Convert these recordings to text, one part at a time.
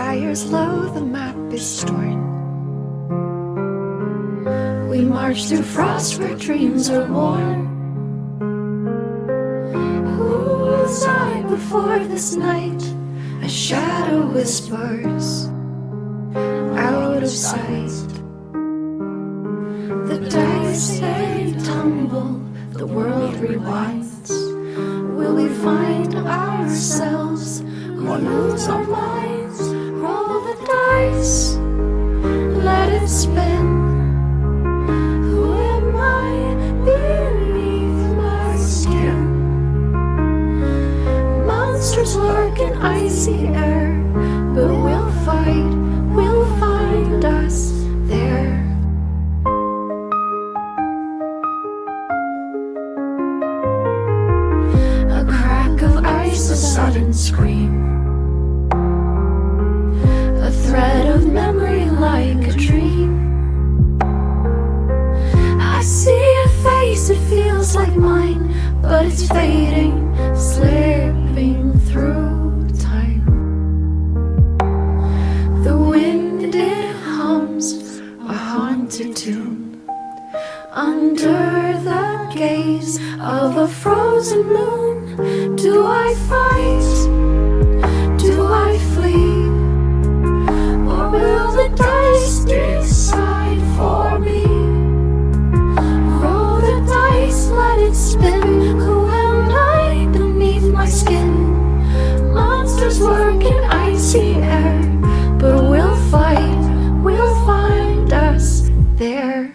fires low, the map is torn. We march through frost where dreams are worn. Who was I before this night? A shadow whispers, out of sight. The dice they tumble, the world rewinds. Will we find ourselves or lose our minds? Roll the dice, let it spin. Who am I beneath my skin? Monsters lurk in icy air, but we'll find us there. A crack of ice, a sudden scream, a thread of memory like a dream. I see a face, it feels like mine, but it's fading, slipping through time. The wind, it hums a haunted tune under the gaze of a frozen moon. Do I fight? Do I flee? Or will the dice decide for me? Roll the dice, let it spin. Who am I beneath my skin? Monsters lurk in icy air, but we'll find us there.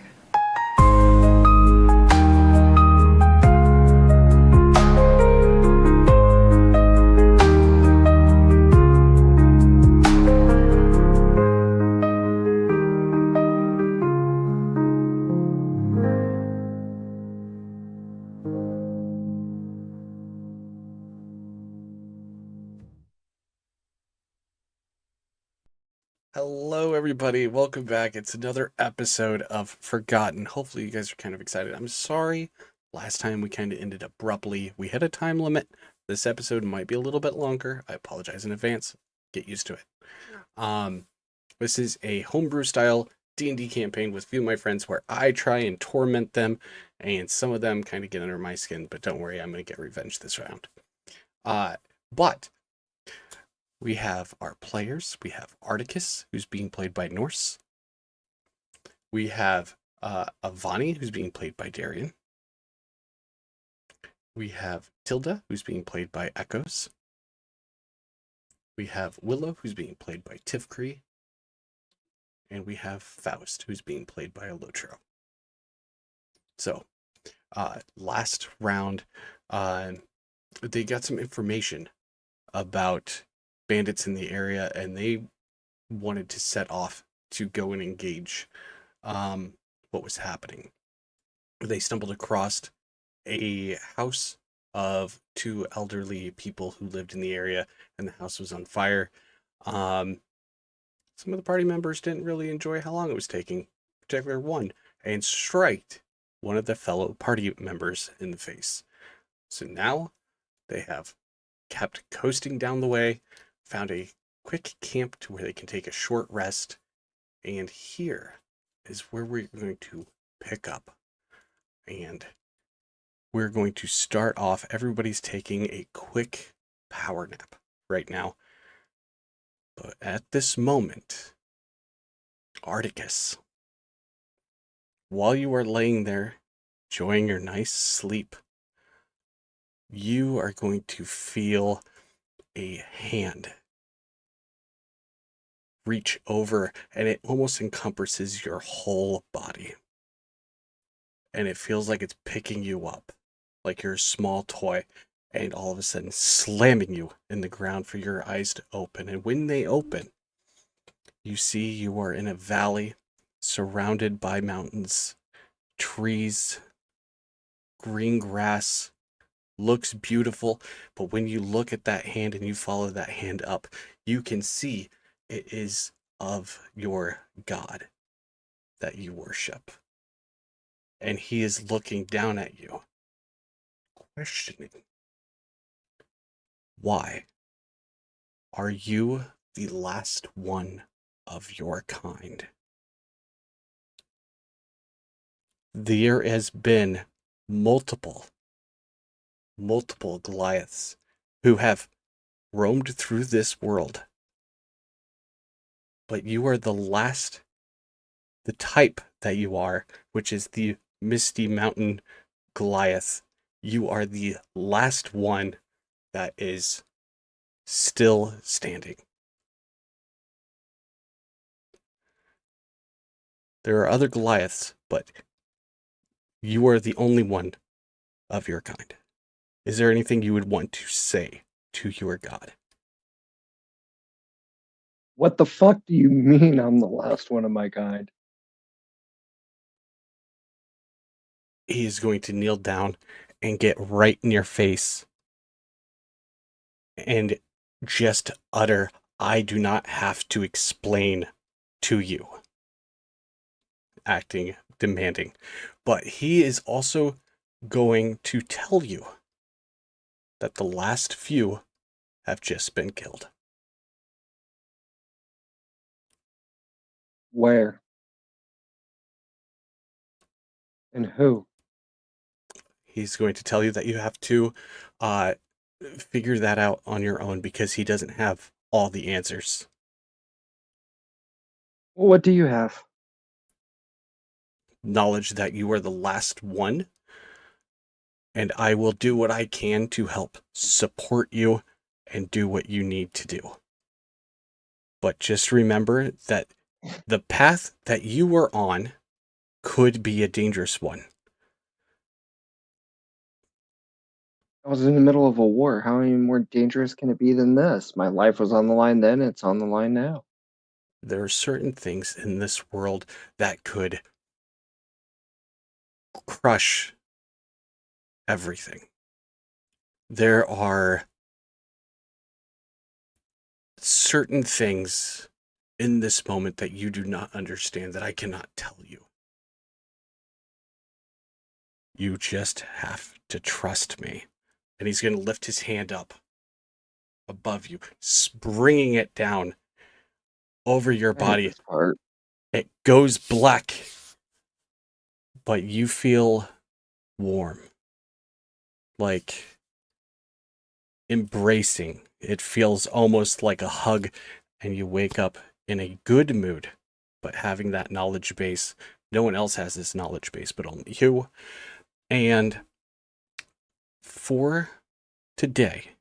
Hello, everybody. Welcome back. It's another episode of Forgotten. Hopefully, you guys are kind of excited. I'm sorry. Last time we kind of ended abruptly. We hit a time limit. This episode might be a little bit longer. I apologize in advance. Get used to it. This is a homebrew style D&D campaign with a few of my friends where I try and torment them, and some of them kind of get under my skin. But don't worry, I'm going to get revenge this round. But we have our players. We have Articus, who's being played by Norse. We have Avani, who's being played by Darian. We have Tilda, who's being played by Echoes. We have Willow, who's being played by Tifkree. And we have Faust, who's being played by Elotro. So, last round, they got some information about bandits in the area, and they wanted to set off to go and engage what was happening. They stumbled across a house of two elderly people who lived in the area, and the house was on fire. Some of the party members didn't really enjoy how long it was taking, particularly one, and striked one of the fellow party members in the face. So now they have kept coasting down the way, found a quick camp to where they can take a short rest, and here is where we're going to pick up. And we're going to start off. Everybody's taking a quick power nap right now. But at this moment, Articus, while you are laying there, enjoying your nice sleep, you are going to feel a hand reach over, and it almost encompasses your whole body. And it feels like it's picking you up, like you're a small toy, and all of a sudden slamming you in the ground for your eyes to open. And when they open, you see you are in a valley surrounded by mountains, trees, green grass. Looks beautiful, but when you look at that hand and you follow that hand up, you can see it is of your god that you worship. And he is looking down at you, questioning, why are you the last one of your kind. There has been multiple Goliaths who have roamed through this world. But you are the last, the type that you are, which is the Misty Mountain Goliath. You are the last one that is still standing. There are other Goliaths, but you are the only one of your kind. Is there anything you would want to say to your god? What the fuck do you mean I'm the last one of my kind? He is going to kneel down and get right in your face and just utter, "I do not have to explain to you," acting demanding. But he is also going to tell you that the last few have just been killed. Where? And who? He's going to tell you that you have to figure that out on your own because he doesn't have all the answers. What do you have? Knowledge that you are the last one, and I will do what I can to help support you and do what you need to do. But just remember that the path that you were on could be a dangerous one. I was in the middle of a war. How any more dangerous can it be than this? My life was on the line then, it's on the line now. There are certain things in this world that could crush everything. There are certain things in this moment that you do not understand, that I cannot tell you. You just have to trust me. And he's going to lift his hand up above you, bringing it down over your I hate body. this part. It goes black, but you feel warm, like embracing. It feels almost like a hug, and you wake up in a good mood. But having that knowledge base, no one else has this knowledge base but only you. And for today,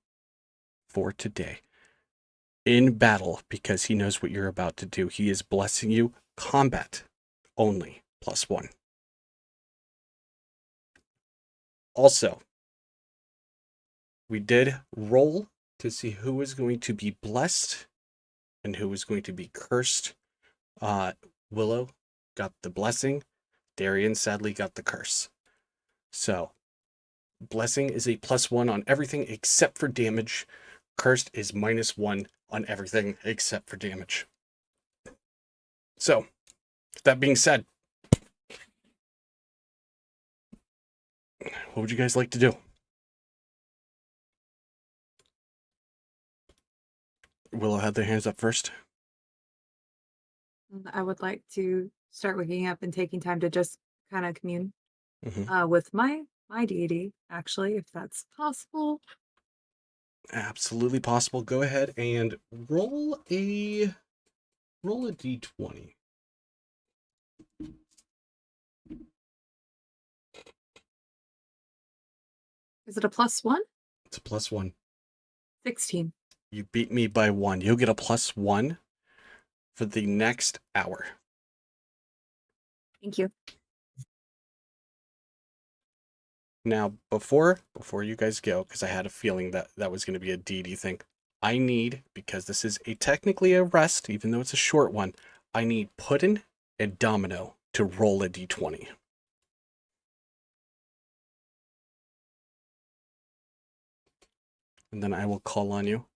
in battle, because he knows what you're about to do, he is blessing you combat only +1. Also, we did roll to see who was going to be blessed and who was going to be cursed. Willow got the blessing. Darian sadly got the curse. So, blessing is a +1 on everything except for damage. Cursed is -1 on everything except for damage. So, that being said, what would you guys like to do? Willow had their hands up first. I would like to start waking up and taking time to just kind of commune Mm-hmm. with my deity, actually, if that's possible. Absolutely possible. Go ahead and roll a d20. Is it a +1? It's a +1. 16. You beat me by 1. You'll get a +1 for the next hour. Thank you. Now, before you guys go, because I had a feeling that was going to be a DD thing, I need, because this is technically a rest, even though it's a short one, I need Puddin and Domino to roll a d20. And then I will call on you.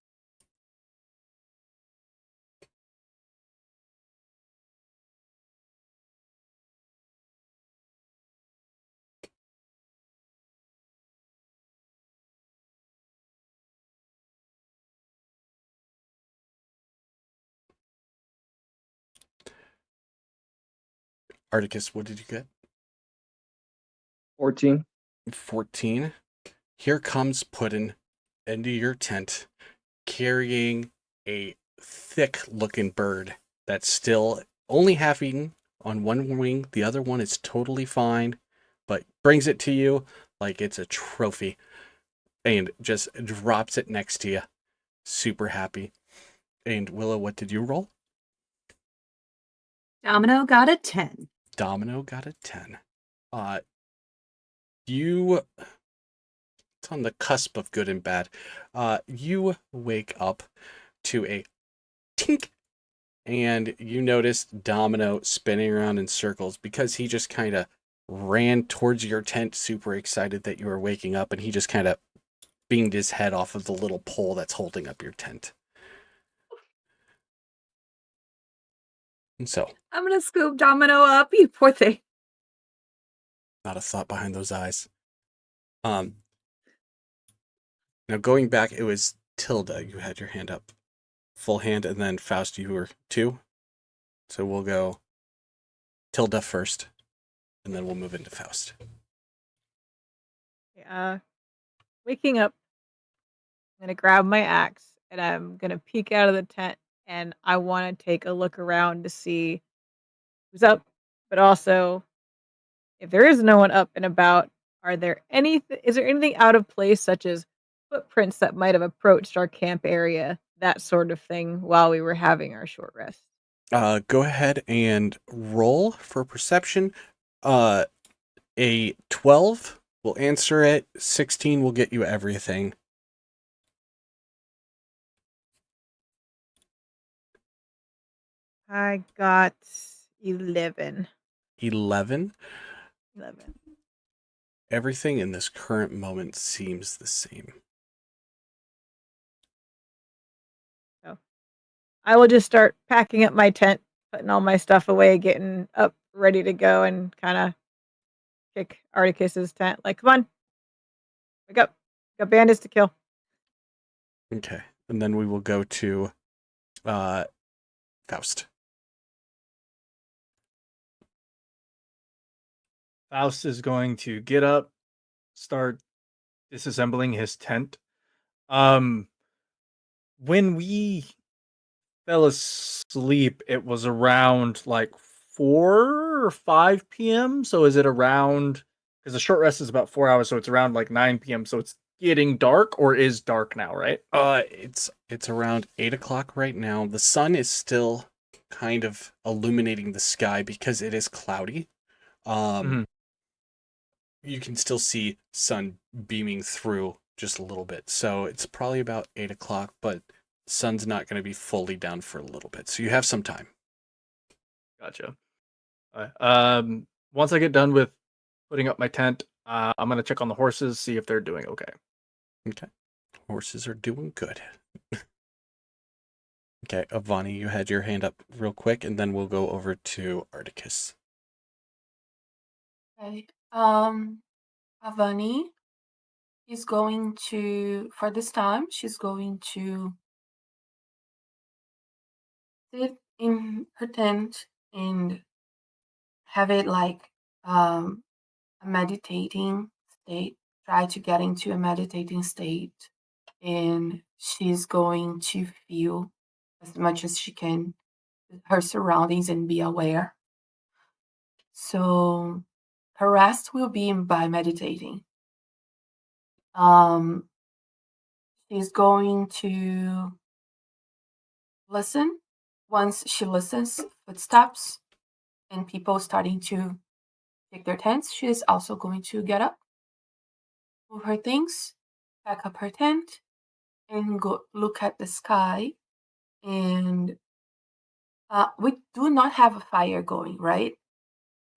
Articus, what did you get? 14. 14. Here comes Puddin into your tent, carrying a thick-looking bird that's still only half-eaten on one wing. The other one is totally fine, but brings it to you like it's a trophy and just drops it next to you. Super happy. And Willow, what did you roll? Domino got a 10. Domino got a 10. You it's on the cusp of good and bad. You wake up to a tink, and you notice Domino spinning around in circles because he just kind of ran towards your tent, super excited that you were waking up, and he just kind of beamed his head off of the little pole that's holding up your tent. And so, I'm gonna scoop Domino up, you poor thing. not a thought behind those eyes. Now going back, it was Tilda. You had your hand up, full hand, and then Faust, you were 2. So we'll go Tilda first, and then we'll move into Faust. Waking up, I'm gonna grab my axe and I'm gonna peek out of the tent and I want to take a look around to see who's up, but also if there is no one up and about, is there anything out of place such as footprints that might have approached our camp area, that sort of thing, while we were having our short rest? Go ahead and roll for perception. A 12 will answer it. 16 will get you everything. I got 11. 11. 11. Everything in this current moment seems the same. So I will just start packing up my tent, putting all my stuff away, getting up, ready to go, and kind of kick Articus's tent. Like, come on, wake up. Got bandits to kill. Okay. And then we will go to Faust. Faust is going to get up, start disassembling his tent. When we fell asleep, it was around like 4 or 5 p.m. So is it around, because the short rest is about 4 hours, so it's around like 9 p.m. So it's getting dark, or is dark now, right? It's around 8 o'clock right now. The sun is still kind of illuminating the sky because it is cloudy. You can still see sun beaming through just a little bit. So it's probably about 8 o'clock, but sun's not going to be fully down for a little bit. So you have some time. Gotcha. All right. Once I get done with putting up my tent, I'm gonna check on the horses, see if they're doing okay. Okay. Horses are doing good. Okay, Avani, you had your hand up real quick, and then we'll go over to Articus. Okay. Avani is going to, for this time, she's going to sit in her tent and have it like a meditating state. Try to get into a meditating state, and she's going to feel as much as she can her surroundings and be aware. So her rest will be by meditating. She's going to listen. Once she listens, footsteps and people starting to take their tents, she is also going to get up, move her things, pack up her tent, and go look at the sky. And we do not have a fire going, right?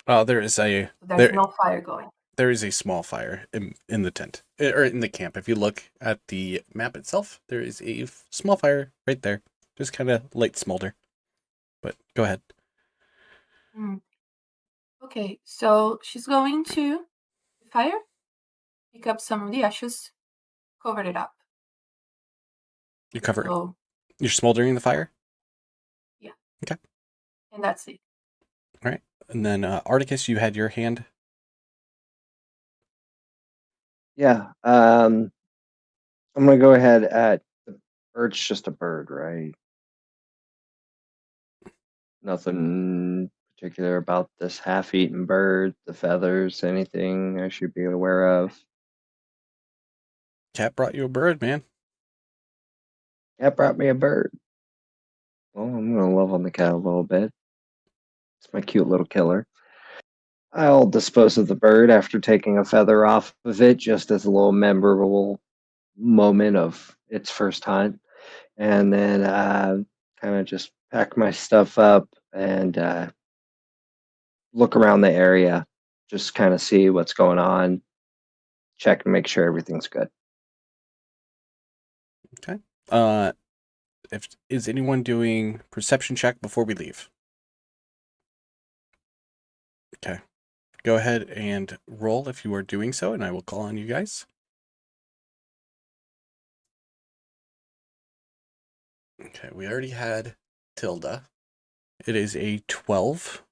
There's no fire going. There is a small fire in the tent, or in the camp. If you look at the map itself, there is a small fire right there. Just kind of light smolder. But go ahead. Okay, so she's going to fire, pick up some of the ashes, cover it up. You cover it. So, You're smoldering the fire? yeah. Okay. And that's it. All right. And then Articus, you had your hand. Yeah. I'm gonna go ahead at the bird's just a bird, right? Nothing particular about this half-eaten bird, the feathers, anything I should be aware of. Cat brought you a bird, man. Cat brought me a bird. Well, I'm gonna love on the cat a little bit. It's my cute little killer. I'll dispose of the bird after taking a feather off of it, just as a little memorable moment of its first hunt, and then kind of just pack my stuff up and look around the area, just kind of see what's going on, check and make sure everything's good. Okay. Is anyone doing perception check before we leave? Okay. Go ahead and roll if you are doing so, and I will call on you guys. Okay, we already had Tilda. It is a 12.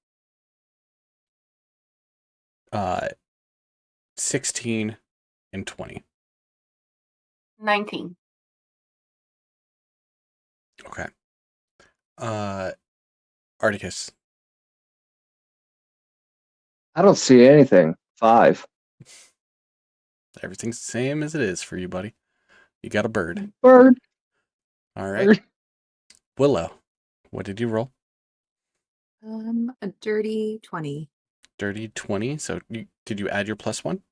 16 and 20. 19. Okay. Articus. I don't see anything. 5. Everything's the same as it is for you, buddy. You got a bird. Bird. All right. Bird. Willow, what did you roll? A dirty 20. Dirty 20. So did you add your +1?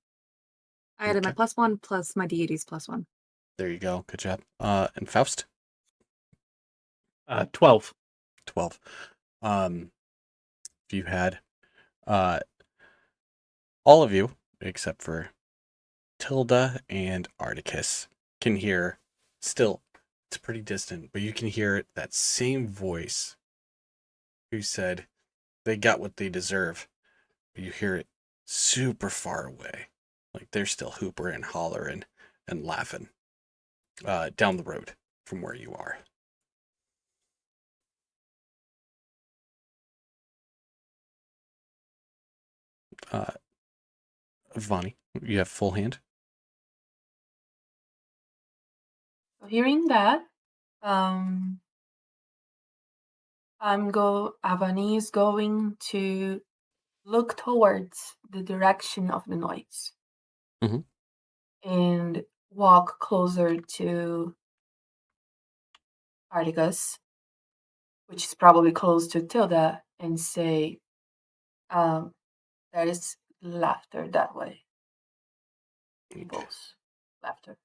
I added my Okay. +1 plus my deity's +1. There you go. Good job. And Faust? 12. 12. You had all of you, except for Tilda and Articus, can hear still. It's pretty distant, but you can hear that same voice who said they got what they deserve. But you hear it super far away. Like they're still hoopering and hollering and laughing down the road from where you are. Vani, you have full hand. So hearing that, Avani is going to look towards the direction of the noise. Mhm. And walk closer to Articus, which is probably close to Tilda, and say, there is laughter that way. People's laughter.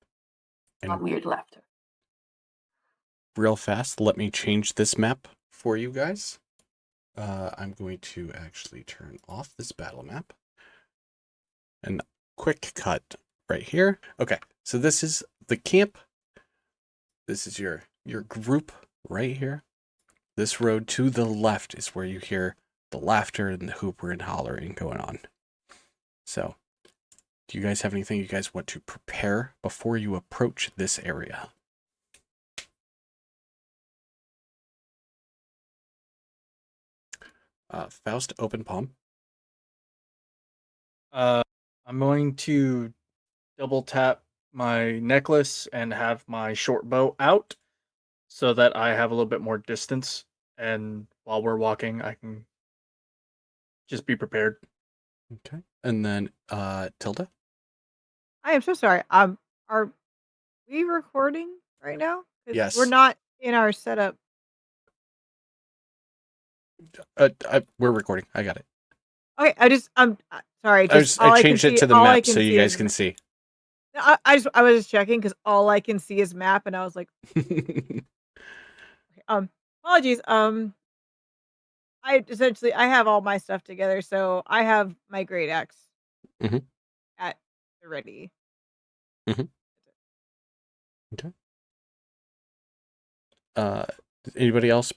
Not And weird laughter. real fast, let me change this map for you guys. I'm going to actually turn off this battle map. And quick cut right here. Okay, so this is the camp. This is your group right here. This road to the left is where you hear the laughter and the hooper and hollering going on. So, do you guys have anything you guys want to prepare before you approach this area? Faust, open palm. I'm going to double tap my necklace and have my short bow out so that I have a little bit more distance. And while we're walking, I can just be prepared. Okay. And then Tilda? I am so sorry. Are we recording right now? 'Cause Yes. we're not in our setup. We're recording. I got it. Okay, I'm sorry. I changed it to the map so you guys can is see. I was just checking because all I can see is map, and I was like, okay, apologies. I have all my stuff together, so I have my great axe Mhm. at the ready. Mhm. Okay. Anybody else?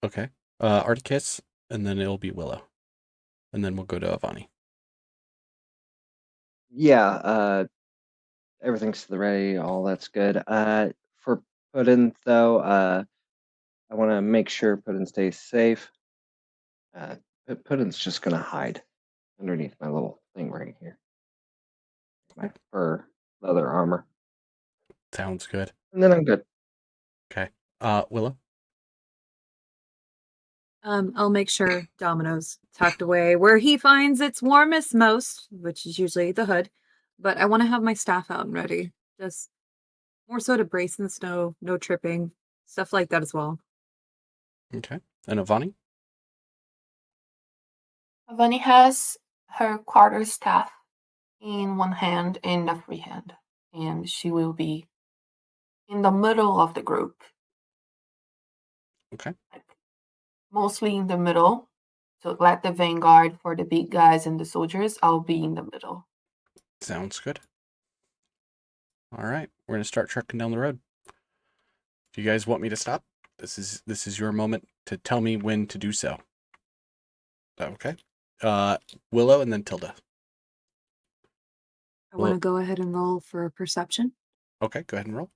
Okay. Articus, and then it'll be Willow, and then we'll go to Avani. Yeah, everything's to the ready, all that's good. For Puddin, though, I want to make sure Puddin stays safe. Puddin's just gonna hide underneath my little thing right here. My fur leather armor. Sounds good. And then I'm good. Okay. Willow? I'll make sure Domino's tucked away where he finds its warmest most, which is usually the hood. But I want to have my staff out and ready. Just more so to brace in the snow, no tripping, stuff like that as well. Okay. And Avani? Avani has her quarterstaff in one hand and the free hand, and she will be in the middle of the group. Okay. Mostly in the middle. So let the vanguard for the big guys and the soldiers. I'll be in the middle. Sounds good. All right. We're going to start trucking down the road. If you guys want me to stop, this is your moment to tell me when to do so. Okay. Willow and then Tilda. I want to go ahead and roll for perception. Okay, go ahead and roll.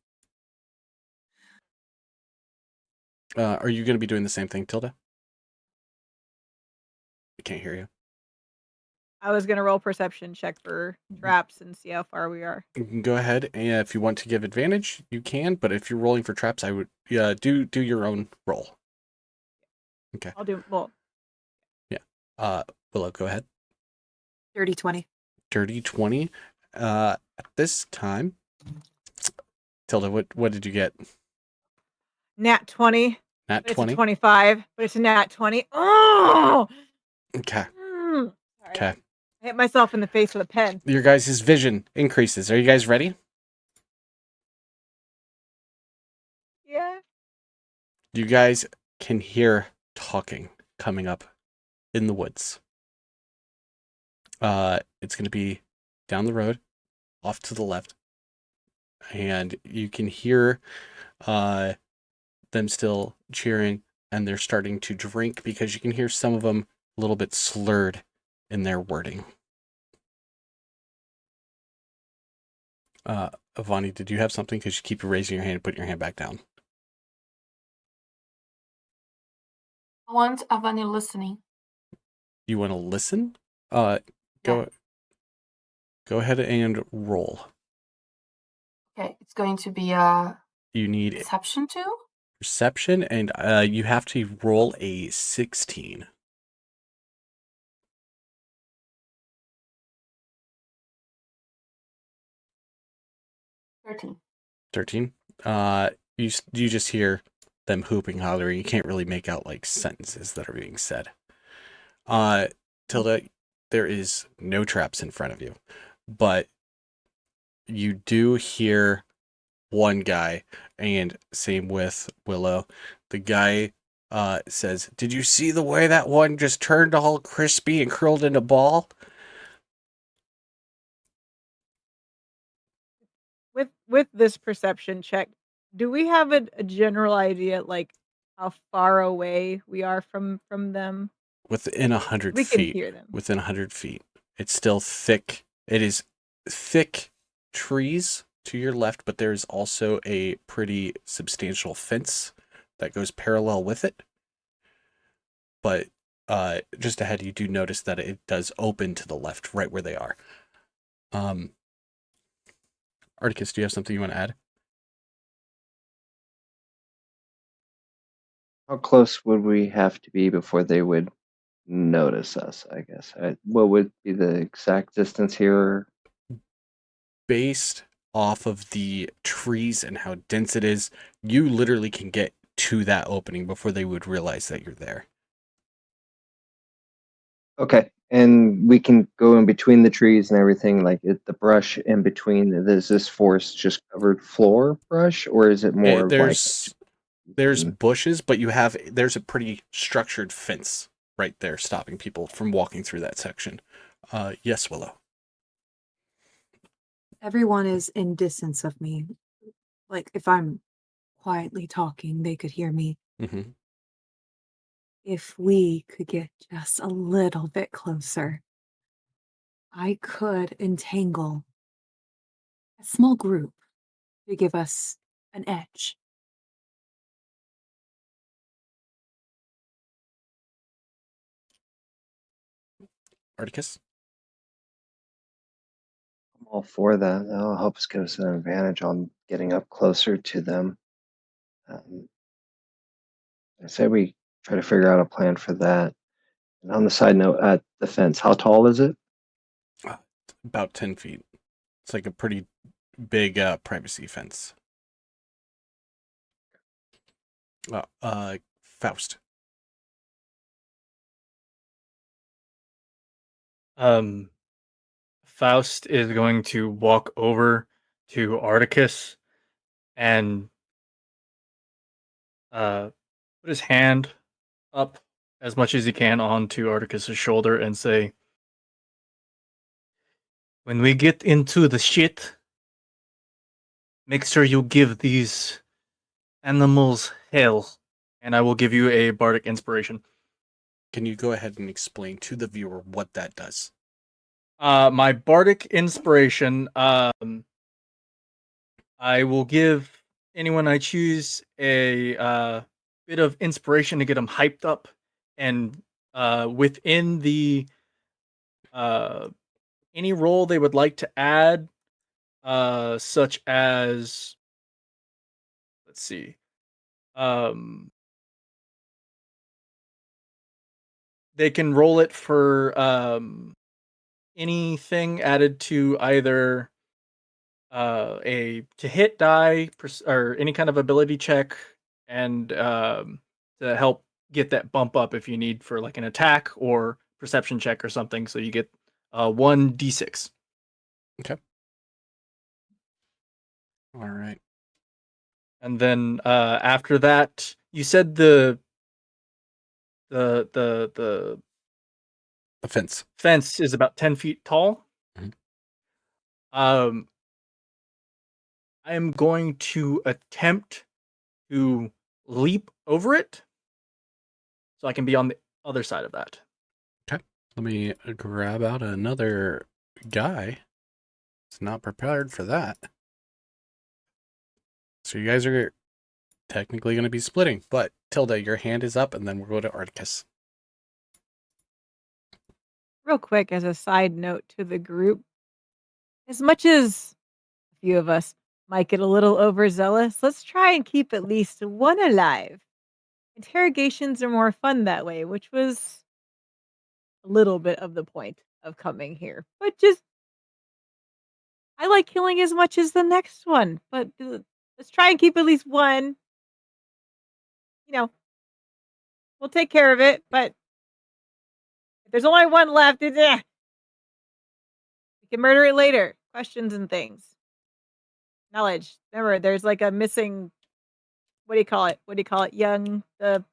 Are you going to be doing the same thing, Tilda? I can't hear you. I was gonna roll perception check for traps and see how far we are. You can go ahead, and if you want to give advantage, you can. But if you're rolling for traps, I would do your own roll. Okay. I'll do well. Yeah. Willow, go ahead. Dirty 20. Dirty 20. At this time, Tilda, what did you get? Nat 20. Nat It's 20. a 25, but it's a nat 20. Oh! Okay. Sorry. Okay. I hit myself in the face with a pen. Your guys' vision increases. Are you guys ready? Yeah. You guys can hear talking coming up in the woods. It's going to be down the road, off to the left, and you can hear them still cheering, and they're starting to drink because you can hear some of them a little bit slurred in their wording. Avani, did you have something? Because you keep raising your hand and putting your hand back down. I want Avani listening. You want to listen? Go ahead and roll. Okay, it's going to be a You need perception too. perception, and you have to roll a 16. 13. 13. You just hear them hooping, hollering. You can't really make out like sentences that are being said. Tilda, there is no traps in front of you, but you do hear one guy, and same with Willow. The guy says, "Did you see the way that one just turned all crispy and curled into a ball?" With this perception check, do we have a general idea like how far away we are from them? Within 100 We can feet. hear them. Within 100 feet. It's still thick. It is thick trees to your left, but there's also a pretty substantial fence that goes parallel with it. But just ahead, you do notice that it does open to the left, right where they are. Articus, do you have something you want to add? How close would we have to be before they would notice us, I guess? What would be the exact distance here? Based off of the trees and how dense it is, you literally can get to that opening before they would realize that you're there. Okay, and we can go in between the trees and everything, like the brush in between. Is this forest just covered floor brush, or is it more like there's bushes, but there's a pretty structured fence right there stopping people from walking through that section. Yes, Willow. Everyone is in distance of me. Like if I'm quietly talking, they could hear me. Mm-hmm. If we could get just a little bit closer, I could entangle a small group to give us an edge. Articus? I'm all for that. That'll help us give us an advantage on getting up closer to them. I say we try to figure out a plan for that. And on the side note, at the fence, how tall is it? About 10 feet. It's like a pretty big privacy fence. Faust. Faust is going to walk over to Articus and put his hand up as much as he can onto Articus's shoulder and say, "When we get into the shit, make sure you give these animals hell, and I will give you a bardic inspiration." Can you go ahead and explain to the viewer what that does? My bardic inspiration, I will give anyone I choose a bit of inspiration to get them hyped up, and within the any role they would like to add, such as, let's see, they can roll it for anything added to either a to hit die or any kind of ability check, and to help get that bump up if you need for like an attack or perception check or something. So you get 1d6. Okay. All right. And then after that, you said the fence. Fence is about 10 feet tall. Mhm. I am going to attempt to leap over it so I can be on the other side of that. Okay. Let me grab out another guy. It's not prepared for that. So you guys are technically going to be splitting, but Tilda, your hand is up, and then we'll go to Articus. Real quick, as a side note to the group, as much as a few of us might get a little overzealous, let's try and keep at least one alive. Interrogations are more fun that way, which was a little bit of the point of coming here. But just, I like killing as much as the next one, but let's try and keep at least one. You know, we'll take care of it, but if there's only one left, we can murder it later. Questions and things. Knowledge. Remember, there's like a missing. What do you call it? What do you call it? Young, the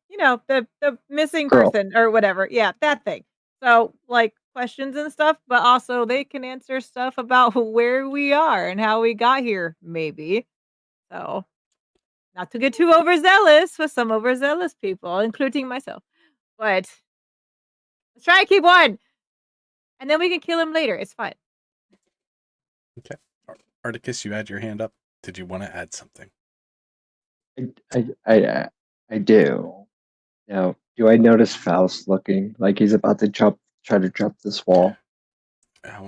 missing Girl. person or whatever. Yeah, that thing. So like questions and stuff, but also they can answer stuff about where we are and how we got here, maybe. So not to get too overzealous with some overzealous people, including myself. But let's try to keep one. And then we can kill him later. It's fine. Okay. Articus, you had your hand up. Did you want to add something? I do. Now, do I notice Faust looking like he's about to try to jump this wall?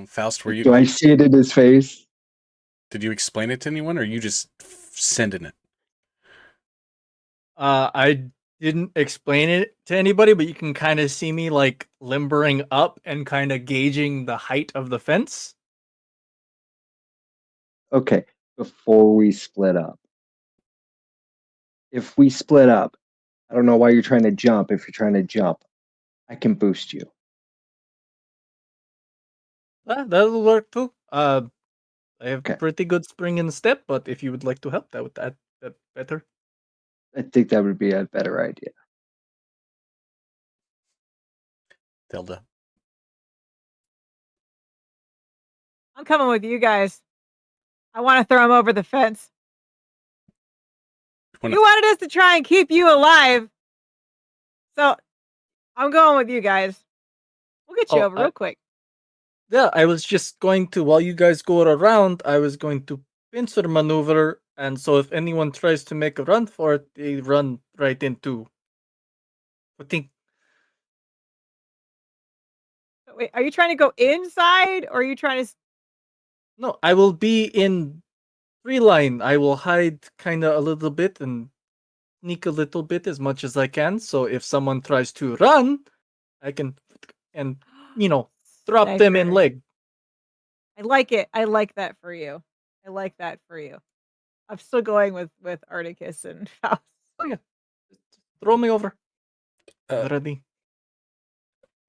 Faust, were you? Do I see it in his face? Did you explain it to anyone, or are you just sending it? I didn't explain it to anybody, but you can kind of see me like limbering up and kind of gauging the height of the fence. Okay, before we split up. If we split up, I don't know why you're trying to jump. If you're trying to jump, I can boost you. That'll work too. I have Okay. pretty good spring and step, but if you would like to help, that would add that better. I think that would be a better idea. Tilda. I'm coming with you guys. I want to throw him over the fence. You wanted us to try and keep you alive. So I'm going with you guys. We'll get you over real quick. Yeah, I was just going to, while you guys go around, I was going to pincer maneuver, and so if anyone tries to make a run for it, they run right into. I think. Wait, are you trying to go inside or are you trying to? No, I will be in 3 line. I will hide kind of a little bit and sneak a little bit as much as I can. So if someone tries to run, I can and drop them in Sniper. leg. I like it. I like that for you. I like that for you. I'm still going with Articus and Faust. Oh yeah, throw me over. Uh, Ready?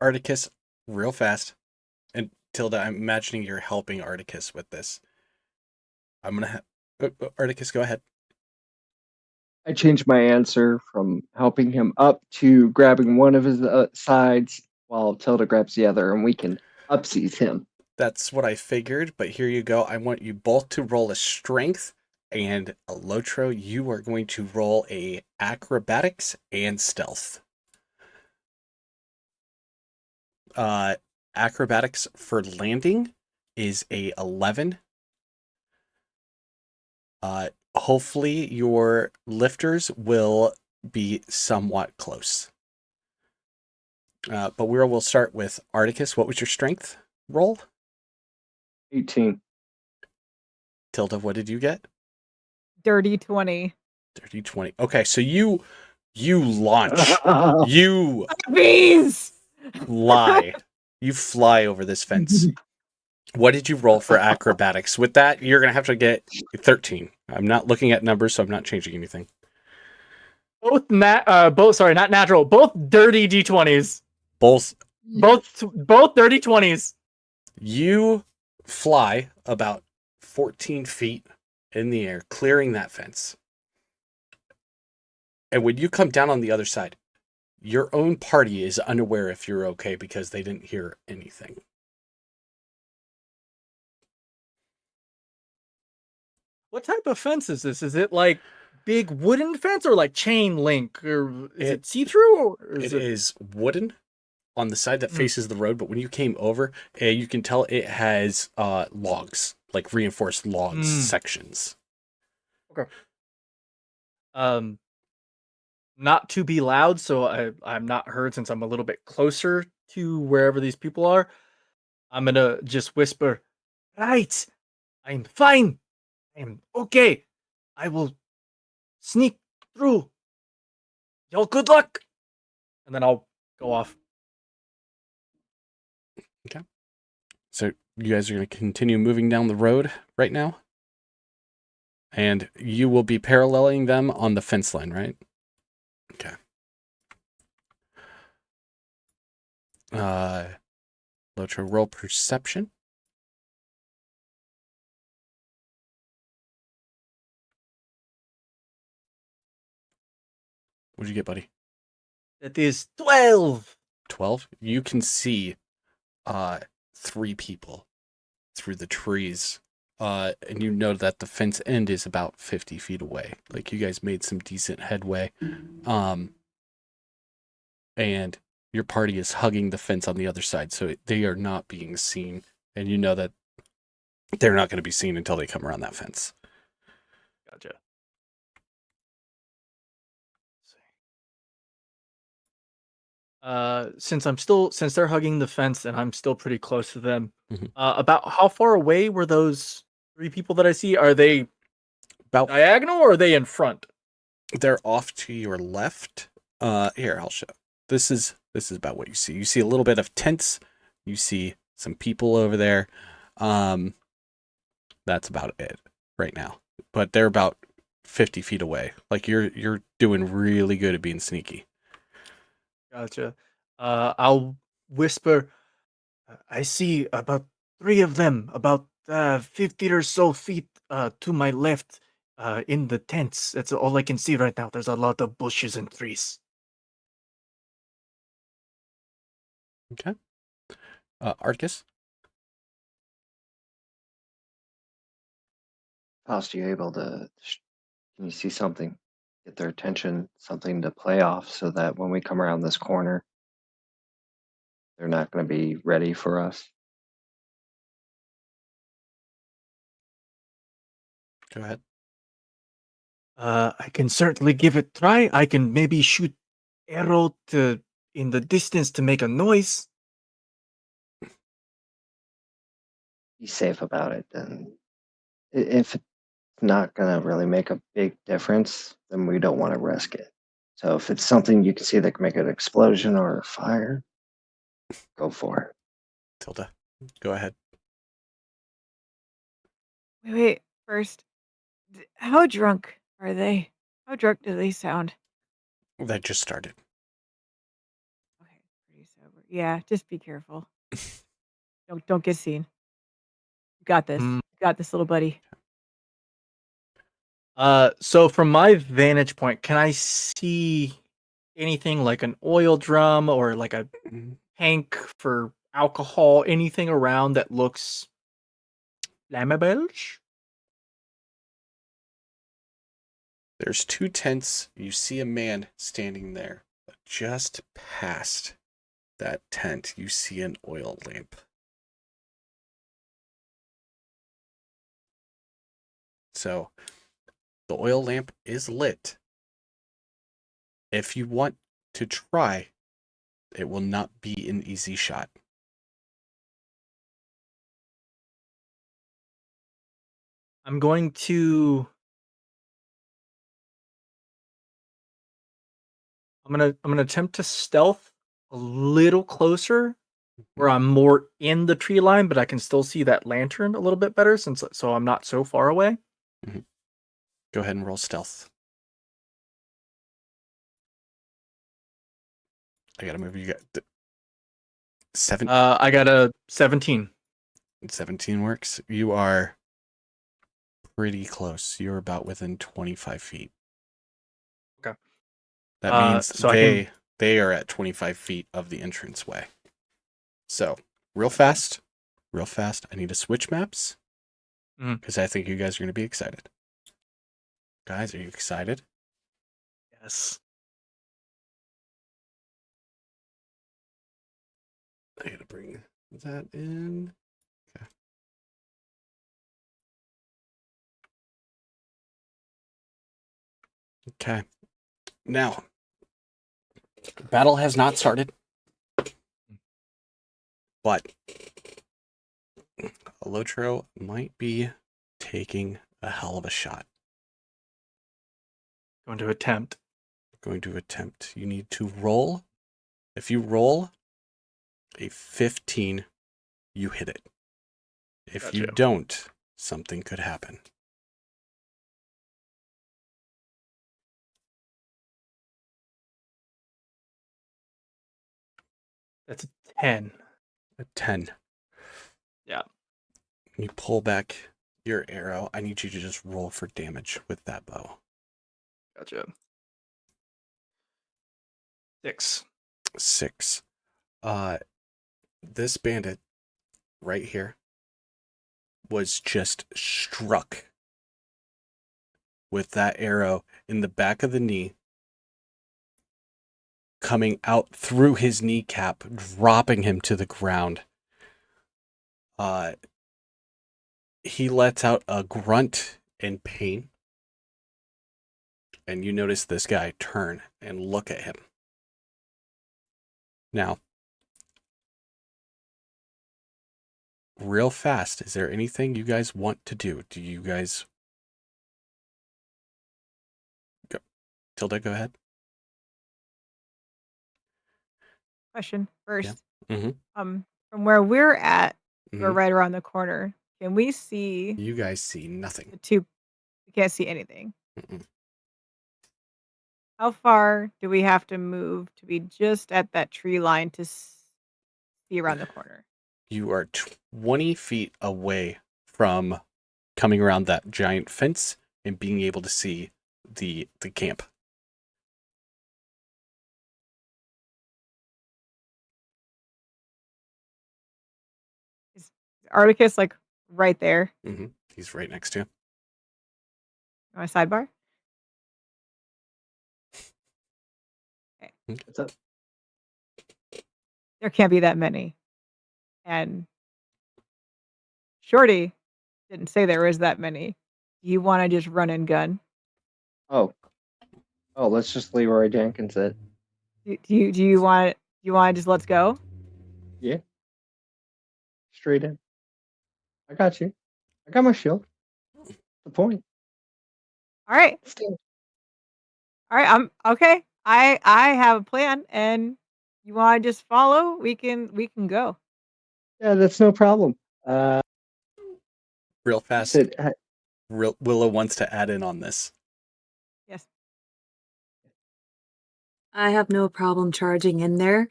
Articus, real fast. And Tilda, I'm imagining you're helping Articus with this. I'm gonna Articus, go ahead. I changed my answer from helping him up to grabbing one of his sides while Tilda grabs the other, and we can upseize him. That's what I figured, but here you go. I want you both to roll a strength, and Lotro, you are going to roll a acrobatics and stealth. Acrobatics for landing is a 11. Hopefully your lifters will be somewhat close. But we'll start with Articus. What was your strength roll? 18. Tilda, what did you get? Dirty 20. Dirty 20. Okay, so you launch. You Bees! fly. You fly over this fence. What did you roll for acrobatics? With that, you're going to have to get 13. I'm not looking at numbers, so I'm not changing anything. Both not natural. Both dirty d20s. Both. Both dirty 20s. You fly about 14 feet in the air, clearing that fence. And when you come down on the other side, your own party is unaware if you're okay because they didn't hear anything. What type of fence is this? Is it like big wooden fence or like chain link? Or is it see-through? Or It is wooden on the side that faces the road, but when you came over, you can tell it has logs, like reinforced logs sections. Okay. Not to be loud, so I'm not heard since I'm a little bit closer to wherever these people are. I'm gonna just whisper, "Right, I'm fine. I'm okay. I will sneak through. Y'all good luck." And then I'll go off. Okay. So you guys are going to continue moving down the road right now? And you will be paralleling them on the fence line, right? Okay. Lotro, roll perception. What'd you get, buddy? That is 12. 12. You can see 3 people through the trees. And you know that the fence end is about 50 feet away. Like, you guys made some decent headway. And your party is hugging the fence on the other side, so they are not being seen. And you know that they're not going to be seen until they come around that fence. Gotcha. Since they're hugging the fence and I'm still pretty close to them, about how far away were those 3 people that I see? Are they About diagonal or are they in front? They're off to your left. Here, I'll show. This is about what you see. You see a little bit of tents. You see some people over there. That's about it right now. But they're about 50 feet away. Like, you're doing really good at being sneaky. Gotcha. I'll whisper, I see about 3 of them, about 50 or so feet to my left in the tents. That's all I can see right now. There's a lot of bushes and trees. Okay. Arcus? Faust, are you able to, can you see something, get their attention, something to play off so that when we come around this corner, they're not going to be ready for us? Go ahead. I can certainly give it a try. I can maybe shoot arrow in the distance to make a noise. be safe about it. And if it's not going to really make a big difference, then we don't want to risk it. So if it's something you can see that can make an explosion or a fire, go for it. Tilda, go ahead. Wait. First, how drunk are they? How drunk do they sound? That just started. Okay, pretty sober. Yeah, just be careful. Don't get seen. You got this. Mm. You got this, little buddy. So from my vantage point, can I see anything like an oil drum or like a tank for alcohol? Anything around that looks flammable? There's 2 tents. You see a man standing there. But just past that tent, you see an oil lamp. So the oil lamp is lit. If you want to try, it will not be an easy shot. I'm going to attempt to stealth a little closer where I'm more in the tree line, but I can still see that lantern a little bit better so I'm not so far away. Mm-hmm. Go ahead and roll stealth. I gotta move. You got 7. I got a 17. 17 works. You are pretty close. You're about within 25 feet. Okay. That means so they are at 25 feet of the entranceway. So, real fast. I need to switch maps because I think you guys are going to be excited. Guys, are you excited? Yes. I gotta bring that in. Okay. Now, battle has not started, but Alotro might be taking a hell of a shot. Going to attempt. You need to roll. If you roll a 15, you hit it. If you don't, something could happen. That's a 10. A 10. Yeah. You pull back your arrow. I need you to just roll for damage with that bow. Gotcha. 6. 6. This bandit right here was just struck with that arrow in the back of the knee, coming out through his kneecap, dropping him to the ground. He lets out a grunt in pain, and you notice this guy turn and look at him. Now, real fast, is there anything you guys want to do? Do you guys... Go. Tilda, go ahead. Question first. Yeah. Mm-hmm. From where we're at, we're Mm-hmm. right around the corner. Can we see You guys see nothing. the two? We can't see anything. Mm-mm. How far do we have to move to be just at that tree line to see around the corner? You are 20 feet away from coming around that giant fence and being able to see the camp. Is Articus like right there Mm-hmm. He's right next to you. on my sidebar? Okay. What's up? There can't be that many. And Shorty didn't say there was that many. You want to just run and gun? Oh, let's just Leroy Jenkins it. Do you want to just let's go? Yeah. Straight in. I got you. I got my shield. The point. All right. Still. All right. I'm okay. I have a plan, and you want to just follow? We can go. Yeah, that's no problem. Real You fast. said, Willow wants to add in on this. Yes. I have no problem charging in there.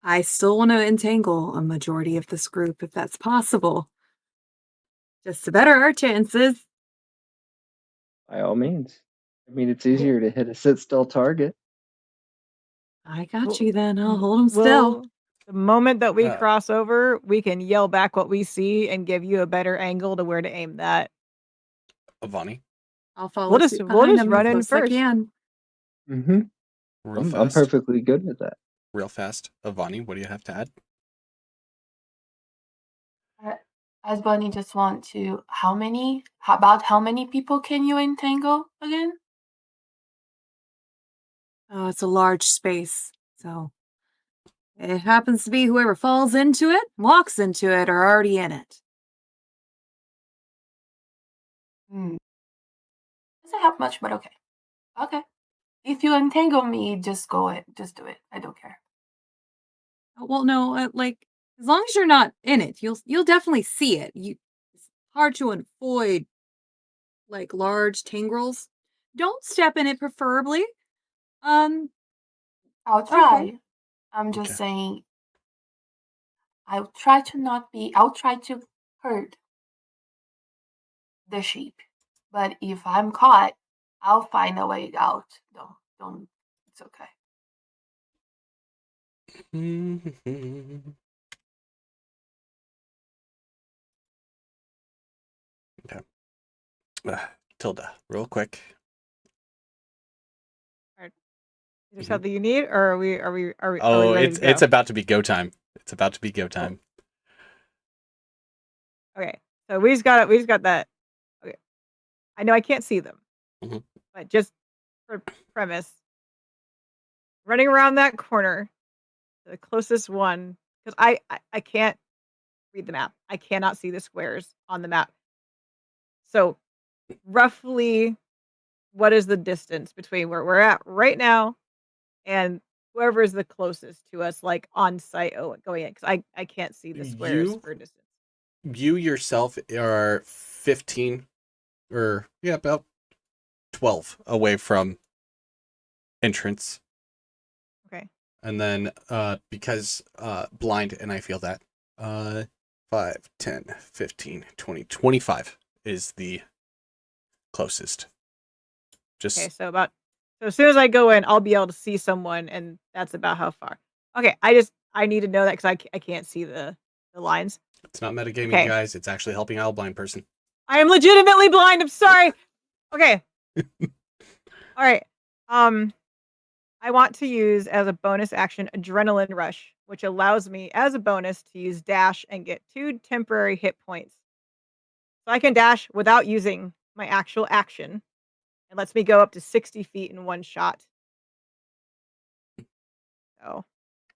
I still want to entangle a majority of this group if that's possible. Just to better our chances. by all means. I mean, it's easier to hit a sit still target. I got Well, you then. I'll hold him still. Well, the moment that we Uh. cross over, we can yell back what we see and give you a better angle to where to aim that. Avani, I'll follow We'll suit just behind him run as in close as I first. can. Mm-hmm. real I'm fast. perfectly good with that. Real fast. Avani, what do you have to add? As Bunny just want to, how many people can you entangle again? Oh, it's a large space, so it happens to be whoever falls into it, walks into it, or already in it. Doesn't help much, but okay. Okay. If you entangle me, just go it. Just do it. I don't care. Well, no, like as long as you're not in it, you'll definitely see it. It's hard to avoid like large tangles. Don't step in it, preferably. I'll Okay. try. I'm just Okay. saying. I'll try to hurt the sheep. But if I'm caught, I'll find a way out. Don't. It's okay. Okay. Tilda, real quick. Is there Mhm. something you need, or are we Oh, ready to go? it's about to be go time. It's about to be go time. Okay, so we just got that. Okay, I know I can't see them, Mhm. but just for premise, running around that corner, the closest one, because I can't read the map. I cannot see the squares on the map. So roughly, what is the distance between where we're at right now and whoever is the closest to us, like on site? Oh, going in, because I can't see the squares for distance. You yourself are 15 or about 12 away from entrance. Okay. And then because blind, and I feel that 5, 10, 15, 20, 25 is the closest. Just Okay, so as soon as I go in, I'll be able to see someone, and that's about how far. Okay, I need to know that because I can't see the lines. it's not metagaming, Okay. guys. It's actually helping out a blind person. I am legitimately blind. I'm sorry. Okay. All right. I want to use as a bonus action Adrenaline Rush, which allows me as a bonus to use dash and get 2 temporary hit points. So I can dash without using my actual action. It lets me go up to 60 feet in one shot. So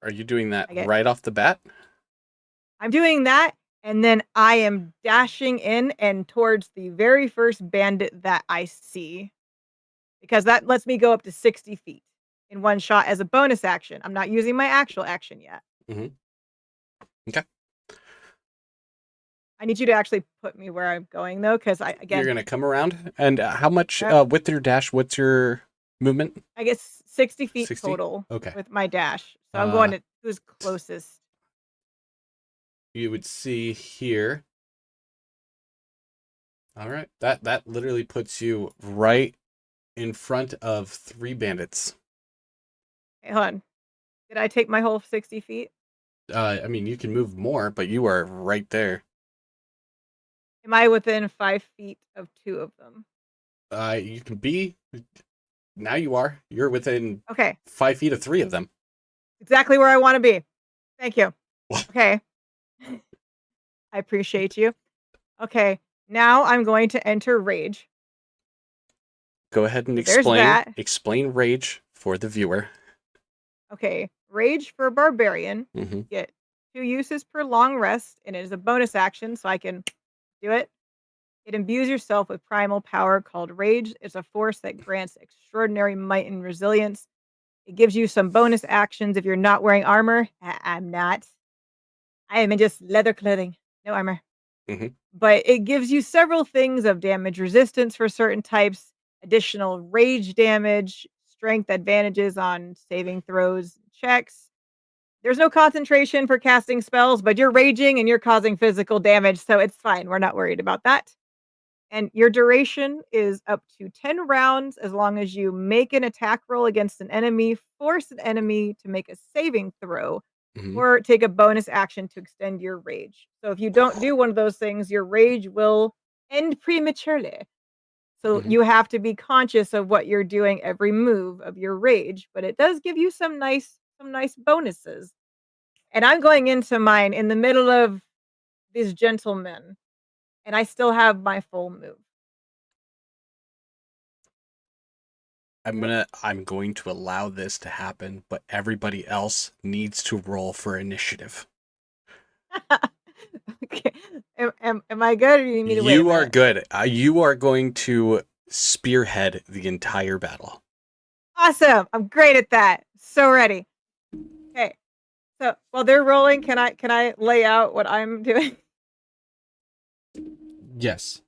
Are you doing that I get right off the bat? I'm doing that, and then I am dashing in and towards the very first bandit that I see, because that lets me go up to 60 feet in one shot as a bonus action. I'm not using my actual action yet. Mm-hmm. Okay. I need you to actually put me where I'm going, though, because You're going to come around. And how much with your dash? What's your movement? I get 60 feet 60? total Okay. with my dash. So I'm going to who's closest. You would see here. All right. That literally puts you right in front of 3 bandits. Hey, hold on. Did I take my whole 60 feet? I mean, you can move more, but you are right there. Am I within 5 feet of 2 of them? You can be. Now you are. You're within Okay. 5 feet of 3 of them. Exactly where I want to be. Thank you. Okay. I appreciate you. Okay. Now I'm going to enter rage. Go ahead and So there's that. explain rage for the viewer. Okay. Rage for barbarian. Mm-hmm. Get 2 uses per long rest, and it is a bonus action, so I can do it. It imbues yourself with primal power called rage. It's a force that grants extraordinary might and resilience. It gives you some bonus actions if you're not wearing armor. I'm not. I am in just leather clothing, no armor. Mhm. But it gives you several things of damage resistance for certain types, additional rage damage, strength advantages on saving throws, checks. There's no concentration for casting spells, but you're raging and you're causing physical damage, so it's fine. We're not worried about that. And your duration is up to 10 rounds as long as you make an attack roll against an enemy, force an enemy to make a saving throw, Mhm. or take a bonus action to extend your rage. So if you don't do one of those things, your rage will end prematurely. So Mhm. you have to be conscious of what you're doing every move of your rage, but it does give you some nice bonuses. And I'm going into mine in the middle of these gentlemen, and I still have my full move. I'm going to allow this to happen, but everybody else needs to roll for initiative. Okay. Am I good or do you need me to wait a You are minute? good. You are going to spearhead the entire battle. Awesome. I'm great at that. So ready. Okay. So while they're rolling, can I lay out what I'm doing? Yes.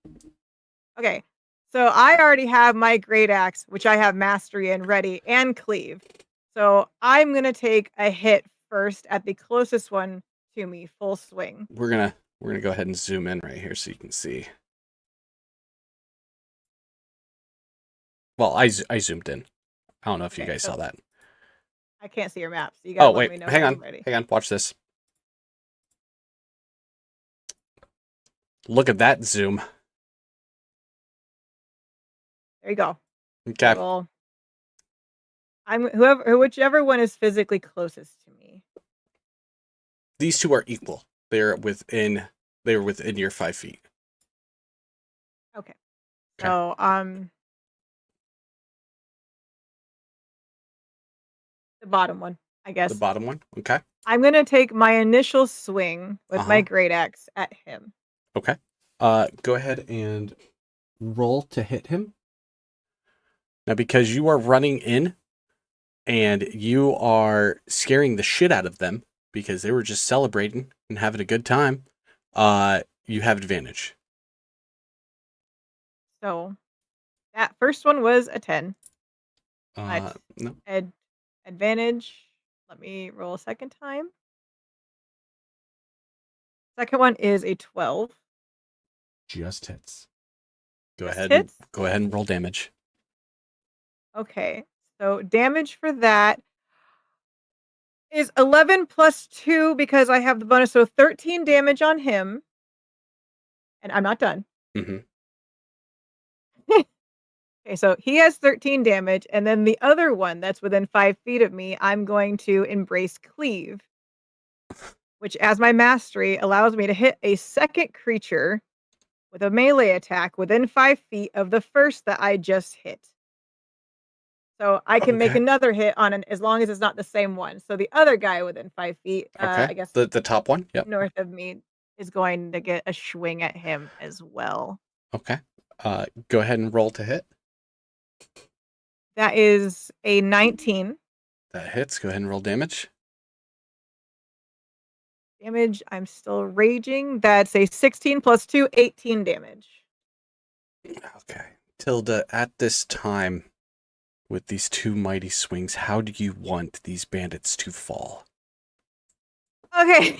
Okay. So I already have my great axe, which I have mastery in ready, and cleave. So I'm gonna take a hit first at the closest one to me, full swing. We're gonna go ahead and zoom in right here so you can see. Well, I zoomed in. I don't know if you Okay, guys so saw that. I can't see your map, so you gotta Oh let wait, me know hang when on, you're ready. hang on. Watch this. Look at that zoom. There you go. Okay. Well, whichever one is physically closest to me. These two are equal. They're within your 5 feet. Okay. Okay. So the bottom one, I The guess. bottom one. Okay. I'm gonna take my initial swing with my Uh-huh. great axe at him. Okay. Go ahead and roll to hit him. Now, because you are running in and you are scaring the shit out of them because they were just celebrating and having a good time, you have advantage. So that first one was a 10. But No. advantage. Let me roll a second time. Second one is a 12. Just hits. Just hits. Go ahead and roll damage. Okay. So damage for that is 11 plus 2 because I have the bonus. So 13 damage on him. And I'm not done. Mm-hmm. Okay, so he has 13 damage. And then the other one that's within 5 feet of me, I'm going to embrace cleave, which, as my mastery, allows me to hit a second creature with a melee attack within 5 feet of the first that I just hit. So I can make Okay. another hit on an as long as it's not the same one. So the other guy within 5 feet, Okay. I guess The top one. Yep. north of me is going to get a swing at him as well. Okay. Go ahead and roll to hit. That is a 19. That hits. Go ahead and roll damage. Damage. I'm still raging. That's a 16 plus 2, 18 damage. Okay. Tilda, at this time, with these two mighty swings, how do you want these bandits to fall? Okay.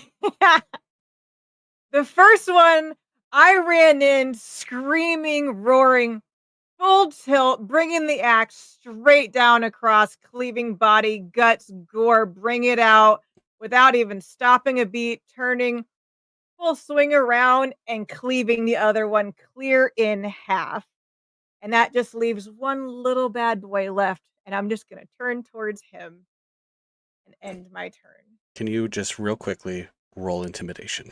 The first one, I ran in screaming, roaring, full tilt, bringing the axe straight down across, cleaving body, guts, gore, bring it out without even stopping a beat, turning, full swing around and cleaving the other one clear in half. And that just leaves one little bad boy left. And I'm just going to turn towards him and end my turn. Can you just real quickly roll intimidation?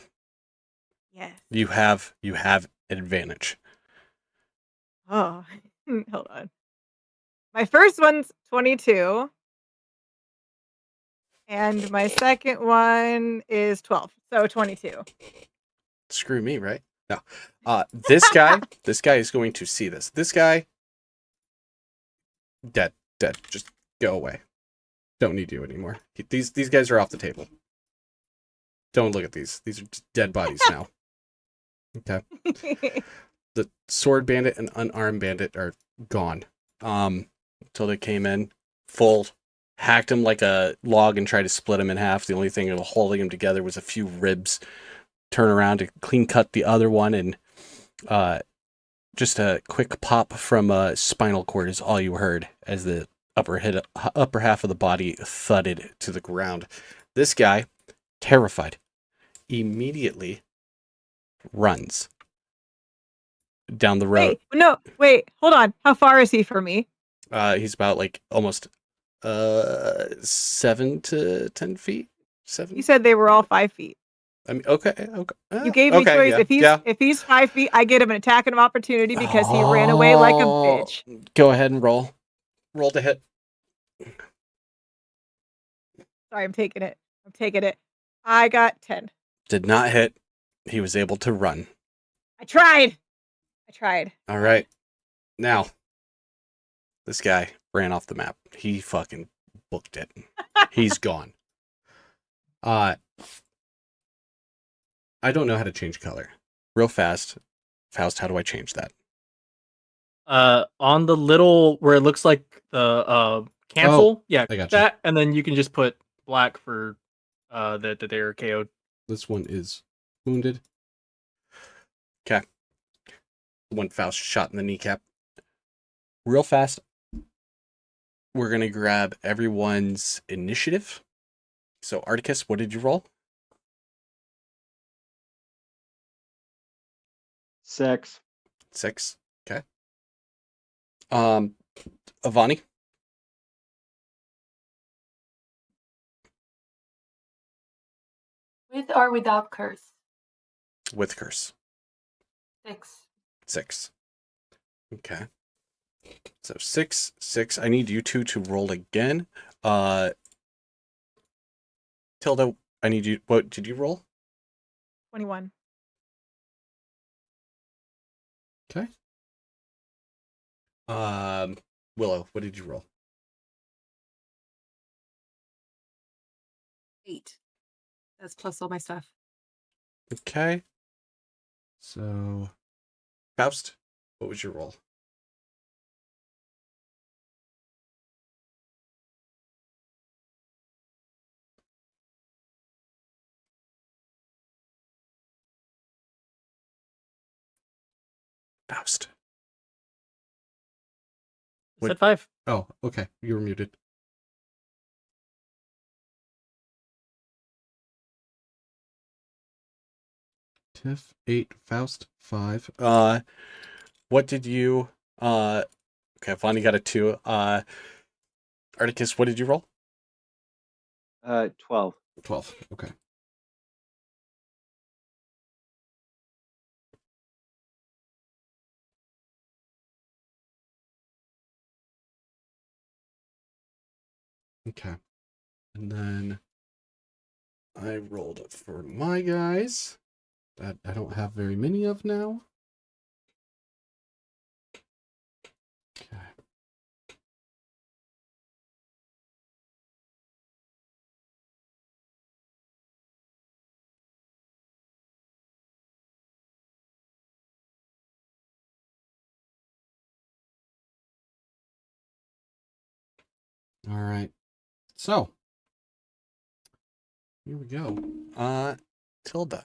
Yes. You have advantage. Oh, hold on. My first one's 22. And my second one is 12. So 22. Screw me, right? This guy is going to see this. This guy, dead. Just go away. Don't need you anymore. These guys are off the table. Don't look at these. These are just dead bodies now. Okay. The sword bandit and unarmed bandit are gone. Until they came in, full, hacked him like a log and tried to split him in half. The only thing holding him together was a few ribs. Turn around to clean cut the other one, and just a quick pop from a spinal cord is all you heard as the upper half of the body thudded to the ground. This guy, terrified, immediately runs down the road. Wait, hold on. How far is he from me? He's about like almost 7 to 10 feet. 7. You said they were all 5 feet. I mean, okay. You gave me choice. Yeah, If he's 5 feet, I get him an attack of opportunity because he ran away like a bitch. Go ahead and roll. Roll to hit. Sorry, I'm taking it. I got 10. Did not hit. He was able to run. I tried. All right. Now, this guy ran off the map. He fucking booked it. He's gone. I don't know how to change color. Real fast. Faust, how do I change that? On the little where it looks like the cancel, I got that, and then you can just put black for that they're KO'd. This one is wounded. Okay. One Faust shot in the kneecap. Real fast. We're gonna grab everyone's initiative. So Articus, what did you roll? 6. 6. Okay. Avani? With or without curse? With curse. 6. 6. Okay. So 6. I need you two to roll again. Tilda, I need you. What did you roll? 21. Okay. Willow, what did you roll? 8. That's plus all my stuff. Okay. So, Faust, what was your roll? Faust. Said 5. Oh, okay. You were muted. Tiff, 8. Faust, 5. What did you... Okay, Vonnie got a 2. Articus, what did you roll? 12. 12. Okay. Okay. And then I rolled for my guys that I don't have very many of now. Okay. All right. So, here we go. Tilda,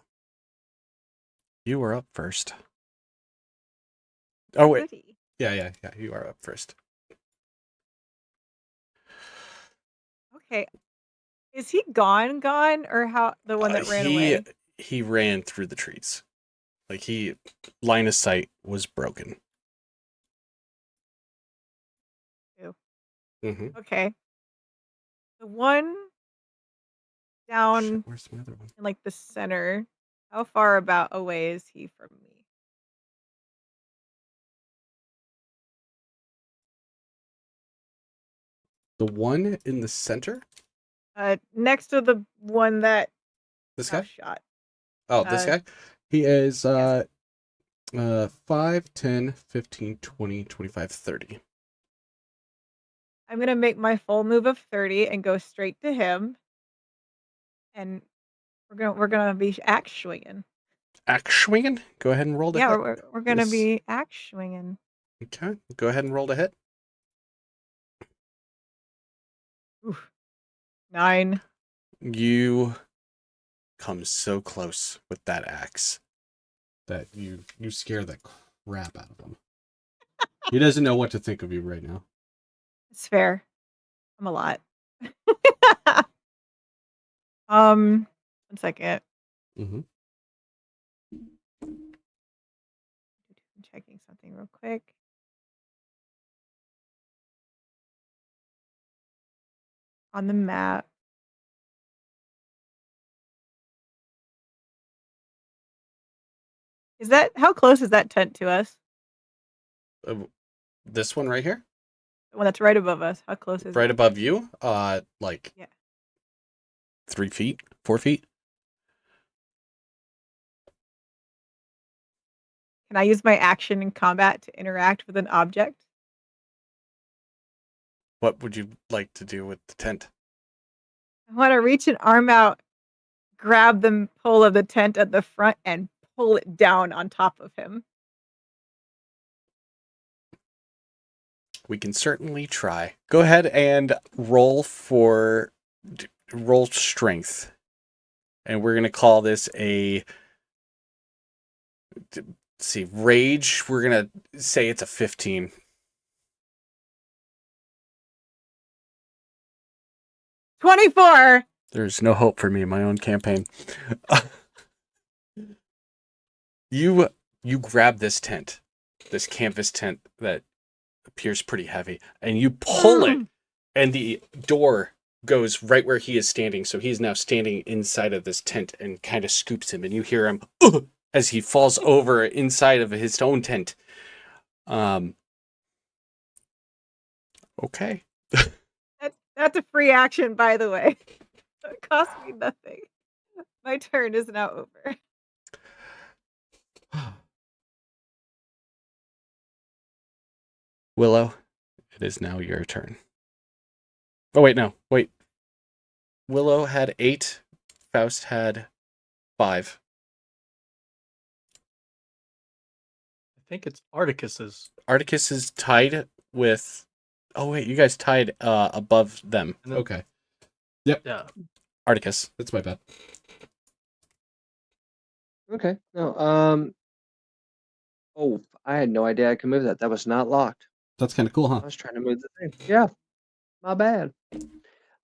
you are up first. Oh, wait. Goody. Yeah. You are up first. Okay. Is he gone, or how the one that ran away? He ran through the trees. Like line of sight was broken. Ew. Mm-hmm. Okay. The one down Shit, where's the other one? in like the center. How far about away is he from me? The one in the center? Next to the one that This got guy? shot. Oh, this guy? He is yes. 5, 10, 15, 20, 25, 30. I'm gonna make my full move of 30 and go straight to him. And we're gonna be axe swinging. Axe swinging? Go ahead and roll to Yeah, hit. we're gonna Yes. be axe swinging. Okay, go ahead and roll to hit. Oof. 9. You come so close with that axe that you scare the crap out of him. He doesn't know what to think of you right now. It's fair. I'm a lot. 1 second. Mm-hmm. I'm checking something real quick. On the map. How close is that tent to us? This one right here, The one that's right above us. How close is right it? above you, like Yeah. 3 feet, 4 feet. Can I use my action in combat to interact with an object? What would you like to do with the tent? I want to reach an arm out, grab the pole of the tent at the front, and pull it down on top of him. We can certainly try. Go ahead and roll strength. And we're going to call this rage. We're going to say it's a 15. 24. There's no hope for me in my own campaign. You grab this tent, this canvas tent that appears pretty heavy, and you pull it, and the door goes right where he is standing. So he's now standing inside of this tent and kind of scoops him, and you hear him as he falls over inside of his own tent. Okay. That's a free action, by the way. It cost me nothing. My turn is now over. Willow, it is now your turn. Oh, wait, no. Wait. Willow had 8. Faust had 5. I think it's Articus's. Articus is tied with... Oh, wait, you guys tied above them. And then- Okay. Yep. Yeah. Articus. That's my bad. Okay. No. Oh, I had no idea I could move that. That was not locked. That's kind of cool, I huh? was trying to move the thing. Yeah. My bad.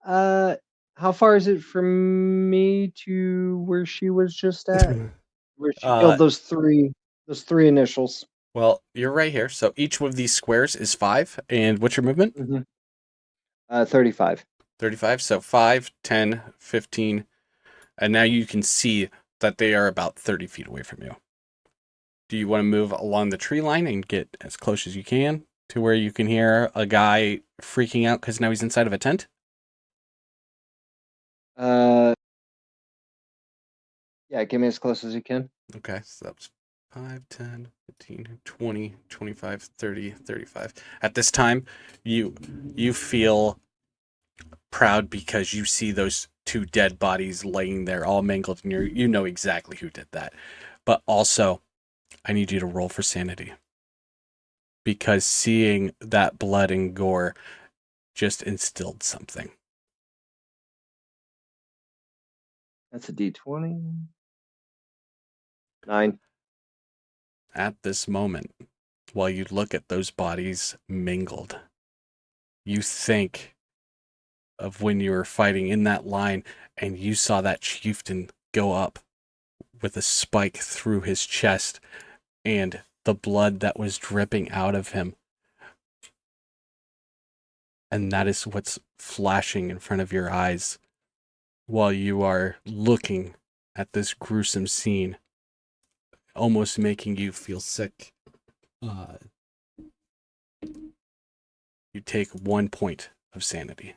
How far is it from me to where she was just at? Where she killed those three initials. Well, you're right here. So each of these squares is 5. And what's your movement? 35. 35. So 5, 10, 15. And now you can see that they are about 30 feet away from you. Do you want to move along the tree line and get as close as you can to where you can hear a guy freaking out because now he's inside of a tent? Yeah, get me as close as you can. Okay, so that's 5, 10, 15, 20, 25, 30, 35. At this time, you feel proud because you see those 2 dead bodies laying there all mangled, and you know exactly who did that. But also, I need you to roll for sanity. Because seeing that blood and gore just instilled something. That's a D20. 9. At this moment, while you look at those bodies mingled, you think of when you were fighting in that line and you saw that chieftain go up with a spike through his chest and the blood that was dripping out of him. And that is what's flashing in front of your eyes while you are looking at this gruesome scene, almost making you feel sick. You take 1 point of sanity.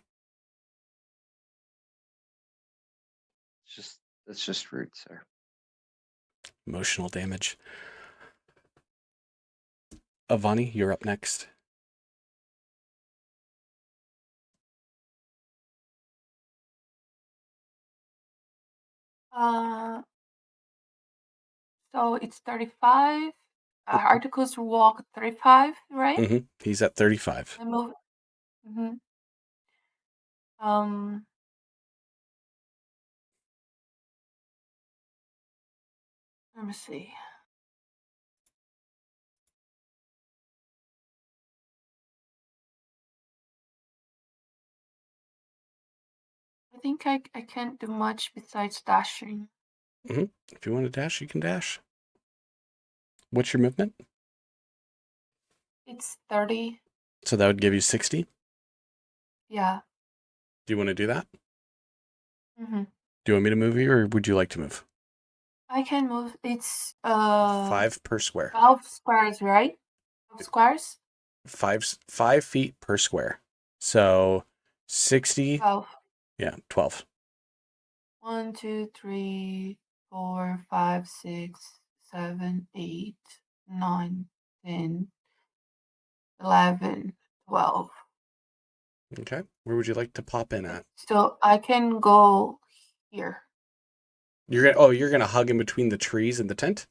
It's just rude, sir. Emotional damage. Avani, you're up next. So it's 35. Articles walk 35, right? Mm-hmm. He's at 35. I move. Mm-hmm. Let me see. I think I can't do much besides dashing. Mm-hmm. If you want to dash, you can dash. What's your movement? It's 30. So that would give you 60. Yeah. Do you want to do that? Mm-hmm. Do you want me to move you, or would you like to move? I can move. It's 5 per square. 12 squares, right? 12 squares? 5 feet per square. So 60. 12. Yeah, 12. 1, 2, 3, 4, 5, 6, 7, 8, 9, 10, 11, 12. Okay. Where would you like to pop in at? So I can go here. You're gonna hug in between the trees and the tent?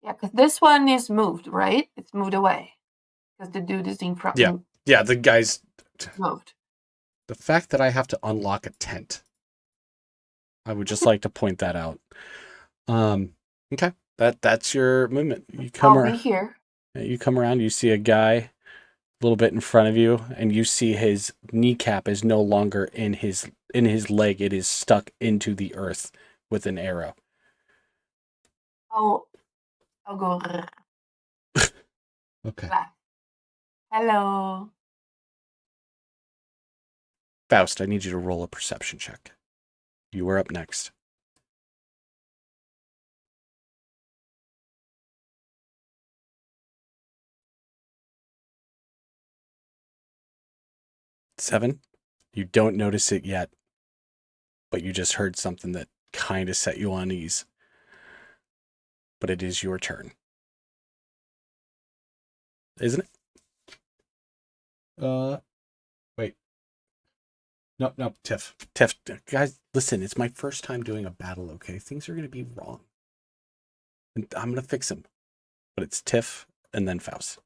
Yeah, because this one is moved, right? It's moved away. Because the dude is in front. Yeah. Yeah, the guy's Moved. the fact that I have to unlock a tent. I would just like to point that out. Okay. That's your movement. I'll be here. You come around, you see a guy a little bit in front of you, and you see his kneecap is no longer in his leg. It is stuck into the earth with an arrow. I'll go. Okay. Hello. Faust, I need you to roll a perception check. You are up next. Seven. You don't notice it yet, but you just heard something that kind of set you on ease. But it is your turn. Isn't it? Wait. No, Tiff, guys, listen, it's my first time doing a battle, okay? Things are going to be wrong. And I'm going to fix them. But it's Tiff and then Faust.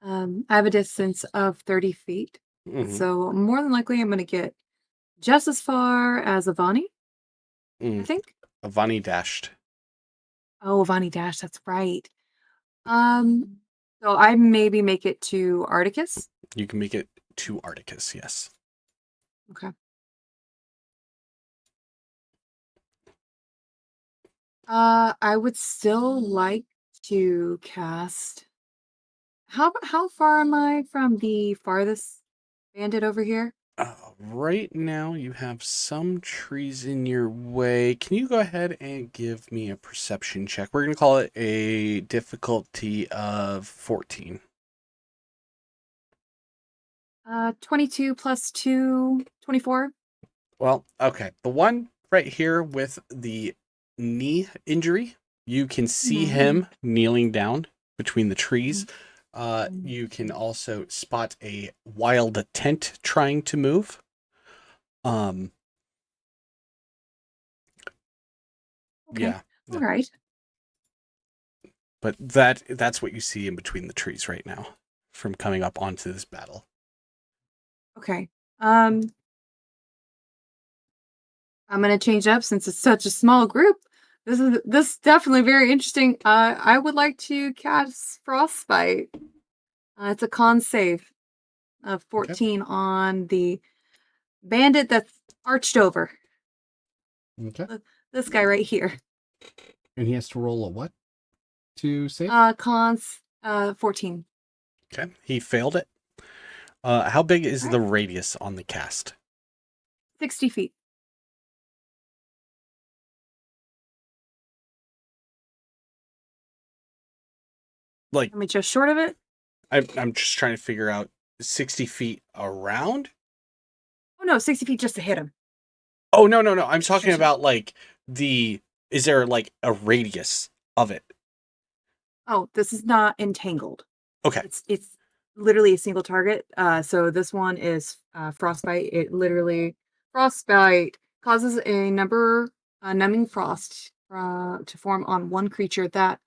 I have a distance of 30 feet. Mm-hmm. So more than likely I'm going to get just as far as Avani, I think. Avani dashed. Oh, Avani dash, that's right. So I maybe make it to Articus. You can make it to Articus, yes. Okay. I would still like to cast. How far am I from the farthest bandit over here? Right now, you have some trees in your way. Can you go ahead and give me a perception check? We're going to call it a difficulty of 14. 22 plus 2, 24. Well, okay. The one right here with the knee injury, you can see him kneeling down between the trees. You can also spot a wild tent trying to move. Okay. Yeah. All right. But that's what you see in between the trees right now from coming up onto this battle. Okay. I'm gonna change up since it's such a small group. This is definitely very interesting. I would like to cast Frostbite. It's a con save of 14 on the bandit that's arched over. Okay. This guy right here. And he has to roll a what to save? Cons 14. Okay. He failed it. How big is the radius on the cast? 60 feet. Like, I mean, just short of it? I'm just trying to figure out 60 feet around? Oh, no, 60 feet just to hit him. Oh, no. I'm talking about, like, is there, like, a radius of it. Oh, this is not entangled. Okay. It's literally a single target. So this one is frostbite. It literally frostbite causes a numbing frost to form on one creature that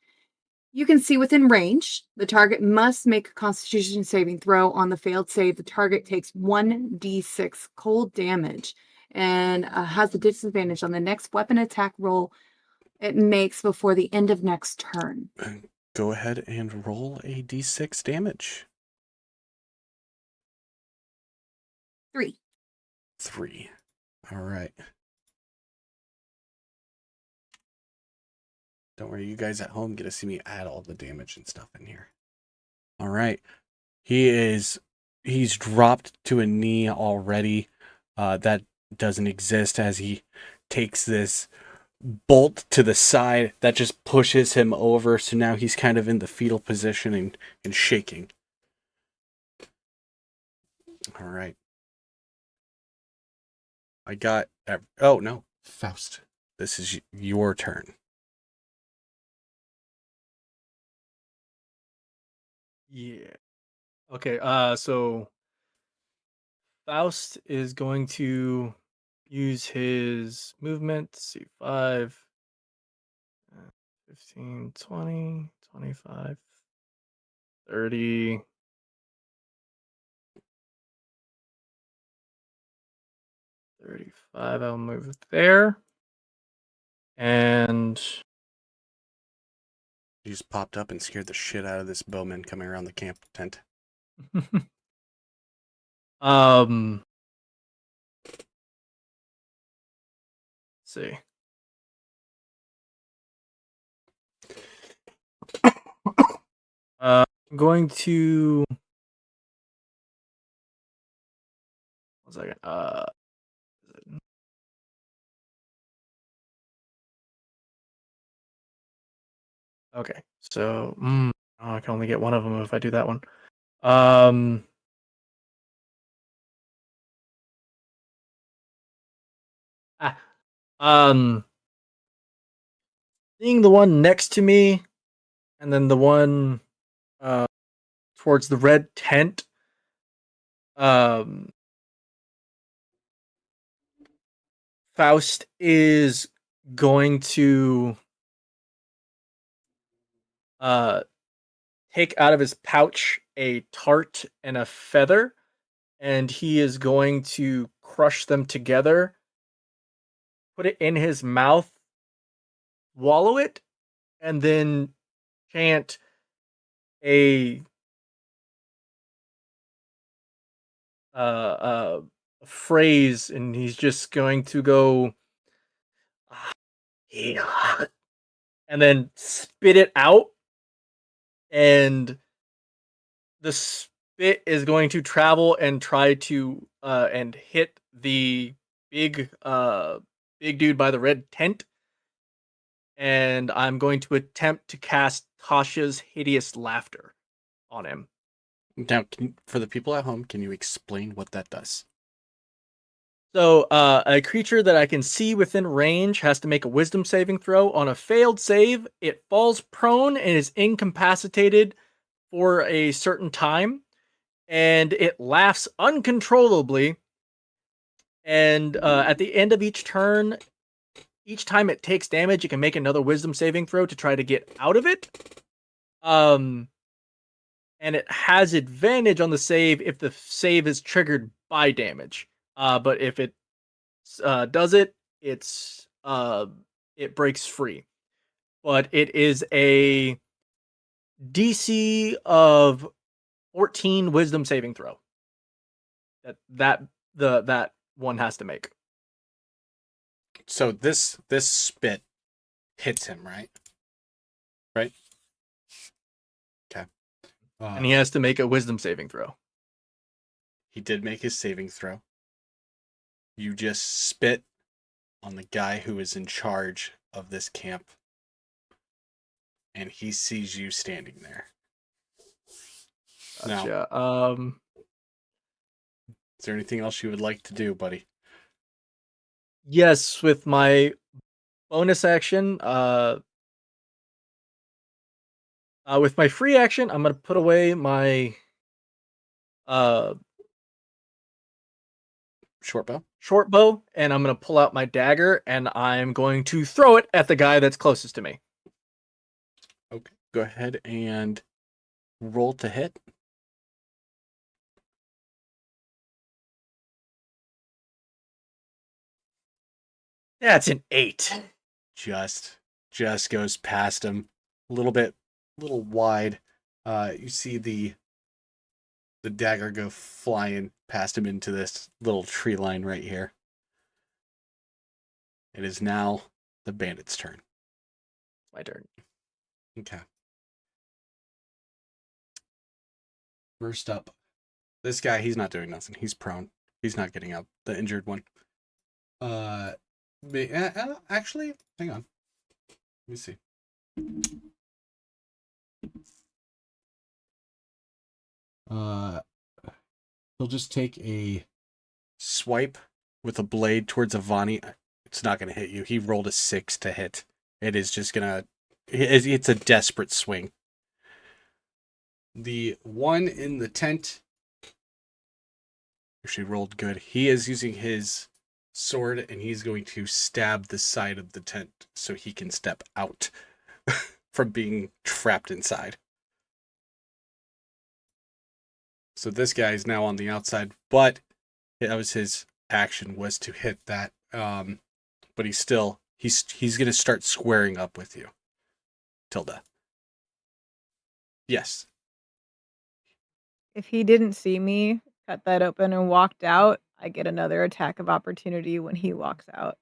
you can see within range. The target must make a Constitution saving throw. On the failed save, the target takes 1d6 cold damage and has a disadvantage on the next weapon attack roll it makes before the end of next turn. Go ahead and roll a d6 damage. 3. 3. All right. Don't worry, you guys at home get to see me add all the damage and stuff in here. All right. He's dropped to a knee already. That doesn't exist as he takes this bolt to the side that just pushes him over. So now he's kind of in the fetal position and shaking. All right. Oh no, Faust. This is your turn. Yeah. Okay, so Faust is going to use his movement. Let's see, 5, 15, 20, 25, 30. 35, I'll move it there. And He just popped up and scared the shit out of this bowman coming around the camp tent. let's see. I'm going to 1 second. Okay, so I can only get one of them if I do that one. Seeing the one next to me, and then the one towards the red tent. Faust is going to take out of his pouch a tart and a feather, and he is going to crush them together, put it in his mouth, swallow it, and then chant a phrase, and he's just going to go and then spit it out, and the spit is going to travel and try to and hit the big dude by the red tent, and I'm going to attempt to cast Tasha's hideous laughter on him. Now, for the people at home, can you explain what that does? So, a creature that I can see within range has to make a wisdom saving throw. On a failed save, it falls prone and is incapacitated for a certain time, and it laughs uncontrollably. And at the end of each turn, each time it takes damage, it can make another wisdom saving throw to try to get out of it. And it has advantage on the save if the save is triggered by damage. But if it does it, it breaks free. But it is a DC of 14 wisdom saving throw. That one has to make. So this spit hits him, right? Right? Okay. And he has to make a wisdom saving throw. He did make his saving throw. You just spit on the guy who is in charge of this camp, and he sees you standing there. Gotcha. Now, is there anything else you would like to do, buddy? Yes, with my bonus action, With my free action, I'm gonna put away my Short bow. short bow, and I'm gonna pull out my dagger, and I'm going to throw it at the guy that's closest to me. Okay. Go ahead and roll to hit. That's an 8. Just goes past him a little wide. You see the dagger go flying past him into this little tree line right here. It is now the bandit's turn. My turn. Okay. First up, this guy, he's not doing nothing. He's prone. He's not getting up. The injured one. Actually, hang on. Let me see. He'll just take a swipe with a blade towards Avani. It's not going to hit you. He rolled a 6 to hit. It is just going to... It's a desperate swing. The one in the tent actually rolled good. He is using his sword, and he's going to stab the side of the tent so he can step out from being trapped inside. So this guy is now on the outside, but that was his action, was to hit that. But he's going to start squaring up with you. Tilda. Yes. If he didn't see me cut that open and walked out, I get another attack of opportunity when he walks out.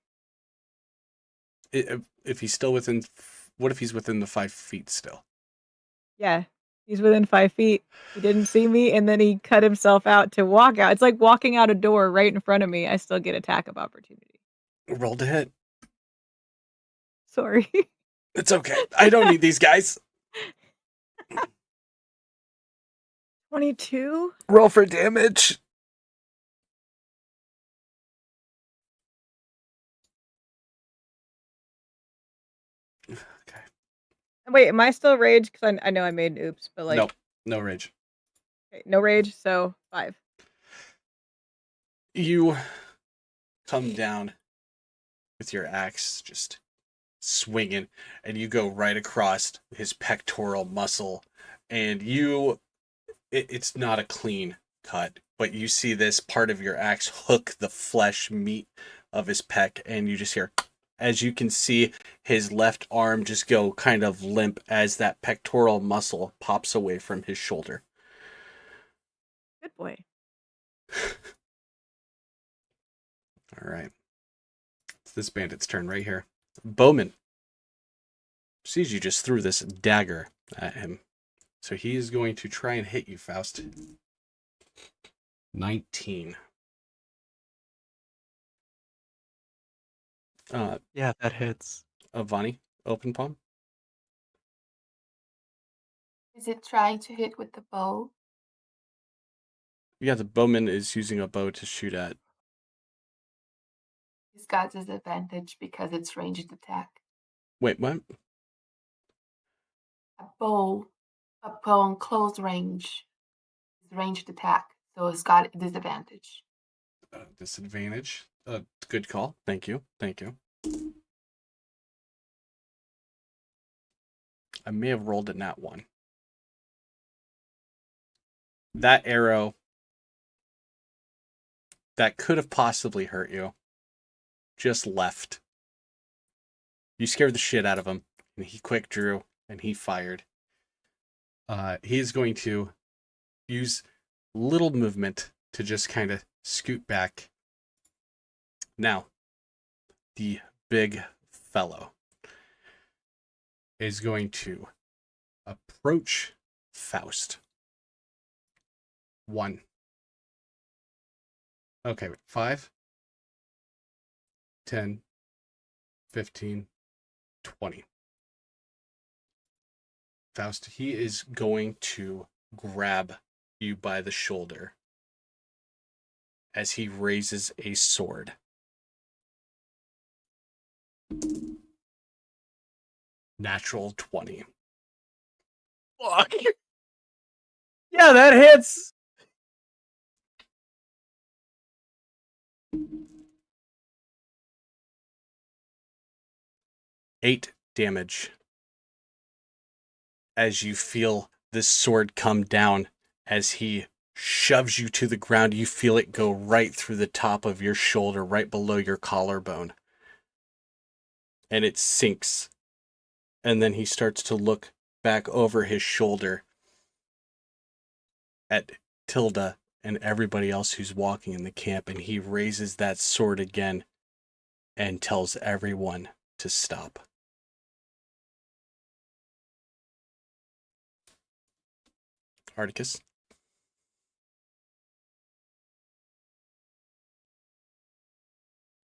If he's still within, what if he's within the 5 feet still? Yeah, he's within 5 feet. He didn't see me, and then he cut himself out to walk out. It's like walking out a door right in front of me. I still get attack of opportunity. Roll to hit. Sorry. It's okay. I don't need these guys. 22? Roll for damage. Okay. Wait, am I still rage? Because I know I made an oops, but like... Nope. No rage. Okay, no rage, so 5. You come down with your axe just swinging, and you go right across his pectoral muscle, and it's not a clean cut, but you see this part of your axe hook the flesh meat of his pec, and you just hear, as you can see, his left arm just go kind of limp as that pectoral muscle pops away from his shoulder. Good boy. All right. It's this bandit's turn right here. Bowman sees you just threw this dagger at him. So he is going to try and hit you, Faust. 19. Yeah, that hits. Avani, open palm. Is it trying to hit with the bow? Yeah, the bowman is using a bow to shoot at. He's got disadvantage because it's ranged attack. Wait, what? A bow in close range is ranged attack, so it's got disadvantage. Disadvantage. Good call. Thank you. I may have rolled a nat 1. That arrow that could have possibly hurt you just left. You scared the shit out of him, and he quick drew, and he fired. He is going to use little movement to just kind of scoot back. Now, the big fellow is going to approach Faust. 1. Okay, 5, 10, 15, 20. Faust, he is going to grab you by the shoulder as he raises a sword. Natural 20. Fuck. Yeah, that hits. Eight damage as you feel this sword come down. As he shoves you to the ground, you feel it go right through the top of your shoulder, right below your collarbone. And it sinks. And then he starts to look back over his shoulder at Tilda and everybody else who's walking in the camp, and he raises that sword again and tells everyone to stop. Articus?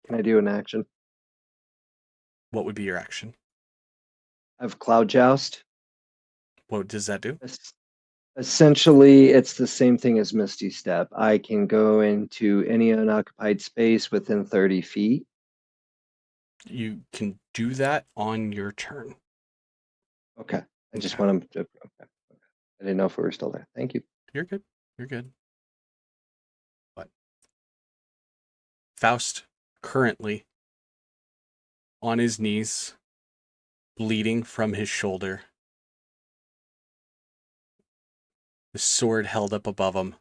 Can I do an action? What would be your action? I have Cloud Joust. What does that do? Essentially, it's the same thing as Misty Step. I can go into any unoccupied space within 30 feet. You can do that on your turn. Okay. I just Okay. want him to. Okay. I didn't know if we were still there. Thank you. You're good. You're good. But Faust, currently on his knees, bleeding from his shoulder, the sword held up above him,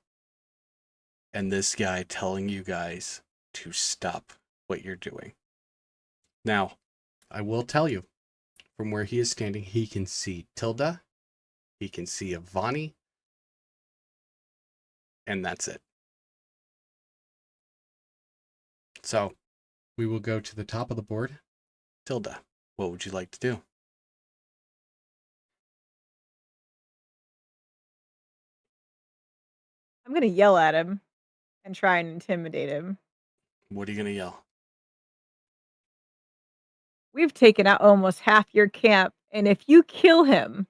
and this guy telling you guys to stop what you're doing. Now, I will tell you, from where he is standing, he can see Tilda, he can see Avani, and that's it. So, we will go to the top of the board. Tilda, what would you like to do? I'm gonna yell at him and try and intimidate him. What are you going to yell? We've taken out almost half your camp, and if you kill him,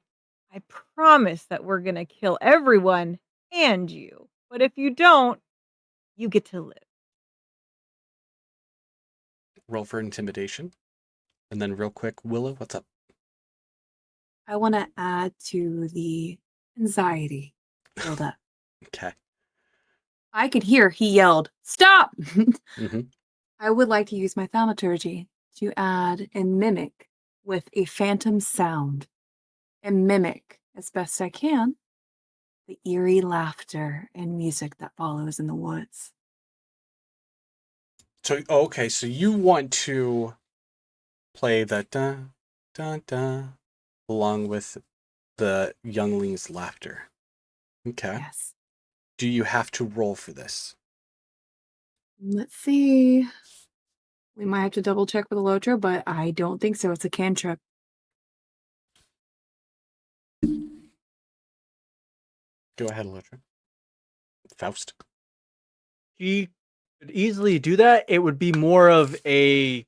I promise that we're gonna kill everyone and you. But if you don't, you get to live. Roll for intimidation. And then real quick, Willow, what's up? I want to add to the anxiety buildup. Okay. I could hear he yelled, "Stop!" Mm-hmm. I would like to use my thaumaturgy to add and mimic with a phantom sound and mimic as best I can the eerie laughter and music that follows in the woods. So, okay, so you want to play the dun, dun, dun, along with the youngling's laughter. Okay. Yes. Do you have to roll for this? Let's see. We might have to double check with the Lotro, but I don't think so. It's a cantrip. Go ahead, Electra. Faust. He could easily do that. It would be more of a,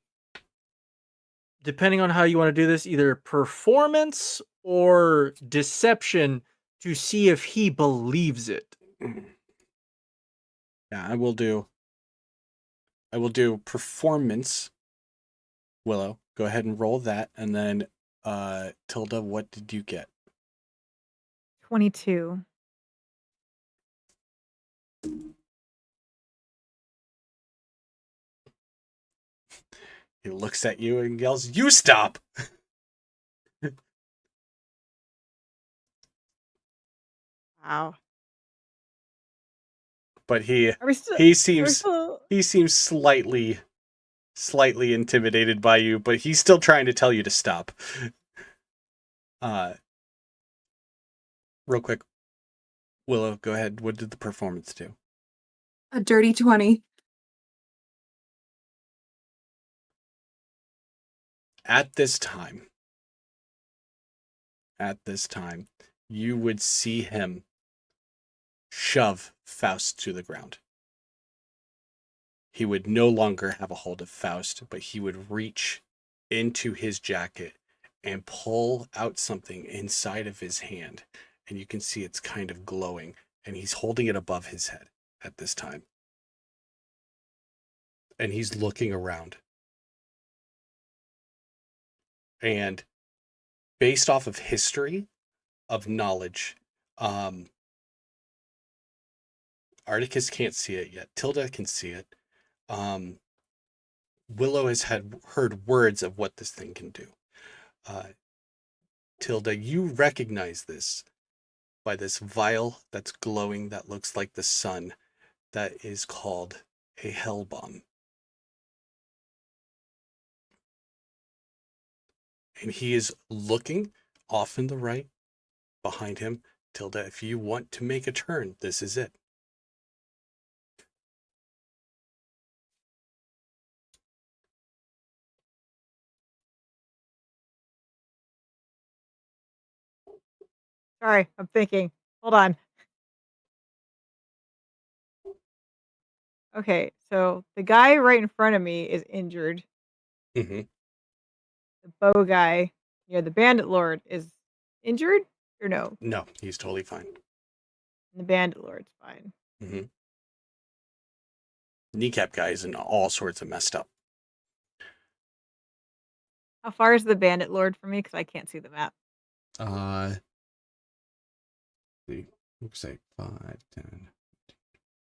depending on how you want to do this, either performance or deception to see if he believes it. Yeah, I will do performance. Willow, go ahead and roll that, and then Tilda, what did you get? 22. He looks at you and yells, "You stop!" Wow. But he Are we still? he seems slightly intimidated by you, but he's still trying to tell you to stop. Real quick, Willow, go ahead. What did the performance do? A dirty 20. At this time, you would see him shove Faust to the ground. He would no longer have a hold of Faust, but he would reach into his jacket and pull out something inside of his hand. And you can see it's kind of glowing, and he's holding it above his head at this time. And he's looking around. And based off of history, of knowledge. Articus can't see it yet. Tilda can see it. Willow has heard words of what this thing can do. Tilda, you recognize this by this vial that's glowing that looks like the sun that is called a hell bomb. And he is looking off in the right behind him. Tilda, if you want to make a turn, this is it. Sorry, I'm thinking. Hold on. Okay, so the guy right in front of me is injured. Mm-hmm. The bow guy near the bandit lord is injured or no? No, he's totally fine. The bandit lord's fine. Mm-hmm. Kneecap guy is in all sorts of messed up. How far is the bandit lord from me? Because I can't see the map. Looks like 5, 10.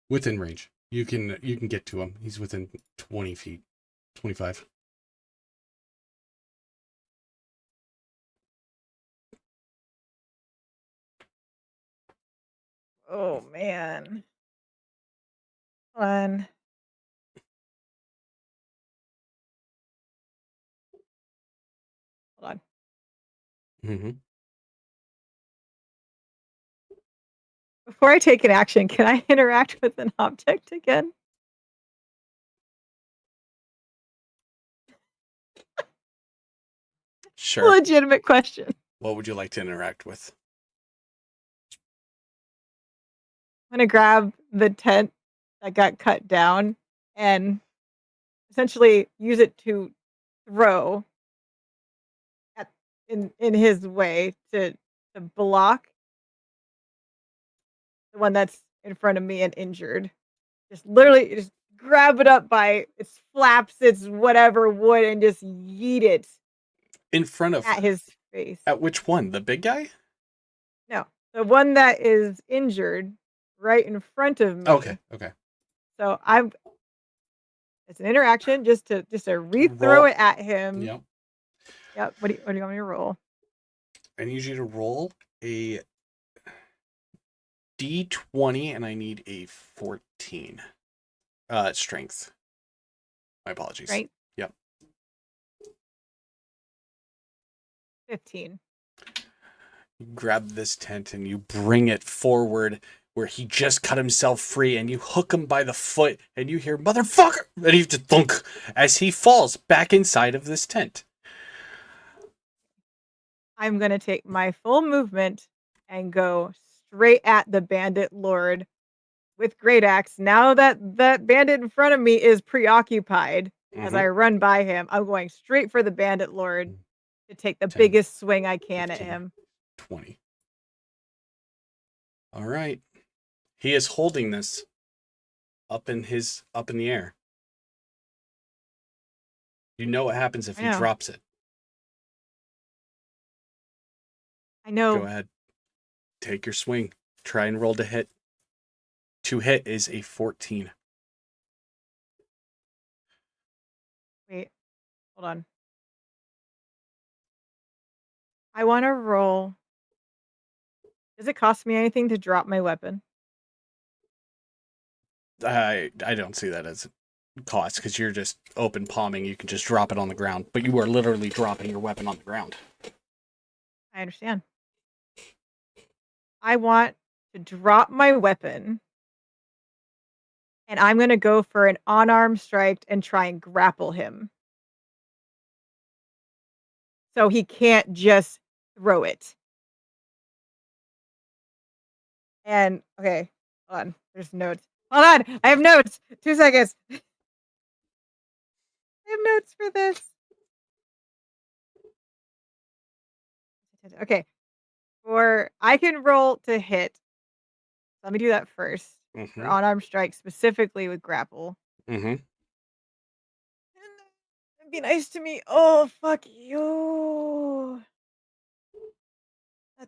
Within range. You can get to him. He's within 20 feet. 25. Oh man. Hold on. Hold on. Mm-hmm. Before I take an action, can I interact with an object again? Sure. Legitimate question. What would you like to interact with? I'm gonna grab the tent that got cut down and essentially use it to throw at in his way to block the one that's in front of me and injured. Just literally just grab it up by its flaps, its whatever wood, and just yeet it In front of... at his face. At which one? The big guy? No, the one that is injured right in front of me. Okay. So it's an interaction just to re-throw it at him. Yep. Yep. What do you want me to roll? I need you to roll a D20 and I need a 14. Strength. My apologies. Right. Yep. 15. You grab this tent and you bring it forward where he just cut himself free, and you hook him by the foot and you hear "motherfucker" and he just thunk as he falls back inside of this tent. I'm gonna take my full movement and go straight at the bandit lord with great axe. Now that that bandit in front of me is preoccupied, as I run by him, I'm going straight for the bandit lord to take the 10, biggest swing I can 15, at him. 20. All right. He is holding this up in the air. You know what happens if he drops it. I know. Go ahead. Take your swing. Try and roll to hit. To hit is a 14. Wait, hold on. I want to roll. Does it cost me anything to drop my weapon? I don't see that as a cost because you're just open palming. You can just drop it on the ground, but you are literally dropping your weapon on the ground. I understand. I want to drop my weapon, and I'm going to go for an unarmed strike and try and grapple him. So he can't just throw it. And, okay, hold on. There's notes. Hold on. I have notes. 2 seconds. I have notes for this. Okay. I can roll to hit. Let me do that first. For unarmed strike, specifically with grapple. Mm-hmm. Be nice to me. Oh, fuck you.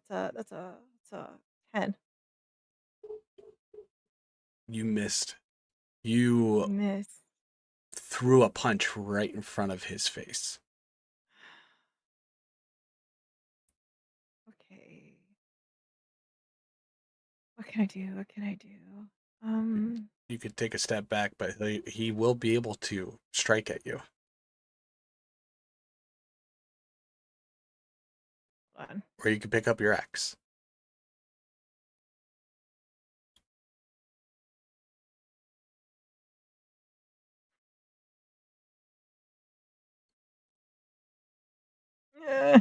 That's a 10. You missed. You Miss. threw a punch right in front of his face. Okay. What can I do? What can I do? You could take a step back, but he will be able to strike at you. Hold on. Or you could pick up your axe. Eh.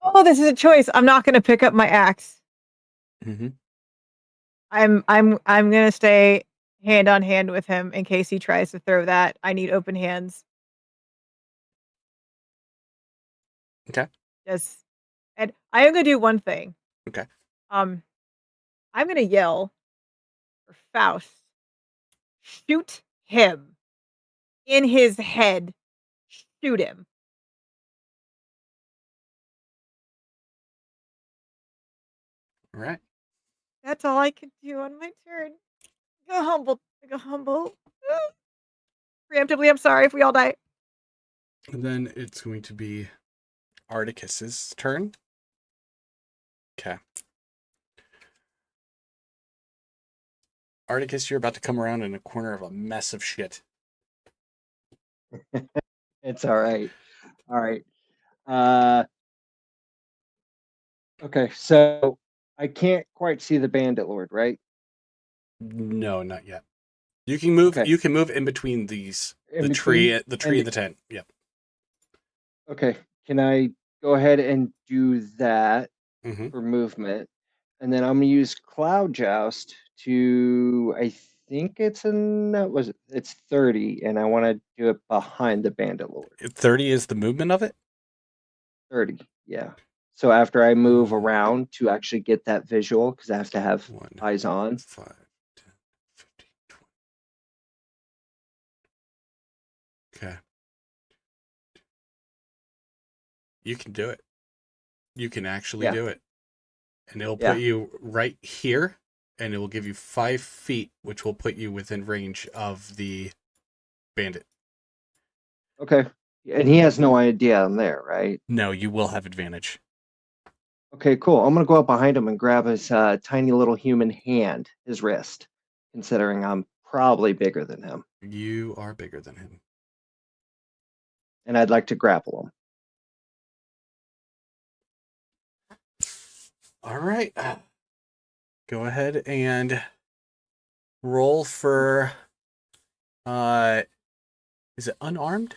Oh, this is a choice. I'm not going to pick up my axe. Mm-hmm. I'm going to stay hand on hand with him in case he tries to throw that. I need open hands. Okay. Yes. And I am going to do one thing. Okay. I'm going to yell for Faust. Shoot him in his head. Shoot him. All right. That's all I can do on my turn. Go humble. Go humble. Preemptively, I'm sorry if we all die. And then it's going to be Articus's turn. Okay. Articus, you're about to come around in a corner of a mess of shit. It's all right. All right. Okay, so I can't quite see the bandit lord, right? No, not yet. You can move. Okay. You can move in between these. In The tree between- and the tent. Yep. Okay, can I go ahead and do that Mm-hmm. for movement? And then I'm gonna use Cloud Joust to, I think it's it's 30, and I want to do it behind the bandit lord. 30 is the movement of it. 30, yeah. So after I move around to actually get that visual, because I have to have 1, eyes on. 5, 10, 15, 20. Okay. You can do it. You can actually Yeah. do it. And it'll Yeah. put you right here, and it will give you 5 feet, which will put you within range of the bandit. Okay. And he has no idea I'm there, right? No, you will have advantage. Okay, cool. I'm gonna go up behind him and grab his tiny little human hand, his wrist, considering I'm probably bigger than him. You are bigger than him. And I'd like to grapple him. All right. Go ahead and roll for is it unarmed?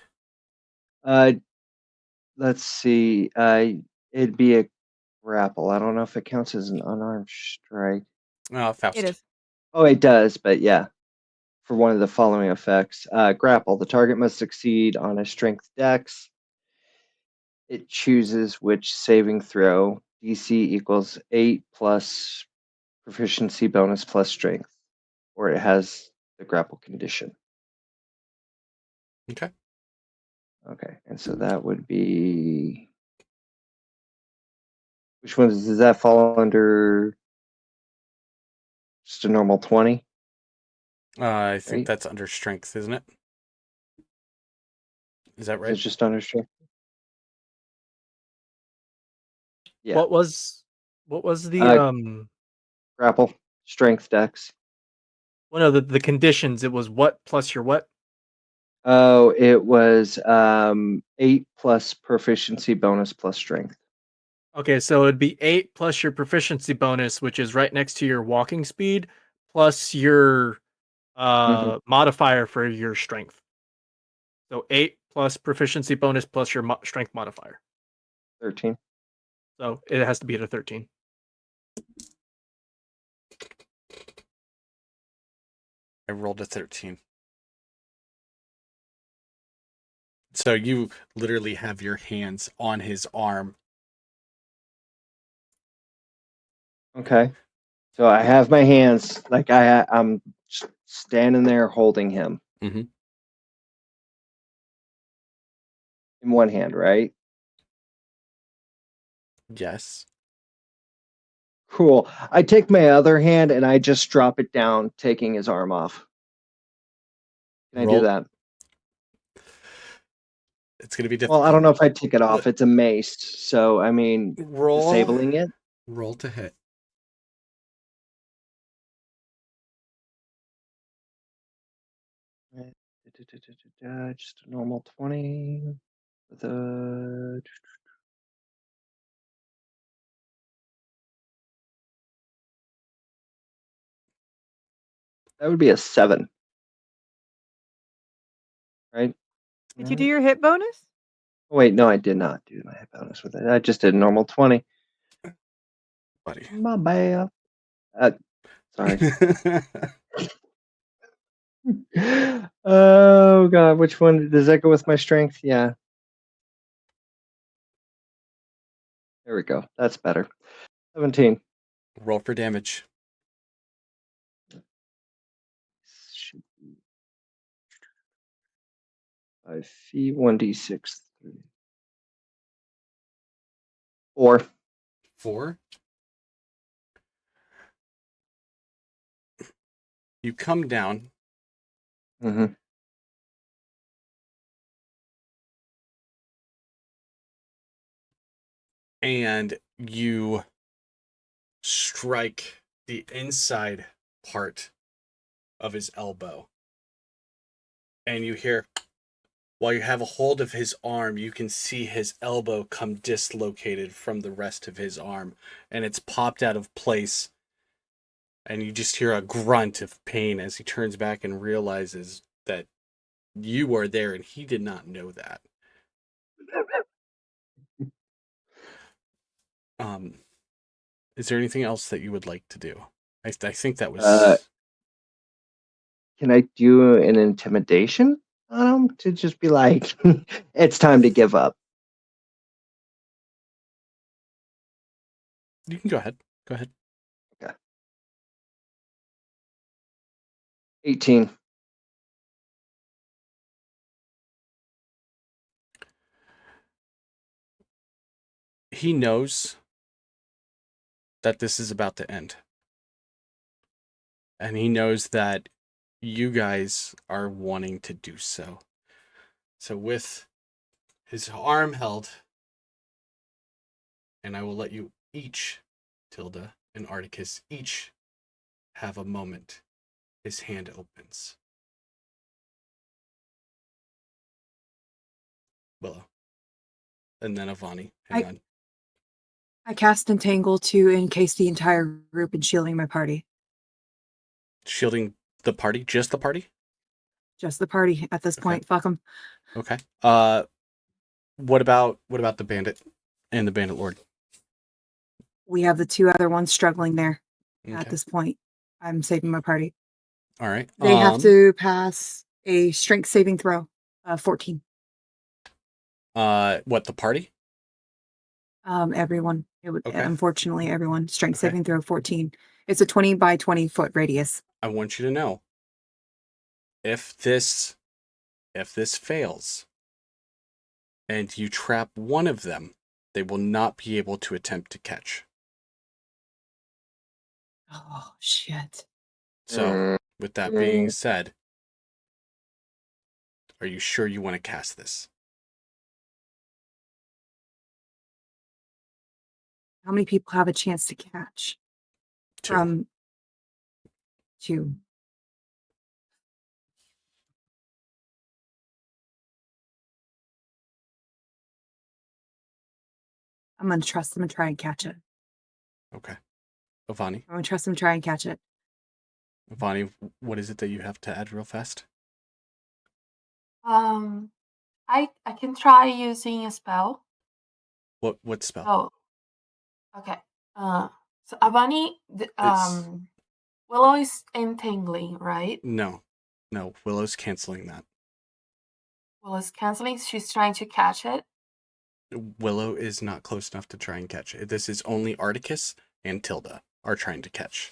Let's see. It'd be a grapple. I don't know if it counts as an unarmed strike. Faust. It is. Oh, it does, but yeah. For one of the following effects. Grapple. The target must succeed on a strength dex. It chooses which saving throw. DC equals 8 plus proficiency bonus plus strength. Or it has the grapple condition. Okay. Okay, and so that would be. Which one does that fall under? Just a normal 20? I think Right. that's under strength, isn't it? Is that right? It's just under strength. Yeah. What was the Grapple, strength dex. well, no, the conditions? It was what plus your what? Oh, it was 8 plus proficiency bonus plus strength. Okay, so it'd be 8 plus your proficiency bonus, which is right next to your walking speed, plus your modifier for your strength. So 8 plus proficiency bonus plus your strength modifier. 13. So it has to be at a 13. I rolled a 13. So you literally have your hands on his arm. Okay. So I have my hands, like I'm standing there holding him. Mhm. In one hand, right? Yes. Cool. I take my other hand and I just drop it down, taking his arm off. Can I do Roll. that? It's gonna be Well, difficult. I don't know if I take it off. What? It's a mace, so I mean, Roll. disabling it. Roll to hit. Just a normal 20 with a. That would be a 7. Right? Did you do your hit bonus? Wait, no, I did not do my hit bonus with it. I just did a normal 20. Buddy. My bad. Sorry. Oh god, which one does that go with my strength? Yeah. There we go. That's better. 17. Roll for damage. 5 feet, 1d6. 4. 4. You come down. Mm-hmm. And you strike the inside part of his elbow. And you hear, while you have a hold of his arm, you can see his elbow come dislocated from the rest of his arm. And it's popped out of place. And you just hear a grunt of pain as he turns back and realizes that you are there and he did not know that. Is there anything else that you would like to do? I think that was... Can I do an intimidation on him to just be like, it's time to give up? You can go ahead. Go ahead. Okay. 18. He knows that this is about to end. And he knows that you guys are wanting to do so. So with his arm held, and I will let you each, Tilda and Articus, each have a moment. His hand opens. Willow. And then Avani. Hang on. I cast Entangle to encase the entire group in shielding my party. Shielding the party? Just the party? Just the party at this point. Fuck them. Okay. What about the bandit and the bandit lord? We have the 2 other ones struggling there Okay. at this point. I'm saving my party. All right. They have to pass a strength saving throw, 14. What, the party? Everyone. It would, Okay. unfortunately, everyone. Strength Okay. saving throw 14. It's a 20 by 20 foot radius. I want you to know, if this fails and you trap one of them, they will not be able to attempt to catch. Oh, shit. So, with that being said, are you sure you want to cast this? How many people have a chance to catch? 2. From 2. I'm going to trust them and try and catch it. Okay. Avani? I'm going to trust them and try and catch it. Avani, what is it that you have to add real fast? I can try using a spell. What spell? Oh, okay. So Avani, Willow is entangling, right? No, Willow's canceling that. Willow's canceling. She's trying to catch it. Willow is not close enough to try and catch it. This is only Articus and Tilda are trying to catch.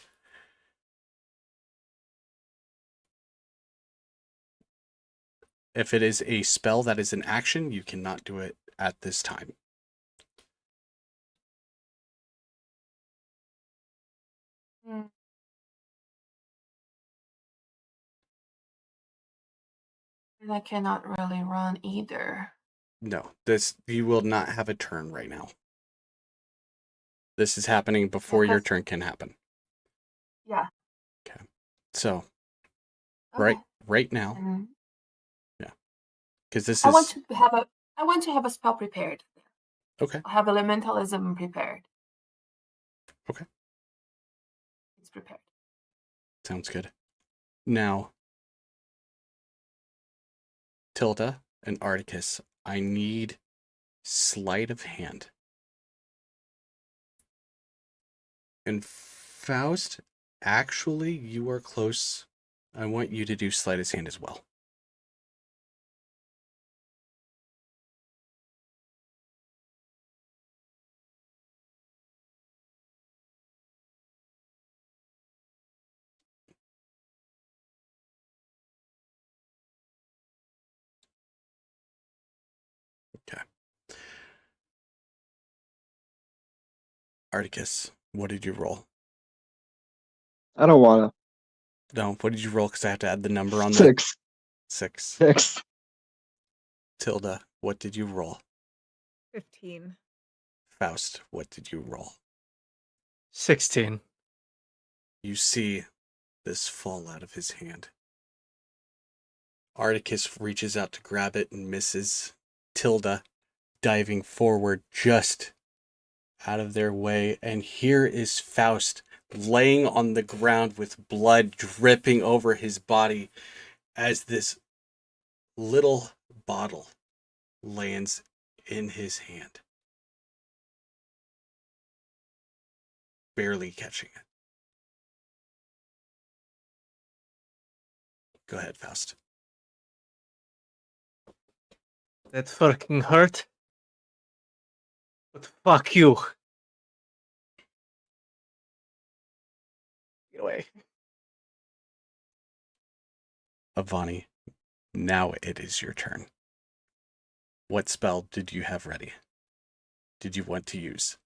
If it is a spell that is an action, you cannot do it at this time. Mm. And I cannot really run either. No, you will not have a turn right now. This is happening before your turn can happen. Yeah. Okay. So, Okay. right now, And yeah, because this I is want to have a spell prepared. okay. I have elementalism prepared. Okay. It's prepared. Sounds good. Now, Tilda and Articus, I need sleight of hand. And Faust, actually, you are close. I want you to do sleight of hand as well. Okay. Articus, what did you roll? I don't want No, what did you roll? Because I have to add the number to. on the 6. 6. 6. Tilda, what did you roll? 15. Faust, what did you roll? 16. You see this fall out of his hand. Articus reaches out to grab it and misses. Tilda diving forward just out of their way. And here is Faust laying on the ground with blood dripping over his body as this little bottle lands in his hand, barely catching it. Go ahead, Faust. That fucking hurt. But fuck you. Get away. Avani, now it is your turn. What spell did you have ready? Did you want to use?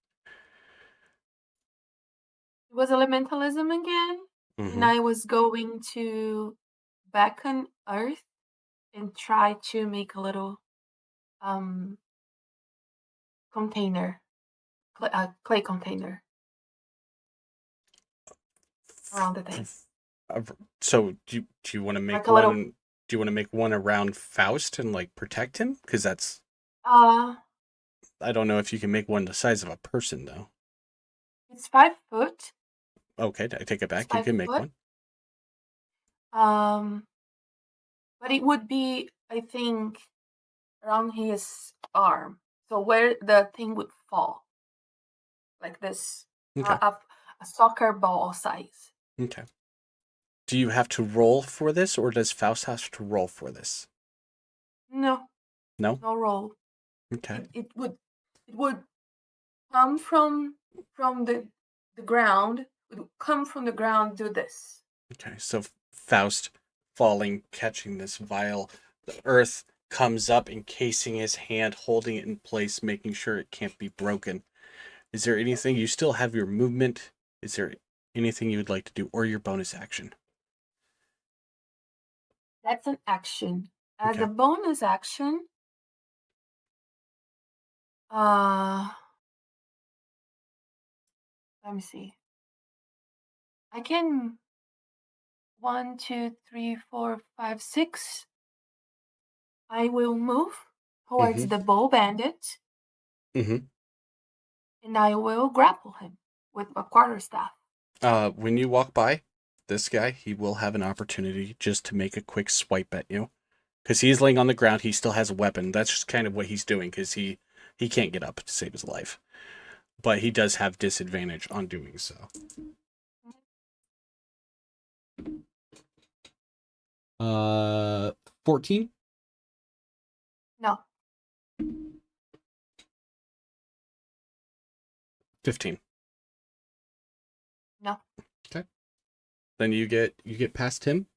It was elementalism again, and I was going to beckon Earth and try to make a little container, clay container around the thing. So do you want to make Like a little- one? Do you want to make one around Faust and like protect him? Because that's I don't know if you can make one the size of a person though. It's 5 foot. Okay, I take it back. It's You 5 can make foot. one. But it would be, I think, around his arm, so where the thing would fall, like this, Okay. a soccer ball size. Okay. Do you have to roll for this, or does Faust have to roll for this? No. No. No roll. Okay. It would come from the ground. It would come from the ground. Do this. Okay. So Faust falling, catching this vial, the earth comes up, encasing his hand, holding it in place, making sure it can't be broken. Is there anything you still have your movement? Is there anything you would like to do, or your bonus action? That's an action. As Okay. a bonus action, let me see. I can 1, 2, 3, 4, 5, 6. I will move towards the bow bandit, Mm-hmm. and I will grapple him with a quarterstaff. When you walk by this guy, he will have an opportunity just to make a quick swipe at you. Because he's laying on the ground, he still has a weapon. That's just kind of what he's doing, because he can't get up to save his life. But he does have disadvantage on doing so. 14? No. 15. No. Okay. Then you get past him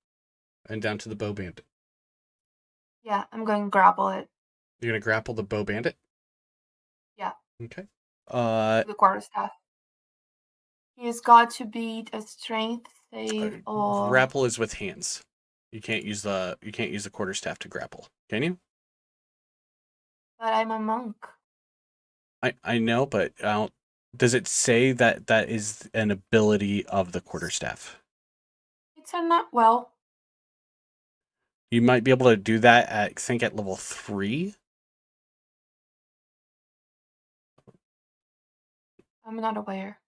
and down to the bow bandit. Yeah, I'm going to grapple it. You're gonna grapple the bow bandit? Yeah. Okay. The quarterstaff. He's got to beat a strength save or grapple is with hands. You can't use the quarterstaff to grapple. Can you? but I'm a monk. I know, but does it say that that is an ability of the quarterstaff? It's a not well. You might be able to do that at, I think, at level 3. I'm not aware.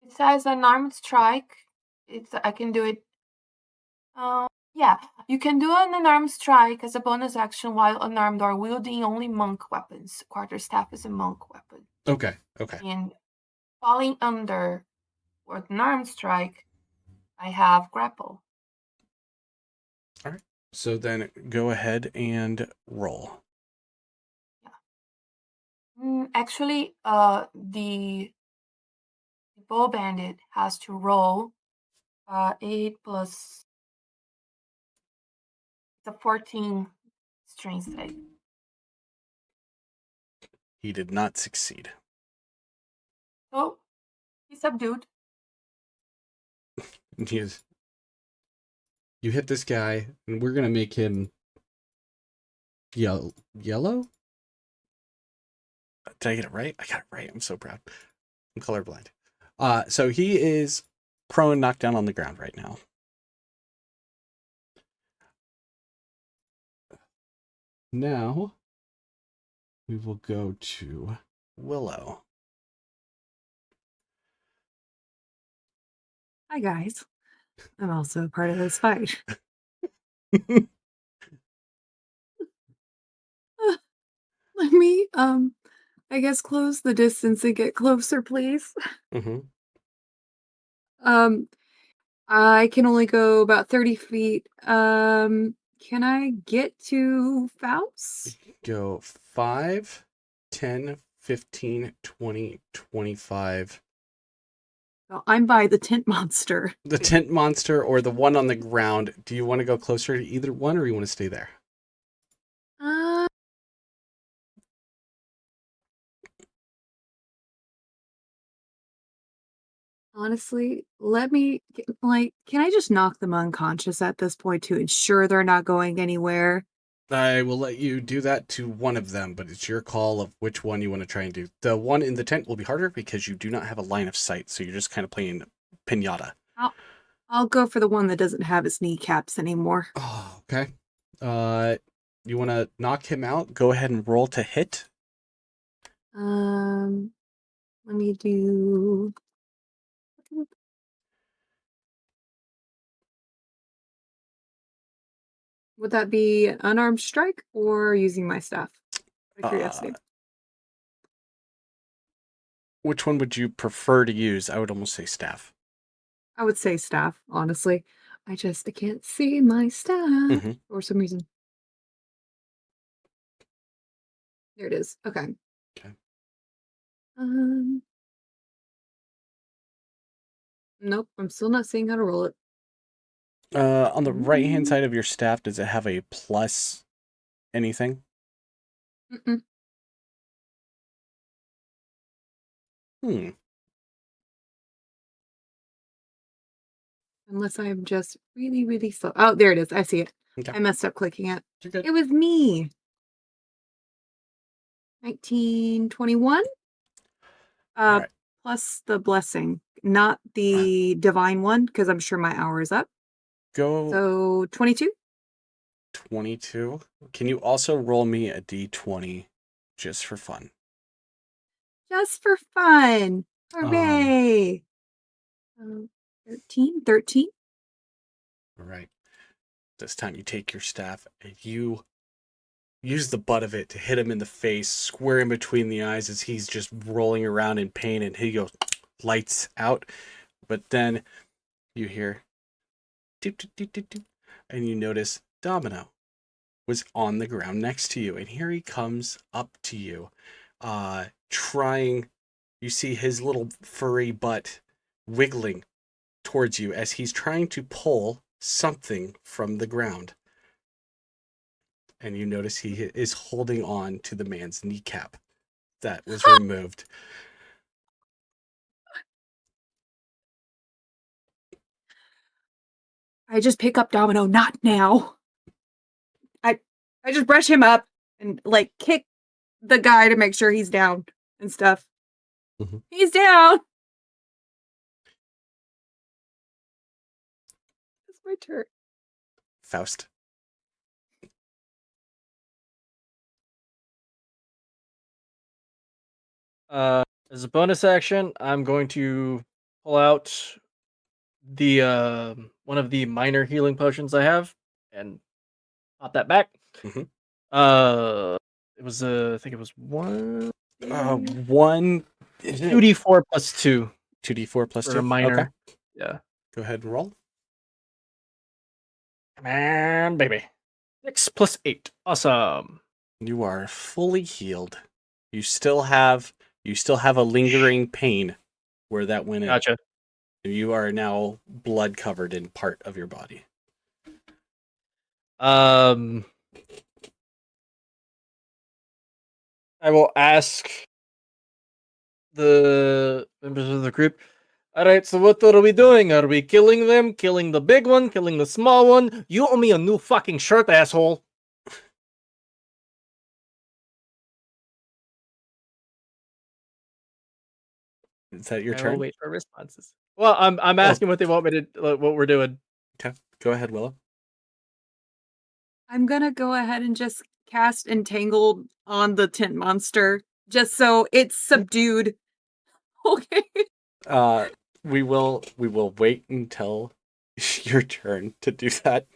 It says an armed strike. I can do it. Yeah, you can do an unarmed strike as a bonus action while unarmed or wielding only monk weapons. Quarterstaff is a monk weapon. Okay. And falling under or an armed strike, I have grapple. All right. So then go ahead and roll. Actually, the bow bandit has to roll 8 plus. It's a 14 strength save. He did not succeed. So he's subdued. You hit this guy, and we're gonna make him yellow. Did I get it right? I got it right. I'm so proud. I'm colorblind. So he is prone, knocked down on the ground right now. Now we will go to Willow. Hi guys. I'm also a part of this fight. Let me I guess close the distance and get closer, please. Mm-hmm. I can only go about 30 feet. Can I get to Faust? Go 5, 10, 15, 20, 25. Well, I'm by the tent monster. The tent monster or the one on the ground. Do you want to go closer to either one, or you want to stay there? Honestly, let me can I just knock them unconscious at this point to ensure they're not going anywhere? I will let you do that to one of them, but it's your call of which one you want to try and do. The one in the tent will be harder because you do not have a line of sight, so you're just kind of playing pinata. I'll go for the one that doesn't have his kneecaps anymore. Oh, okay. You want to knock him out? Go ahead and roll to hit. Let me do. Would that be an unarmed strike or using my staff? Out of curiosity. Which one would you prefer to use? I would almost say staff. I would say staff, honestly. I can't see my staff for some reason. There it is. Okay. Nope, I'm still not seeing how to roll it. On the right-hand side of your staff, does it have a plus anything? Mm-mm. Unless I'm just really, really slow. Oh, there it is. I see it. Okay. I messed up clicking it. You're good. It was me. 1921. Right. Plus the blessing, not the divine one, because I'm sure my hour is up. Go. So 22. 22. Can you also roll me a d20 just for fun? Just for fun. Hooray. 13. All right. This time you take your staff and you use the butt of it to hit him in the face, square in between the eyes as he's just rolling around in pain, and he goes, lights out. But then you hear, doop, doop, doop, doop, doop, and you notice Domino was on the ground next to you, and here he comes up to you, trying. You see his little furry butt wiggling towards you as he's trying to pull something from the ground. And you notice he is holding on to the man's kneecap that was removed. I just pick up Domino, not now. I just brush him up and like kick the guy to make sure he's down and stuff. Mhm. He's down. It's my turn. Faust. As a bonus action, I'm going to pull out the one of the minor healing potions I have and pop that back. Mhm. It was I think it was one 2d4 2d4 plus 2 plus for 2. a minor. Okay. Yeah. Go ahead and roll. Come on, baby. 6 plus 8. Awesome. You are fully healed. You still have a lingering pain where that went in. Gotcha. You are now blood covered in part of your body. I will ask the members of the group. All right, so what are we doing? Are we killing them? Killing the big one? Killing the small one? You owe me a new fucking shirt, asshole. Is that your I turn? will wait for responses. Well, I'm asking what they want me to, what we're doing. Okay. Go ahead, Willow. I'm gonna go ahead and just cast Entangled on the tent monster, just so it's subdued. Okay. We will wait until your turn to do that.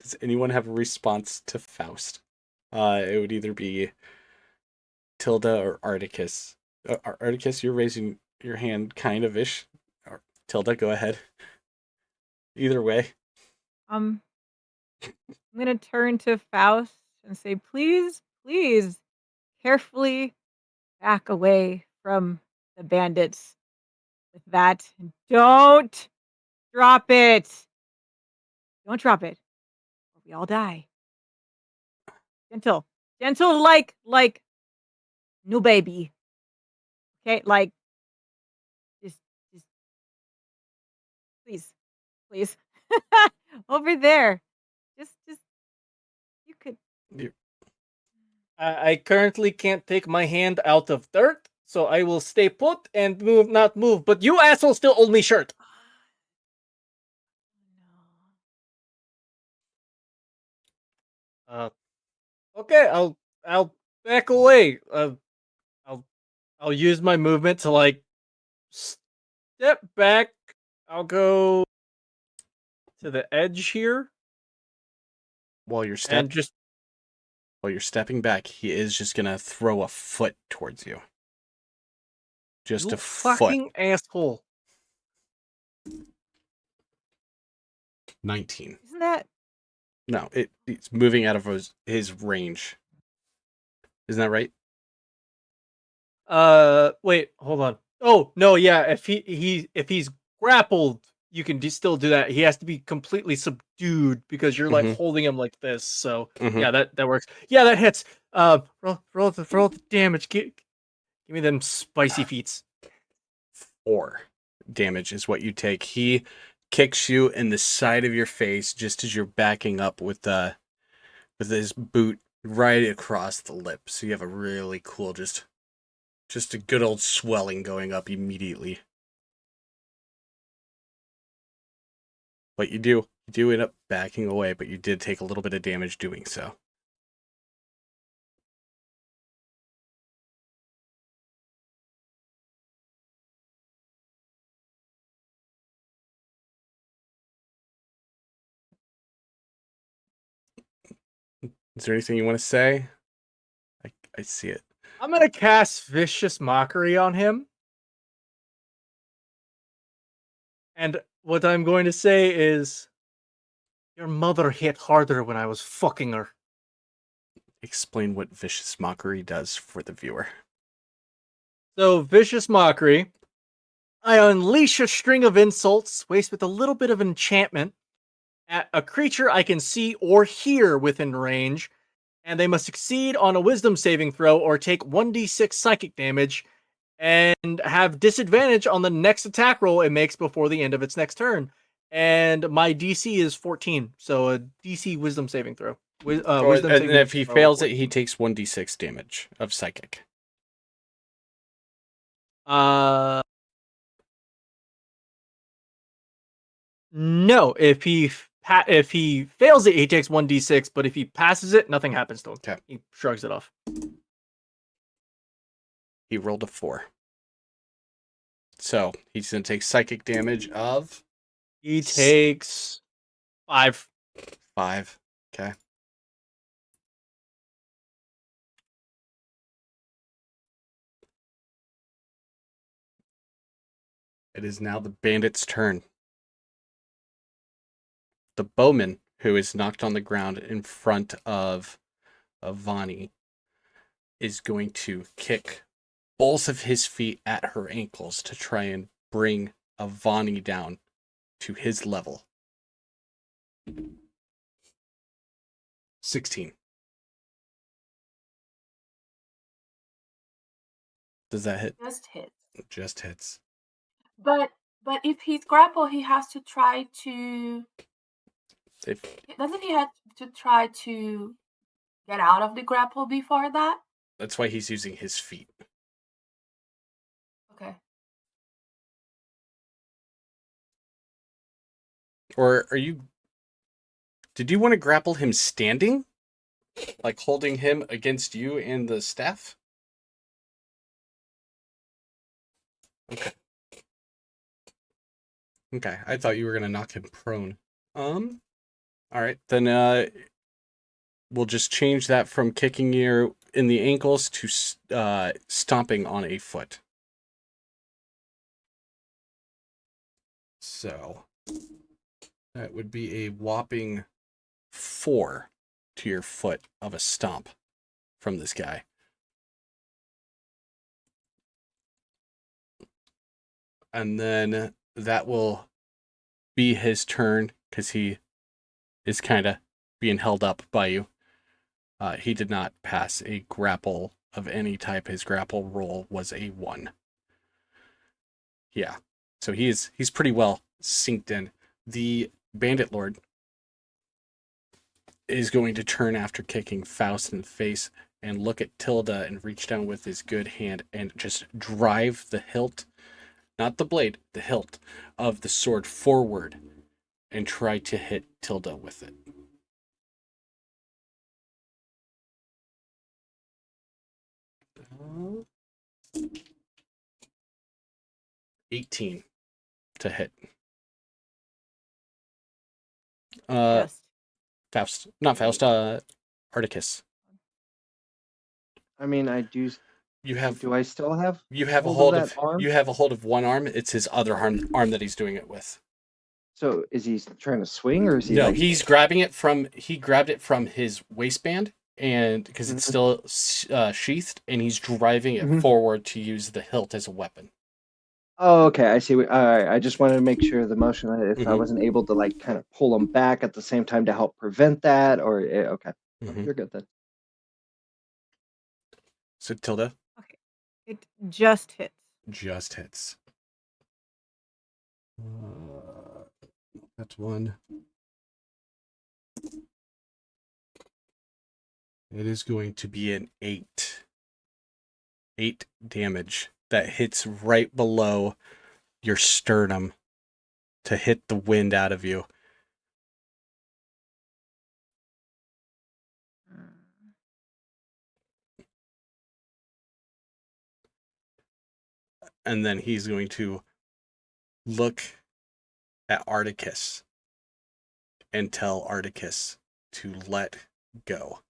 Does anyone have a response to Faust? It would either be Tilda or Articus. Articus, you're raising your hand kind of ish. Tilda, go ahead. Either way. I'm gonna turn to Faust and say, please, please, carefully back away from the bandits with that. And don't drop it. Don't drop it, or we all die. Gentle, gentle, like new baby. Okay, like just please, please, over there. Just you could. I currently can't take my hand out of dirt, so I will stay put and not move. But you asshole still owe me shirt. Okay, I'll back away. I'll use my movement to like step back. I'll go to the edge here While you're and just stepping back, he is just gonna throw a foot towards you. Just you a foot. fucking asshole. 19. Isn't that? No, it's moving out of his range. Isn't that right? Wait, hold on. Oh no, yeah. If he's grappled, you can still do that. He has to be completely subdued because you're like holding him like this. So yeah, that works. Yeah, that hits. Roll the damage. Give me them spicy feats. 4 damage is what you take. He kicks you in the side of your face just as you're backing up with his boot right across the lip. So you have a really cool just a good old swelling going up immediately. But you do end up backing away, but you did take a little bit of damage doing so. Is there anything you want to say? I see it. I'm gonna cast Vicious Mockery on him. And what I'm going to say is, your mother hit harder when I was fucking her. Explain what Vicious Mockery does for the viewer. So, vicious mockery. I unleash a string of insults, laced with a little bit of enchantment, at a creature I can see or hear within range, and they must succeed on a wisdom saving throw or take 1d6 psychic damage and have disadvantage on the next attack roll it makes before the end of its next turn. And my DC is 14, so a DC wisdom saving throw. Wisdom and saving if he throw fails it, he 14. takes 1d6 damage of psychic. No, if he fails it, he takes 1d6, but if he passes it, nothing happens to him. Okay. He shrugs it off. He rolled a 4. So he's going to take psychic damage of He takes 5. 5. Okay. It is now the bandit's turn. The bowman, who is knocked on the ground in front of Vani, is going to kick both of his feet at her ankles to try and bring Vani down to his level. 16. Does that hit? Just hit. Just hits. But if he's grappled, he has to try to. If Doesn't he have to try to get out of the grapple before that? that's why he's using his feet. Okay. Or did you want to grapple him standing? Like holding him against you and the staff? Okay. Okay, I thought you were going to knock him prone. All right, then we'll just change that from kicking you in the ankles to stomping on a foot. So that would be a whopping 4 to your foot of a stomp from this guy. And then that will be his turn because he is kind of being held up by you. He did not pass a grapple of any type. His grapple roll was a 1. Yeah. So he's pretty well synced in. The Bandit Lord is going to turn after kicking Faust in the face and look at Tilda and reach down with his good hand and just drive the hilt, not the blade, the hilt of the sword forward and try to hit Tilda with it. Uh, 18 to hit. Just. Faust. Not Faust, Articus. I mean, I do. You have Do I still have? you have a hold hold of of that arm? you have a hold of one arm. It's his other arm that he's doing it with. So is he trying to swing, or is he? No, like... he's grabbing it from. He grabbed it from his waistband, and because it's still sheathed, and he's driving it forward to use the hilt as a weapon. Oh, okay. I see. All right. I just wanted to make sure the motion. If I Mhm. wasn't able to like kind of pull him back at the same time to help prevent that, or okay, Mhm. you're good then. So Tilda Okay. It just hits. just hits. That's 1. It is going to be an 8. 8 damage that hits right below your sternum to hit the wind out of you. And then he's going to look at Articus and tell Articus to let go.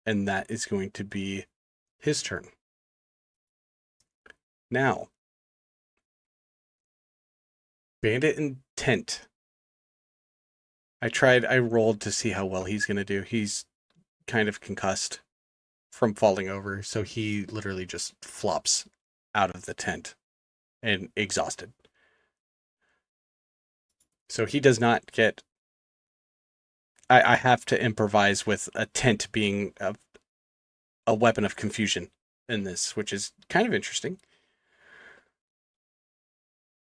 And that is going to be his turn. Now, Bandit Intent. I rolled to see how well he's going to do. He's kind of concussed. from falling over, so he literally just flops out of the tent and exhausted. So he does not get. I have to improvise with a tent being a weapon of confusion in this, which is kind of interesting.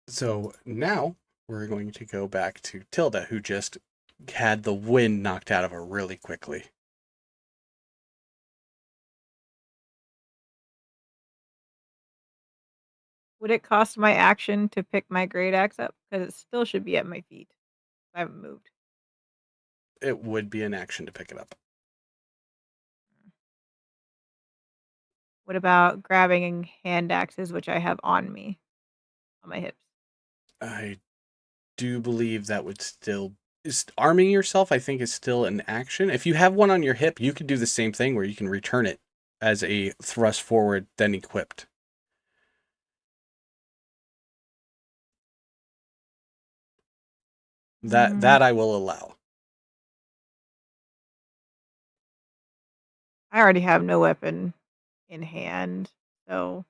So now we're going to go back to Tilda, who just had the wind knocked out of her really quickly. Would it cost my action to pick my great axe up? Because it still should be at my feet. I haven't moved. It would be an action to pick it up. What about grabbing hand axes, which I have on me, on my hips? I do believe that would still arming yourself, I think, is still an action. If you have one on your hip, you could do the same thing where you can return it as a thrust forward, then equipped. That I will allow. I already have no weapon in hand, so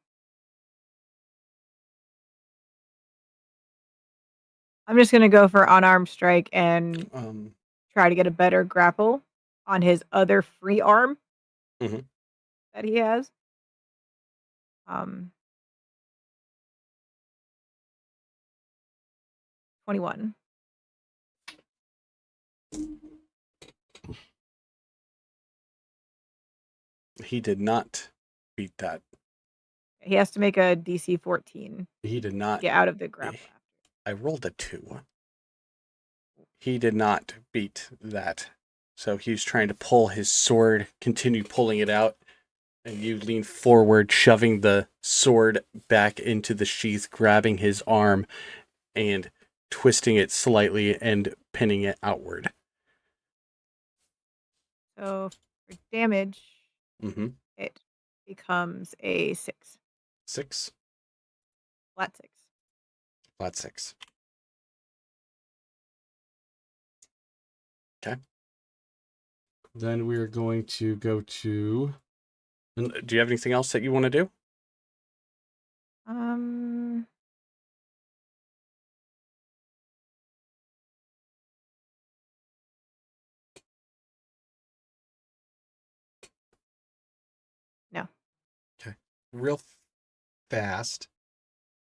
I'm just gonna go for unarmed strike and try to get a better grapple on his other free arm that he has. 21. He did not beat that. He has to make a DC 14 He did to not. get out of the grapple. I rolled a 2. He did not beat that. So he's trying to pull his sword, continue pulling it out, and you lean forward, shoving the sword back into the sheath, grabbing his arm and twisting it slightly and pinning it outward. So for damage, Mm-hmm. it becomes a 6. 6? Flat 6. Flat 6. Okay. Then we're going to go to... Do you have anything else that you want to do? No. Okay. Real fast.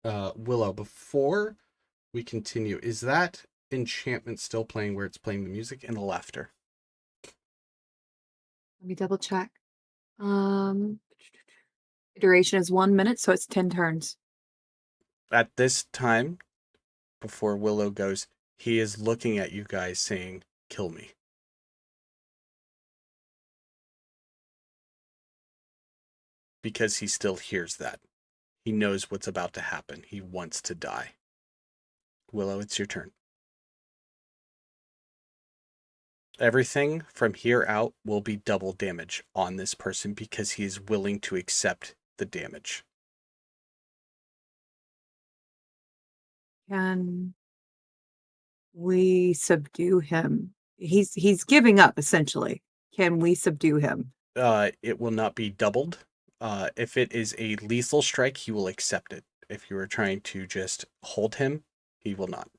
Willow, before we continue, is that enchantment still playing where it's playing the music and the laughter? Let me double check. Duration is 1 minute, so it's 10 turns. At this time, before Willow goes, he is looking at you guys saying, "Kill me." Because he still hears that. He knows what's about to happen. He wants to die. Willow, it's your turn. Everything from here out will be double damage on this person because he is willing to accept the damage. Can we subdue him? He's giving up, essentially. Can we subdue him? It will not be doubled. If it is a lethal strike, he will accept it. If you are trying to just hold him, he will not.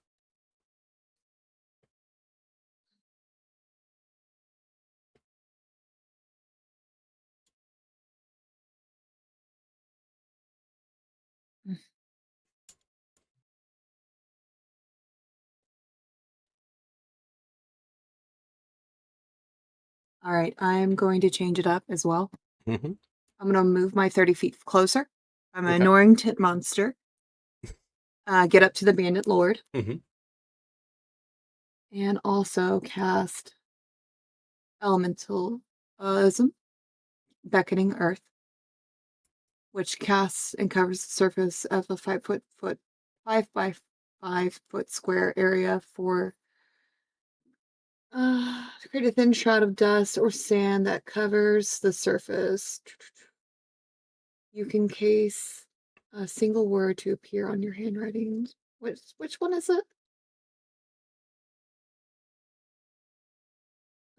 All right, I'm going to change it up as well. Mm-hmm. I'm going to move my 30 feet closer. I'm an Okay. annoying tit monster. Get up to the bandit lord. Mm-hmm. And also cast elementalism, beckoning earth, which casts and covers the surface of a 5 by 5 foot square area for to create a thin shroud of dust or sand that covers the surface. You can case a single word to appear on your handwriting. Which one is it?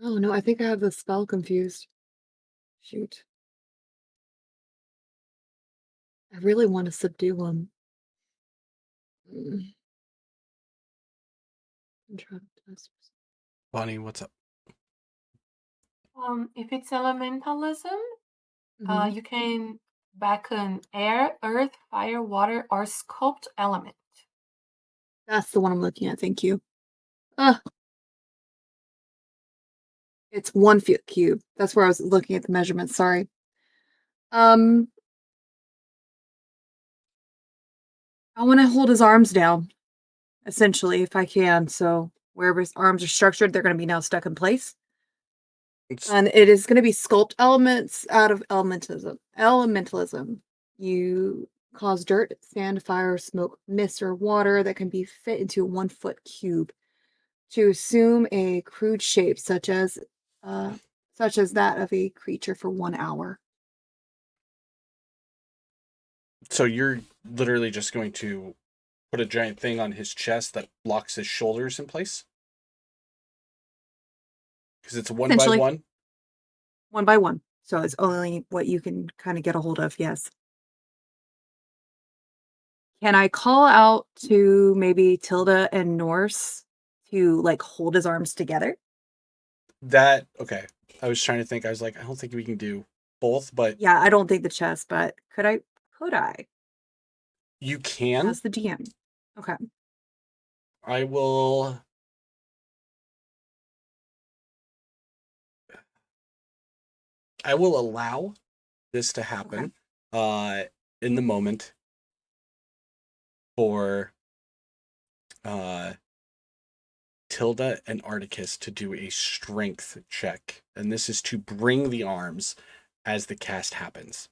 Oh no, I think I have the spell confused. Shoot. I really want to subdue him. Mm. Bonnie, what's up? If it's elementalism, Mhm. you can back an air, earth, fire, water, or sculpt element. That's the one I'm looking at. Thank you. Ah, it's 1 foot cube. That's where I was looking at the measurements. Sorry. Um, I want to hold his arms down, essentially, if I can. So wherever his arms are structured, they're going to be now stuck in place. It's, And it is going to be sculpt elements out of elementalism. Elementalism. You cause dirt, sand, fire, smoke, mist, or water that can be fit into a 1 foot cube to assume a crude shape, such as that of a creature for 1 hour. so you're literally just going to put a giant thing on his chest that blocks his shoulders in place? Because it's 1 by 1? 1 by 1. So it's only what you can kind of get a hold of. Yes. Can I call out to maybe Tilda and Norse to like hold his arms together? Okay. I was trying to think. I was like, I don't think we can do both, but Yeah, I don't think the chest, but could I? Could I? you can. As the DM. Okay. I will. I will allow this to happen in the moment for Tilda and Articus to do a strength check. And this is to bring the arms as the cast happens.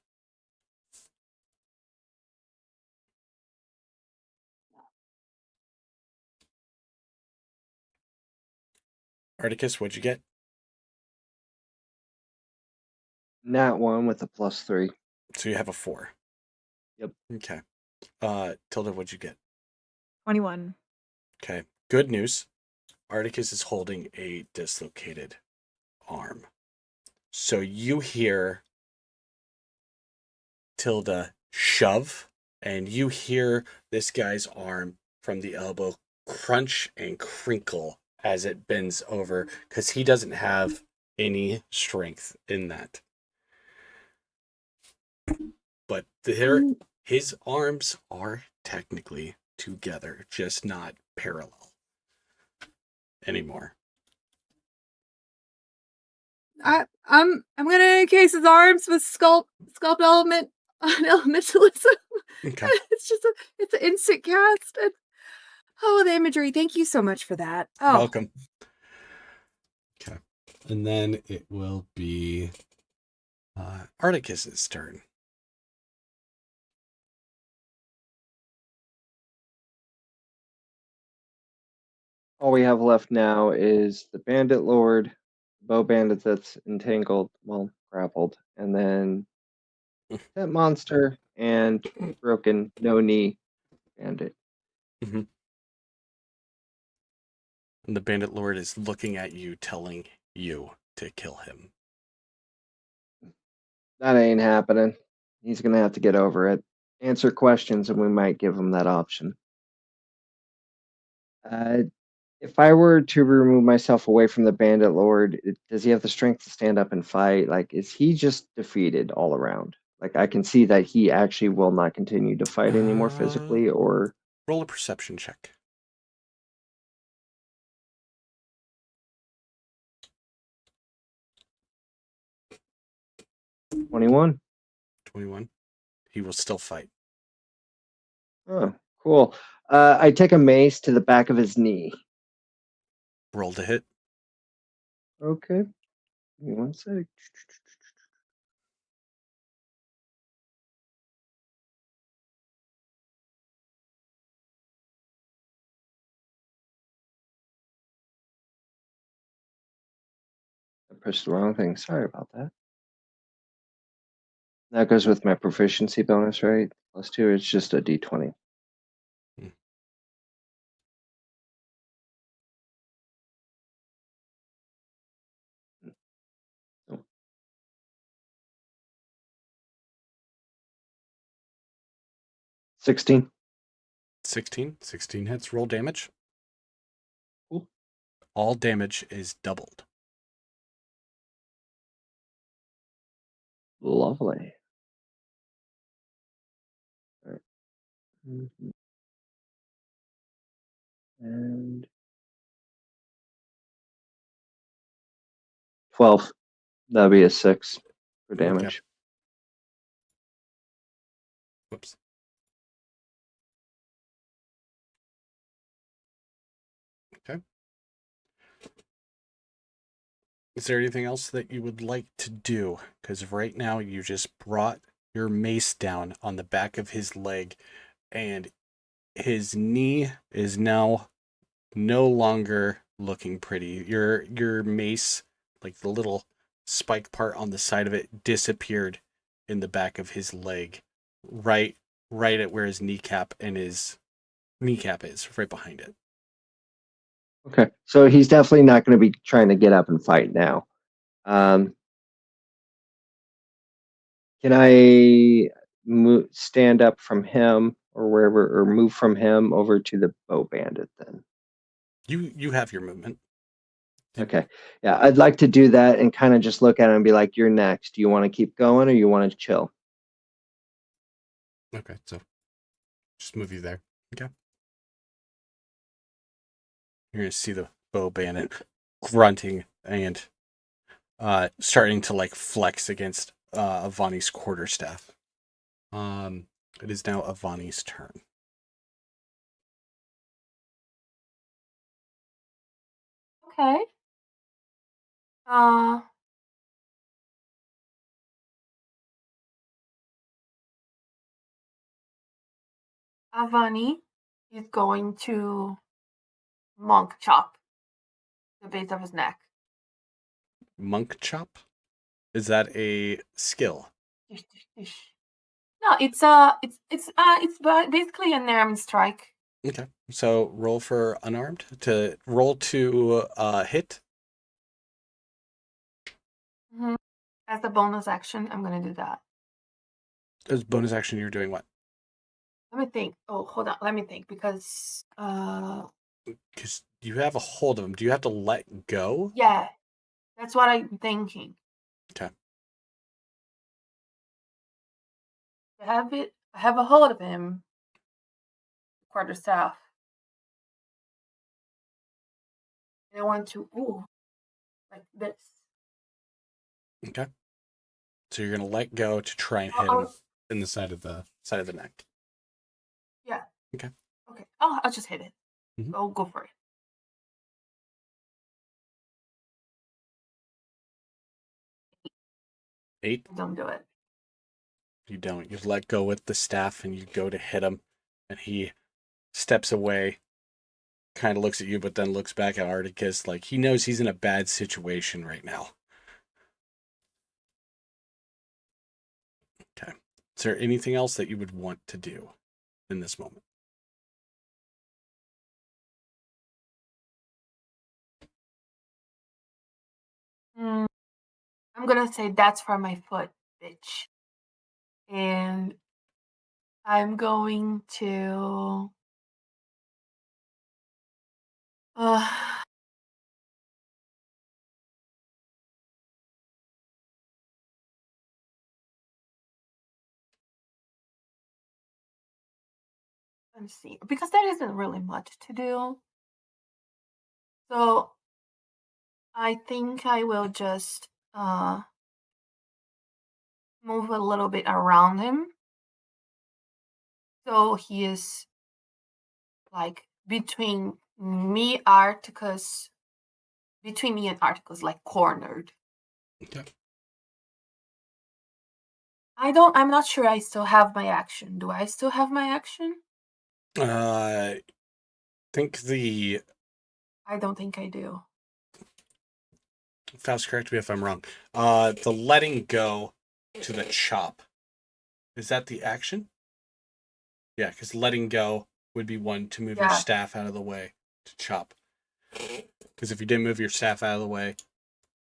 Articus, what'd you get? Nat 1 with a +3. So you have a 4. Yep. Okay. Tilda, what'd you get? 21. Okay. Good news. Articus is holding a dislocated arm. So you hear Tilda shove, and you hear this guy's arm from the elbow crunch and crinkle as it bends over because he doesn't have any strength in that. But his arms are technically together, just not parallel anymore. I'm gonna encase his arms with sculpt element on elementalism. Okay. It's an instant cast. The imagery. Thank you so much for that. Oh, Welcome. Okay. And then it will be Articus's turn. All we have left now is the bandit lord, bow bandit that's entangled, well, grappled, and then that monster and broken no knee bandit. Mm-hmm. And the bandit lord is looking at you, telling you to kill him. That ain't happening. He's gonna have to get over it. Answer questions, and we might give him that option. If I were to remove myself away from the bandit lord, does he have the strength to stand up and fight? Like, is he just defeated all around? Like, I can see that he actually will not continue to fight anymore physically, or Roll a perception check. 21. 21. He will still fight. Oh, cool. I take a mace to the back of his knee. Roll to hit. Okay. Give me 1 sec. I pushed the wrong thing. Sorry about that. That goes with my proficiency bonus, right? +2. It's just a d20. Oh. 16. 16. 16 hits. Roll damage. Cool. All damage is doubled. Lovely. All right. And 12. That'd be a 6 for damage. Whoops. Okay. Is there anything else that you would like to do? Because right now you just brought your mace down on the back of his leg, and his knee is now no longer looking pretty. Your mace, like the little spike part on the side of it, disappeared in the back of his leg, right at where his kneecap is, right behind it. Okay. So he's definitely not going to be trying to get up and fight now. Can I stand up from him or wherever, or move from him over to the bow bandit then? You have your movement. Okay. Yeah, I'd like to do that and kind of just look at him and be like, "You're next. Do you want to keep going or you want to chill?" Okay, so just move you there. Okay. You're gonna see the bow bandit grunting and starting to like flex against Avani's quarterstaff. It is now Avani's turn. Okay. Avani is going to monk chop the base of his neck. Monk chop? Is that a skill? No, it's basically an armed strike. Okay. So roll for unarmed to roll to hit. Mm-hmm. As a bonus action, I'm gonna do that. As bonus action, you're doing what? Let me think. Oh, hold on. Let me think because Because you have a hold of him. Do you have to let go? yeah, that's what I'm thinking. Okay. I have a hold of him. Quarterstaff. And I want to like this. Okay. So you're gonna let go to try and hit him in the side of the neck. Yeah. Okay. Okay. Oh, I'll just hit it. Mm-hmm. Go for it. 8. Don't do it. You don't. You let go with the staff and you go to hit him, and he steps away, kind of looks at you, but then looks back at Articus like he knows he's in a bad situation right now. Okay. Is there anything else that you would want to do in this moment? I'm gonna say that's for my foot, bitch. And I'm going to let's see, because there isn't really much to do. So I think I will just move a little bit around him. So he is like between me and Articus, like cornered. Okay. I'm not sure I still have my action. Do I still have my action? I don't think I do. Faust, correct me if I'm wrong. The letting go to the chop. Is that the action? Yeah, because letting go would be one to move your staff out of the way to chop. Because if you didn't move your staff out of the way,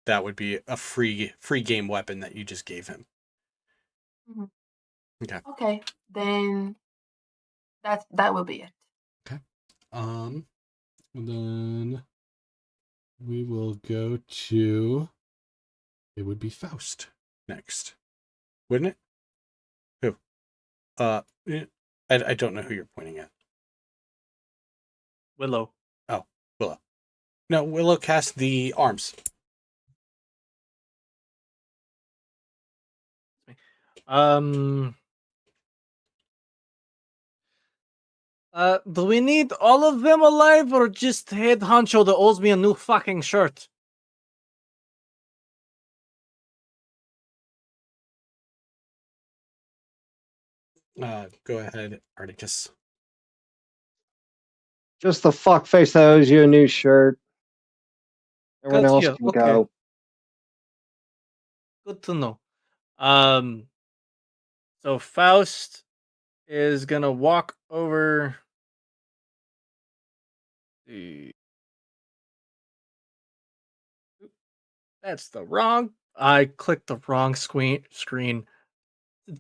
that would be a free game weapon that you just gave him. Mm-hmm. Okay. Okay, then That will be it. And then we will go to. It would be Faust next, wouldn't it? Who? I don't know who you're pointing at. Willow. Oh, Willow. No, Willow cast the arms. Do we need all of them alive or just head honcho that owes me a new fucking shirt? Go ahead, Articus. Just the fuckface that owes you a new shirt. Everyone else Gotcha, can okay. go. Good to know. So Faust is gonna walk over. That's the wrong. I clicked the wrong screen.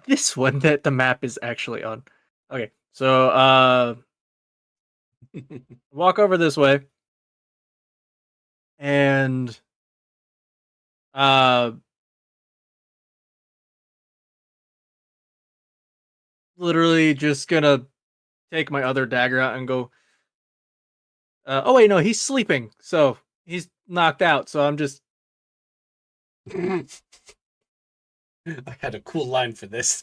This one that the map is actually on. Okay, so walk over this way, and literally just gonna take my other dagger out and go. Oh wait, no, he's sleeping, so he's knocked out. So I'm just. I had a cool line for this.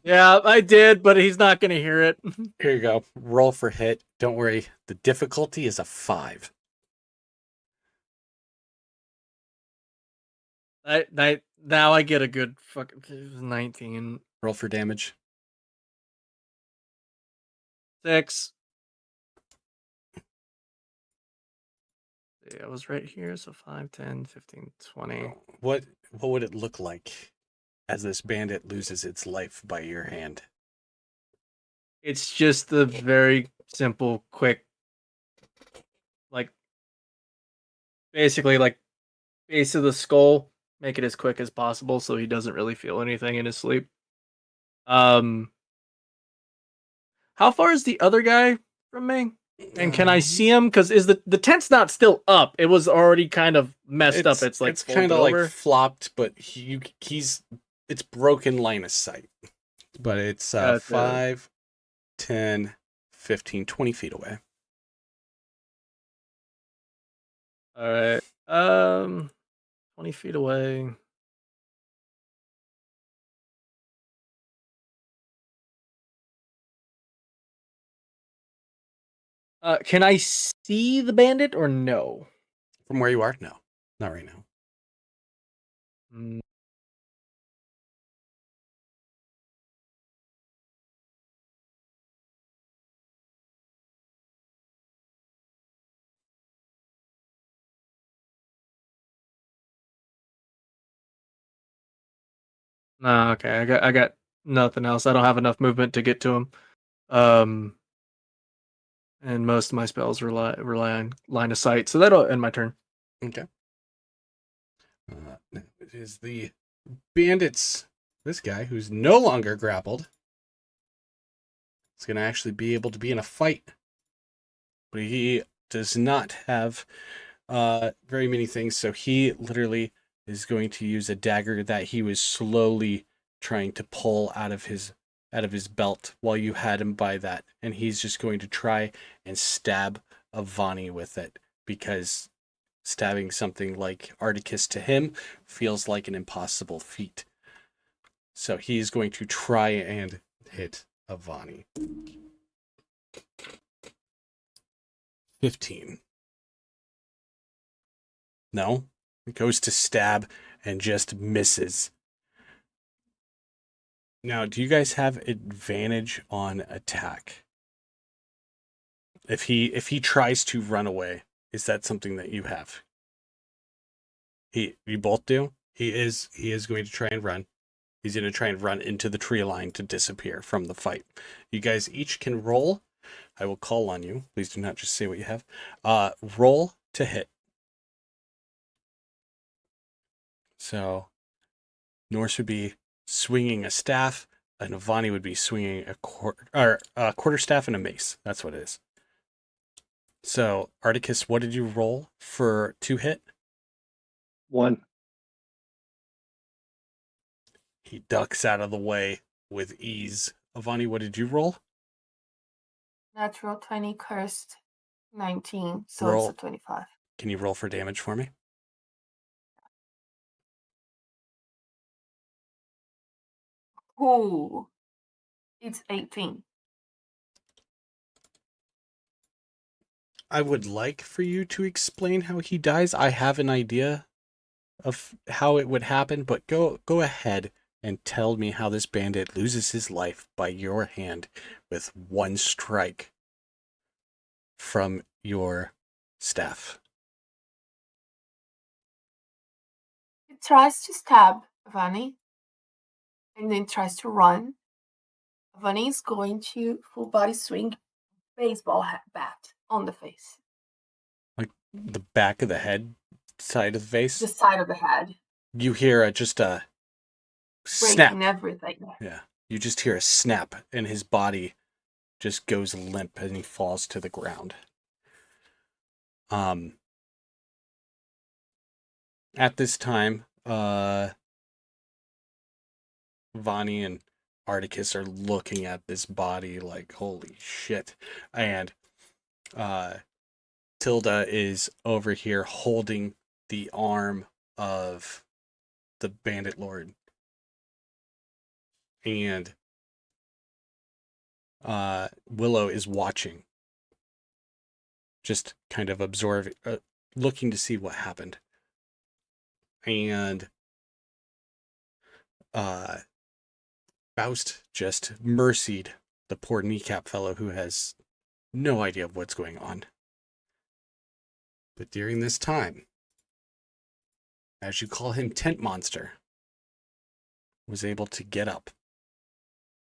Yeah, I did, but he's not gonna hear it. Here you go. Roll for hit. Don't worry. The difficulty is a 5. Now I get a good fucking 19. Roll for damage. 6. Yeah, I was right here, so 5, 10, 15, 20. What would it look like as this bandit loses its life by your hand? It's just the very simple, quick, like, basically, like, base of the skull, make it as quick as possible so he doesn't really feel anything in his sleep. How far is the other guy from me? And can I see him? Because is the tent's not still up? It was already kind of messed up. It's like it's kind of like flopped, but it's broken line of sight. But it's 5, 10, 15, 20 feet away. All right. 20 feet away. Can I see the bandit or no? From where you are? No, not right now. Mm. No, okay. I got nothing else. I don't have enough movement to get to him. And most of my spells rely on line of sight, so that'll end my turn. Okay. It is the bandits. This guy who's no longer grappled is going to actually be able to be in a fight, but he does not have very many things. So he literally is going to use a dagger that he was slowly trying to pull out of his belt while you had him by that, and he's just going to try and stab Avani with it, because stabbing something like Articus to him feels like an impossible feat. So he's going to try and hit Avani. 15. No, it goes to stab and just misses. Now, do you guys have advantage on attack? If he tries to run away, is that something that you have? You both do? He is going to try and run. He's going to try and run into the tree line to disappear from the fight. You guys each can roll. I will call on you. Please do not just say what you have. Roll to hit. So Norse would be swinging a staff. And Avani would be swinging a quarterstaff and a mace. That's what it is. So, Articus, what did you roll for 2 hit? 1. He ducks out of the way with ease. Avani, what did you roll? Natural 20, cursed 19, so Roll. it's a 25. Can you roll for damage for me? Ooh, it's 18. I would like for you to explain how he dies. I have an idea of how it would happen, but go ahead and tell me how this bandit loses his life by your hand with 1 strike from your staff. He tries to stab Vani and then tries to run. Vani is going to full body swing baseball bat on the face. Like the back of the head, side of the face. The side of the head. You hear just a Breaking snap. everything. Yeah. You just hear a snap and his body just goes limp and he falls to the ground. At this time, Vani and Articus are looking at this body like, holy shit. And Tilda is over here holding the arm of the bandit lord. And Willow is watching. Just kind of absorbing, looking to see what happened. And Faust just mercied the poor kneecap fellow who has no idea of what's going on. But during this time, as you call him, Tent Monster was able to get up.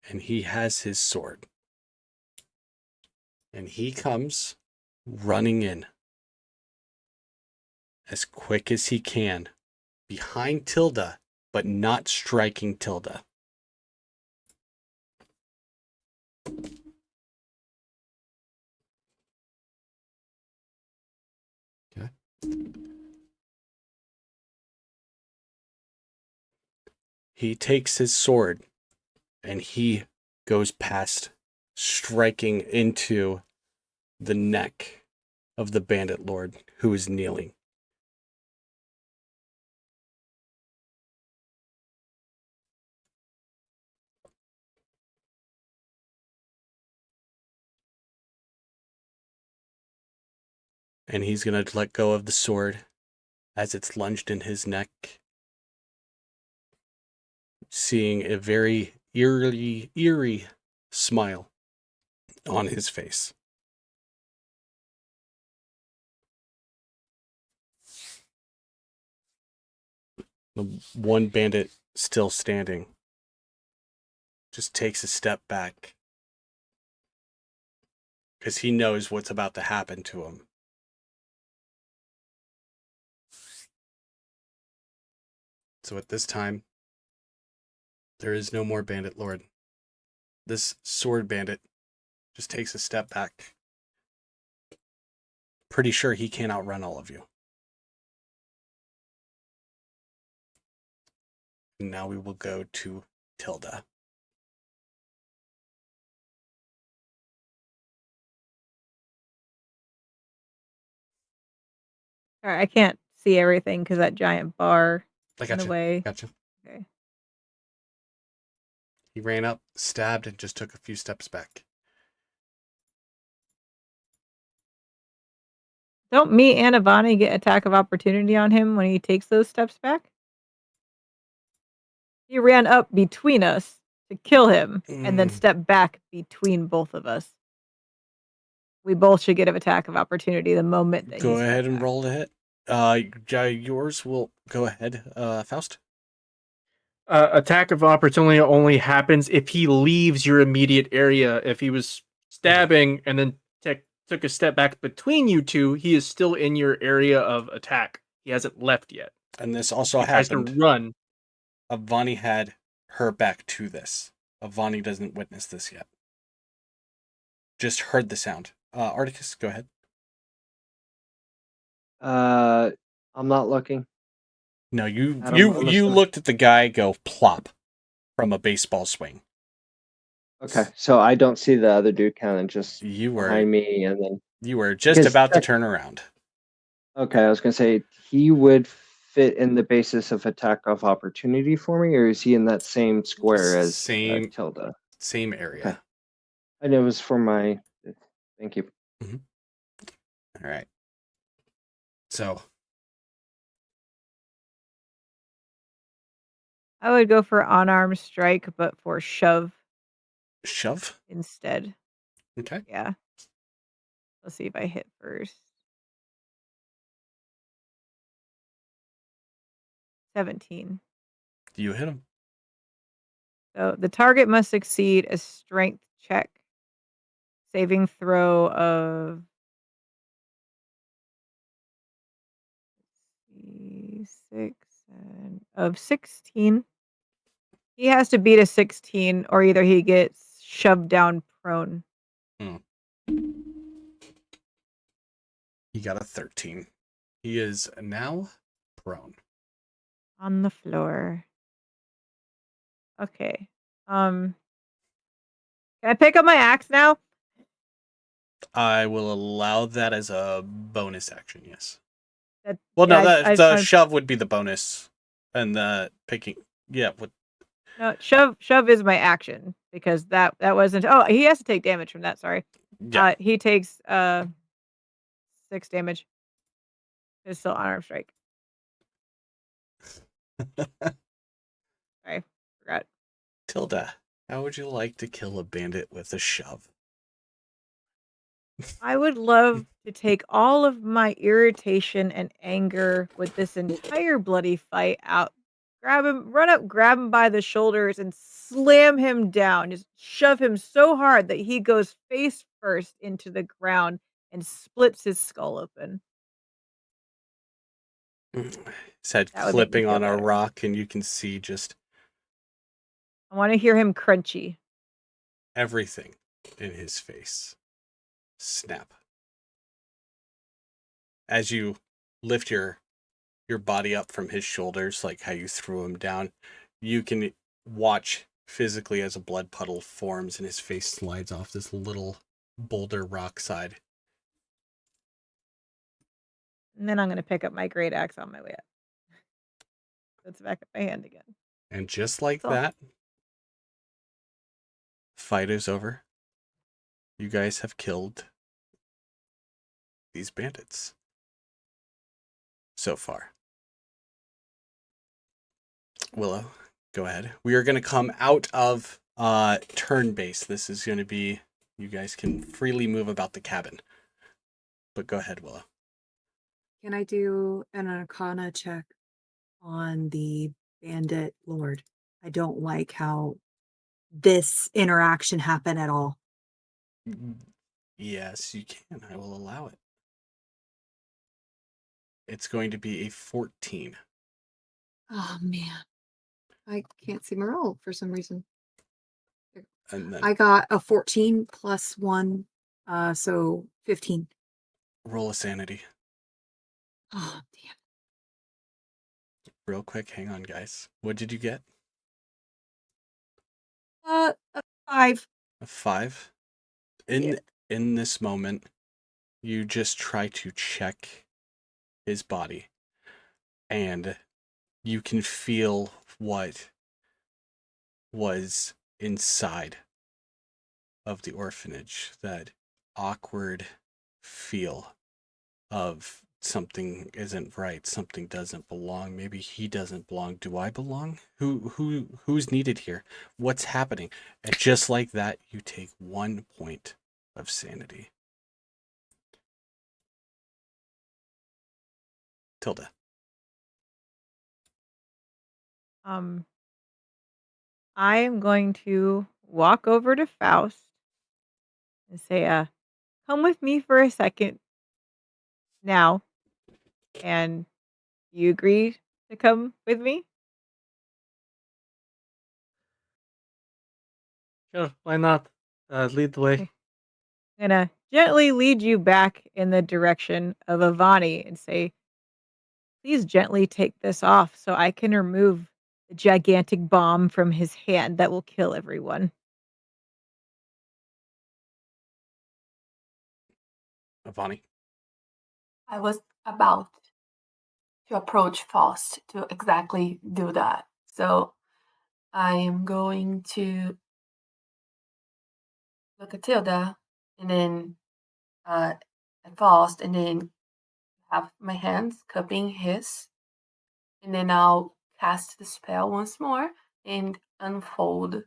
And he has his sword. And he comes running in as quick as he can behind Tilda, but not striking Tilda. Okay. He takes his sword and he goes past, striking into the neck of the bandit lord who is kneeling. And he's going to let go of the sword as it's lunged in his neck, seeing a very eerie smile on his face. The one bandit still standing just takes a step back because he knows what's about to happen to him. So at this time, there is no more bandit lord. This sword bandit just takes a step back. Pretty sure he can't outrun all of you. And now we will go to Tilda. All right, I can't see everything because that giant bar I in got the you. way. Gotcha. Okay. He ran up, stabbed, and just took a few steps back. Don't me and Avani get attack of opportunity on him when he takes those steps back? He ran up between us to kill him and then stepped back between both of us. We both should get an attack of opportunity the moment that Go he ahead stepped and back. roll to hit. Yours will go ahead, Faust. Attack of opportunity only happens if he leaves your immediate area. If he was stabbing and then took a step back between you two, he is still in your area of attack. He hasn't left yet. And this also He tries to happened. run. Avani had her back to this. Vani doesn't witness this yet. Just heard the sound. Articus, go ahead. I'm not looking. No, you Adam, you I'm you assuming- looked at the guy go plop from a baseball swing. Okay, so I don't see the other dude kind of just You were behind me, and then you were just Because about to tech- turn around. okay, I was gonna say he would fit in the basis of attack of opportunity for me, or is he in that same square as Same Tilda? same area. Okay. And it was for my. Thank you. All right. So I would go for unarmed strike, but for shove shove. instead. Okay. Yeah. Let's see if I hit first. 17. You hit him. So the target must succeed a strength check. Saving throw of 16. He has to beat a 16 or either he gets shoved down prone. He got a 13. He is now prone. On the floor. Okay. Can I pick up my axe now? I will allow that as a bonus action, yes. Yeah, The shove would be the bonus. And the picking, yeah. No, shove is my action because that wasn't. Oh, he has to take damage from that. Sorry. Yeah. He takes 6 damage. It's still unarmed strike. Sorry, forgot. Tilda, how would you like to kill a bandit with a shove? I would love to take all of my irritation and anger with this entire bloody fight out. Grab him, run up, grab him by the shoulders, and slam him down. Just shove him so hard that he goes face first into the ground and splits his skull open. His head That would make me clipping feel on a better. rock, and you can see just I want to hear him crunchy. everything in his face snap. As you lift your body up from his shoulders, like how you threw him down, you can watch physically as a blood puddle forms and his face slides off this little boulder rock side. And then I'm going to pick up my great axe on my way up. It's back in my hand again. And just like That's all. that, fight is over. You guys have killed these bandits so far. Willow, go ahead. We are going to come out of turn base. This is going to be, you guys can freely move about the cabin. But go ahead, Willow. Can I do an Arcana check on the bandit lord? I don't like how this interaction happened at all. Yes, you can. I will allow it. It's going to be a 14. Oh man, I can't see my roll for some reason. And then I got a 14 plus 1, so 15. roll a sanity. Oh damn. Real quick, hang on, guys. What did you get? A 5. A 5? Yeah. In this moment, you just try to check his body. And you can feel what was inside of the orphanage. That awkward feel of something isn't right, something doesn't belong, maybe he doesn't belong. Do I belong? Who's needed here? What's happening? And just like that, you take 1 point of sanity. Tilda. I am going to walk over to Faust and say, come with me for a second now. And you agree to come with me? Sure, why not? Lead the way. I'm gonna gently lead you back in the direction of Avani and say, please gently take this off so I can remove the gigantic bomb from his hand that will kill everyone. Avani. I was about to approach Faust to exactly do that. So I am going to look at Tilda and then at Faust and then have my hands cupping his. And then I'll cast the spell once more and unfold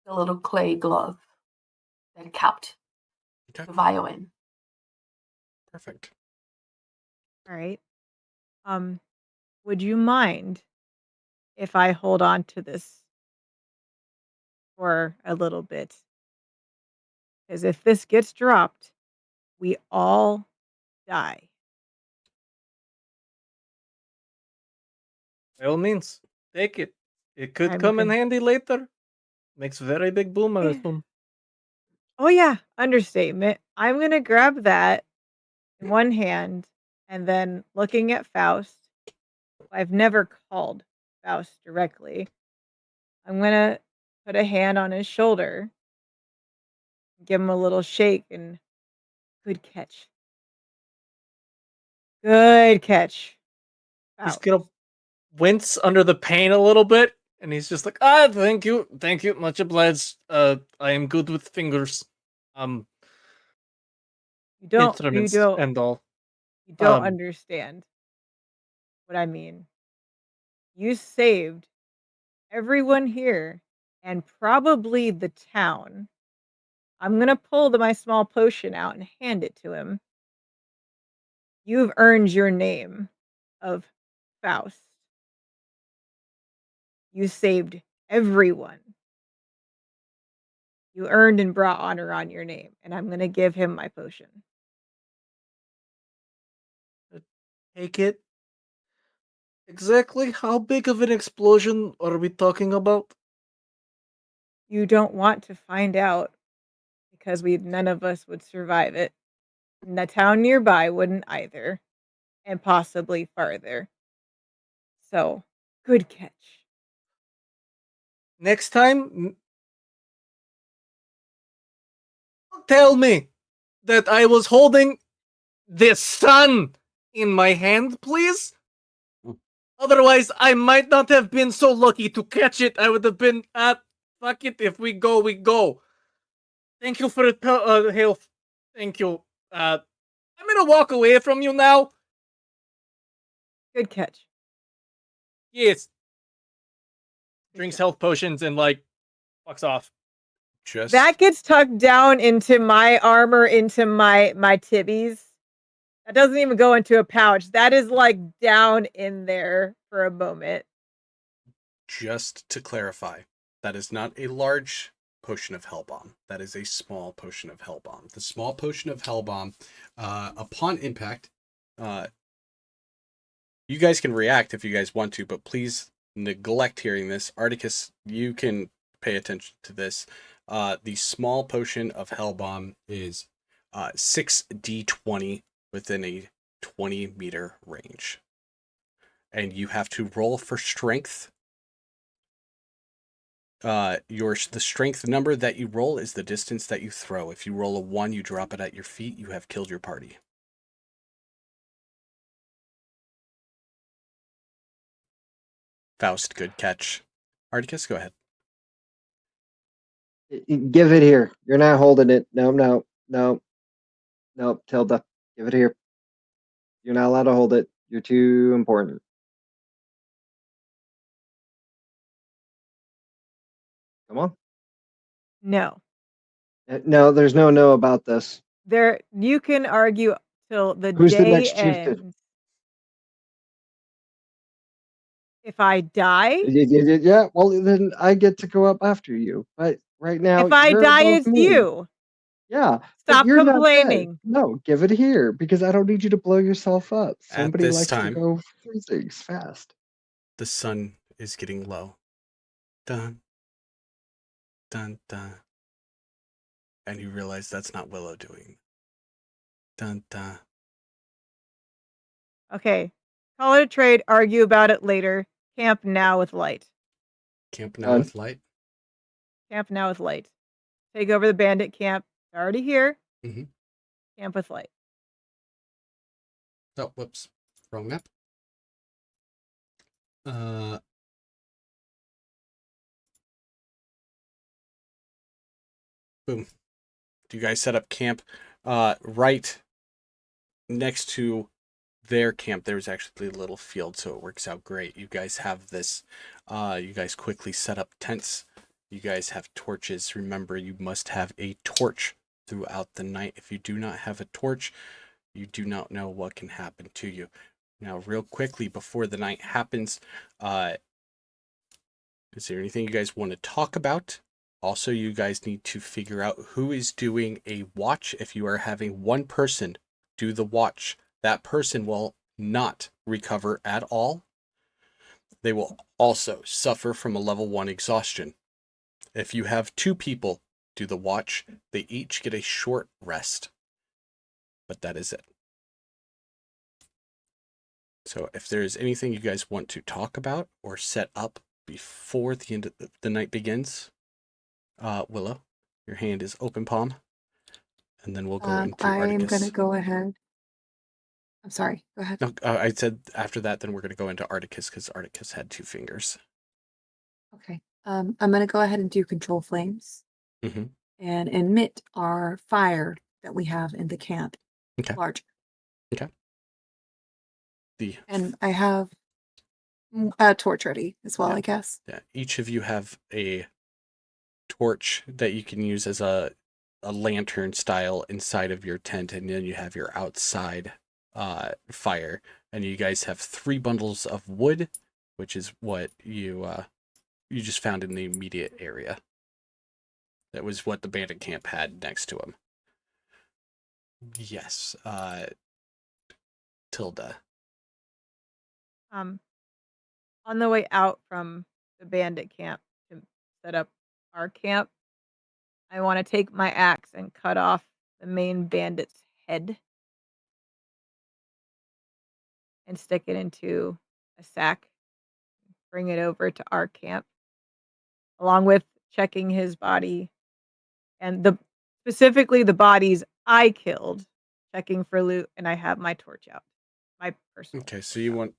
the little clay glove that capped Okay, the violin. perfect. All right. Would you mind if I hold on to this for a little bit? Because if this gets dropped, we all die. By all means, take it. It could I'm come in gonna. handy later. Makes very big boom, I assume. Oh yeah, understatement. I'm gonna grab that in one hand, and then looking at Faust. I've never called Faust directly. I'm gonna put a hand on his shoulder, give him a little shake, and good catch. Good catch, He's Faust. gonna wince under the pain a little bit, and he's just like, thank you, much obliged. I am good with fingers. Um, You don't. You instruments don't. and all. You don't Um, understand what I mean. You saved everyone here, and probably the town. I'm gonna pull my small potion out and hand it to him. You've earned your name of Faust. You saved everyone. You earned and brought honor on your name, and I'm gonna give him my potion. take it. Exactly how big of an explosion are we talking about? You don't want to find out because none of us would survive it. And the town nearby wouldn't either, and possibly farther. So, good catch. Next time, tell me that I was holding the sun in my hand, please. Otherwise, I might not have been so lucky to catch it. I would have been fuck it. If we go, we go. Thank you for the health. Thank you. I'm gonna walk away from you now. Good catch. Yes. Good Drinks catch. health potions and fucks off. Just That gets tucked down into my armor, into my tibbies. That doesn't even go into a pouch. That is down in there for a moment. just to clarify, that is not a large potion of Hellbomb. That is a small potion of Hellbomb. The small potion of Hellbomb, upon impact, you guys can react if you guys want to, but please neglect hearing this. Articus, you can pay attention to this. The small potion of Hellbomb is 6d20 within a 20-meter range. And you have to roll for strength. The strength number that you roll is the distance that you throw. If you roll a 1, you drop it at your feet. You have killed your party. Faust, good catch. Articus, go ahead. Give it here. You're not holding it. No. Tilda, give it here. You're not allowed to hold it. You're too important. Come on. No. No, there's no about this. You can argue till the Who's the day next chieftain? ends. If I die? Yeah, well, then I get to go up after you. But right now, If I you're die, above it's me. you. Yeah, but Stop you're not dead. complaining. No, give it here because I don't need you to blow yourself up. At Somebody this likes to time, go through things fast. the sun is getting low. Dun, Dun dun. And you realize that's not Willow doing. Dun dun. Okay. Call it a trade. Argue about it later. Camp now with light. Camp now with light. Camp now with light. Take over the bandit camp. They're already here. Mm-hmm. Camp with light. Oh, whoops. Wrong map. Boom. Do you guys set up camp? Right next to their camp, there's actually a little field, so it works out great. You guys have this. You guys quickly set up tents. You guys have torches. Remember, you must have a torch throughout the night. If you do not have a torch, you do not know what can happen to you. Now, real quickly, before the night happens, is there anything you guys want to talk about? Also, you guys need to figure out who is doing a watch. If you are having one person do the watch, that person will not recover at all. They will also suffer from a level 1 exhaustion. If you have 2 people do the watch, they each get a short rest. But that is it. So if there is anything you guys want to talk about or set up before the end of the night begins, Willow, your hand is open palm. And then we'll go into I am Articus. going to go ahead. I'm sorry. Go ahead. No, I said after that, then we're going to go into Articus because Articus had 2 fingers. Okay. I'm going to go ahead and do control flames Mm-hmm. and emit our fire that we have in the camp. Okay. Large. Okay. And I have a torch ready as well, Yeah. I guess. Yeah. Each of you have a torch that you can use as a lantern style inside of your tent, and then you have your outside fire. And you guys have 3 bundles of wood, which is what you just found in the immediate area. That was what the bandit camp had next to him. Yes. Tilda. On the way out from the bandit camp to set up our camp, I want to take my axe and cut off the main bandit's head and stick it into a sack. Bring it over to our camp, along with checking his body and specifically the bodies I killed, checking for loot, and I have my torch out. My personal. Okay, so you want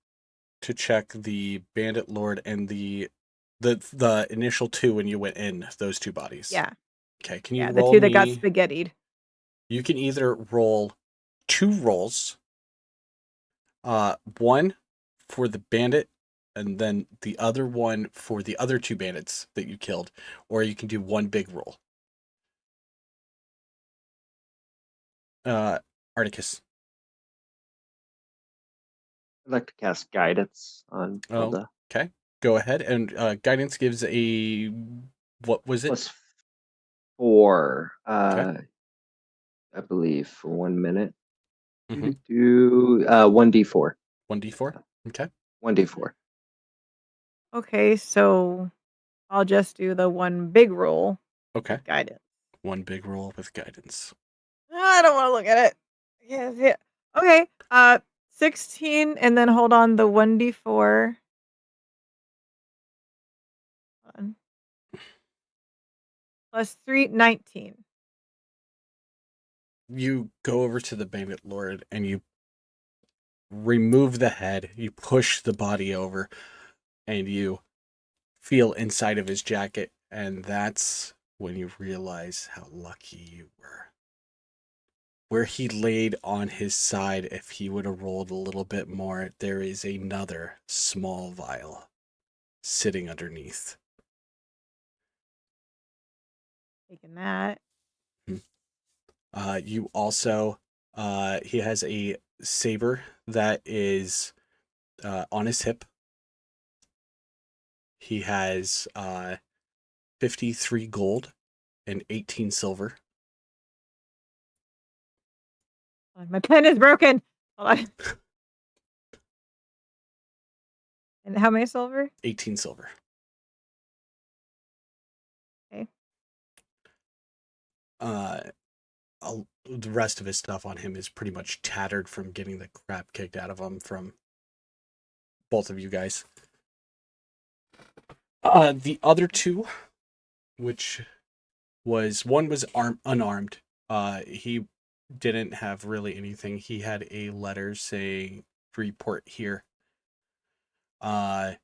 to check the bandit lord and the initial 2 when you went in, those 2 bodies. Yeah. Okay, can you Yeah, roll the 2 that got me- spaghettied. You can either roll 2 rolls. One for the bandit and then the other one for the other 2 bandits that you killed, or you can do 1 big roll. Articus. I'd like to cast guidance on Tilda. Okay, go ahead. And guidance gives a, what was it? +4, Okay. I believe, for 1 minute. Mhm. Do 1d4. 1d4. Okay. 1d4. Okay, so I'll just do the 1 big roll. Okay. Guidance. 1 big roll with guidance. I don't want to look at it. Yeah. Okay. 16, and then hold on the 1d4. Plus 3, 19. You go over to the bandit lord and you remove the head, you push the body over, and you feel inside of his jacket, and that's when you realize how lucky you were. Where he laid on his side, if he would have rolled a little bit more, there is another small vial sitting underneath. Taking that. You also, he has a saber that is on his hip. He has 53 gold and 18 silver. My pen is broken. Hold on. And how many silver? 18 silver. Okay. The rest of his stuff on him is pretty much tattered from getting the crap kicked out of him from both of you guys. The other two, which was one was unarmed. He didn't have really anything. He had a letter saying report here. And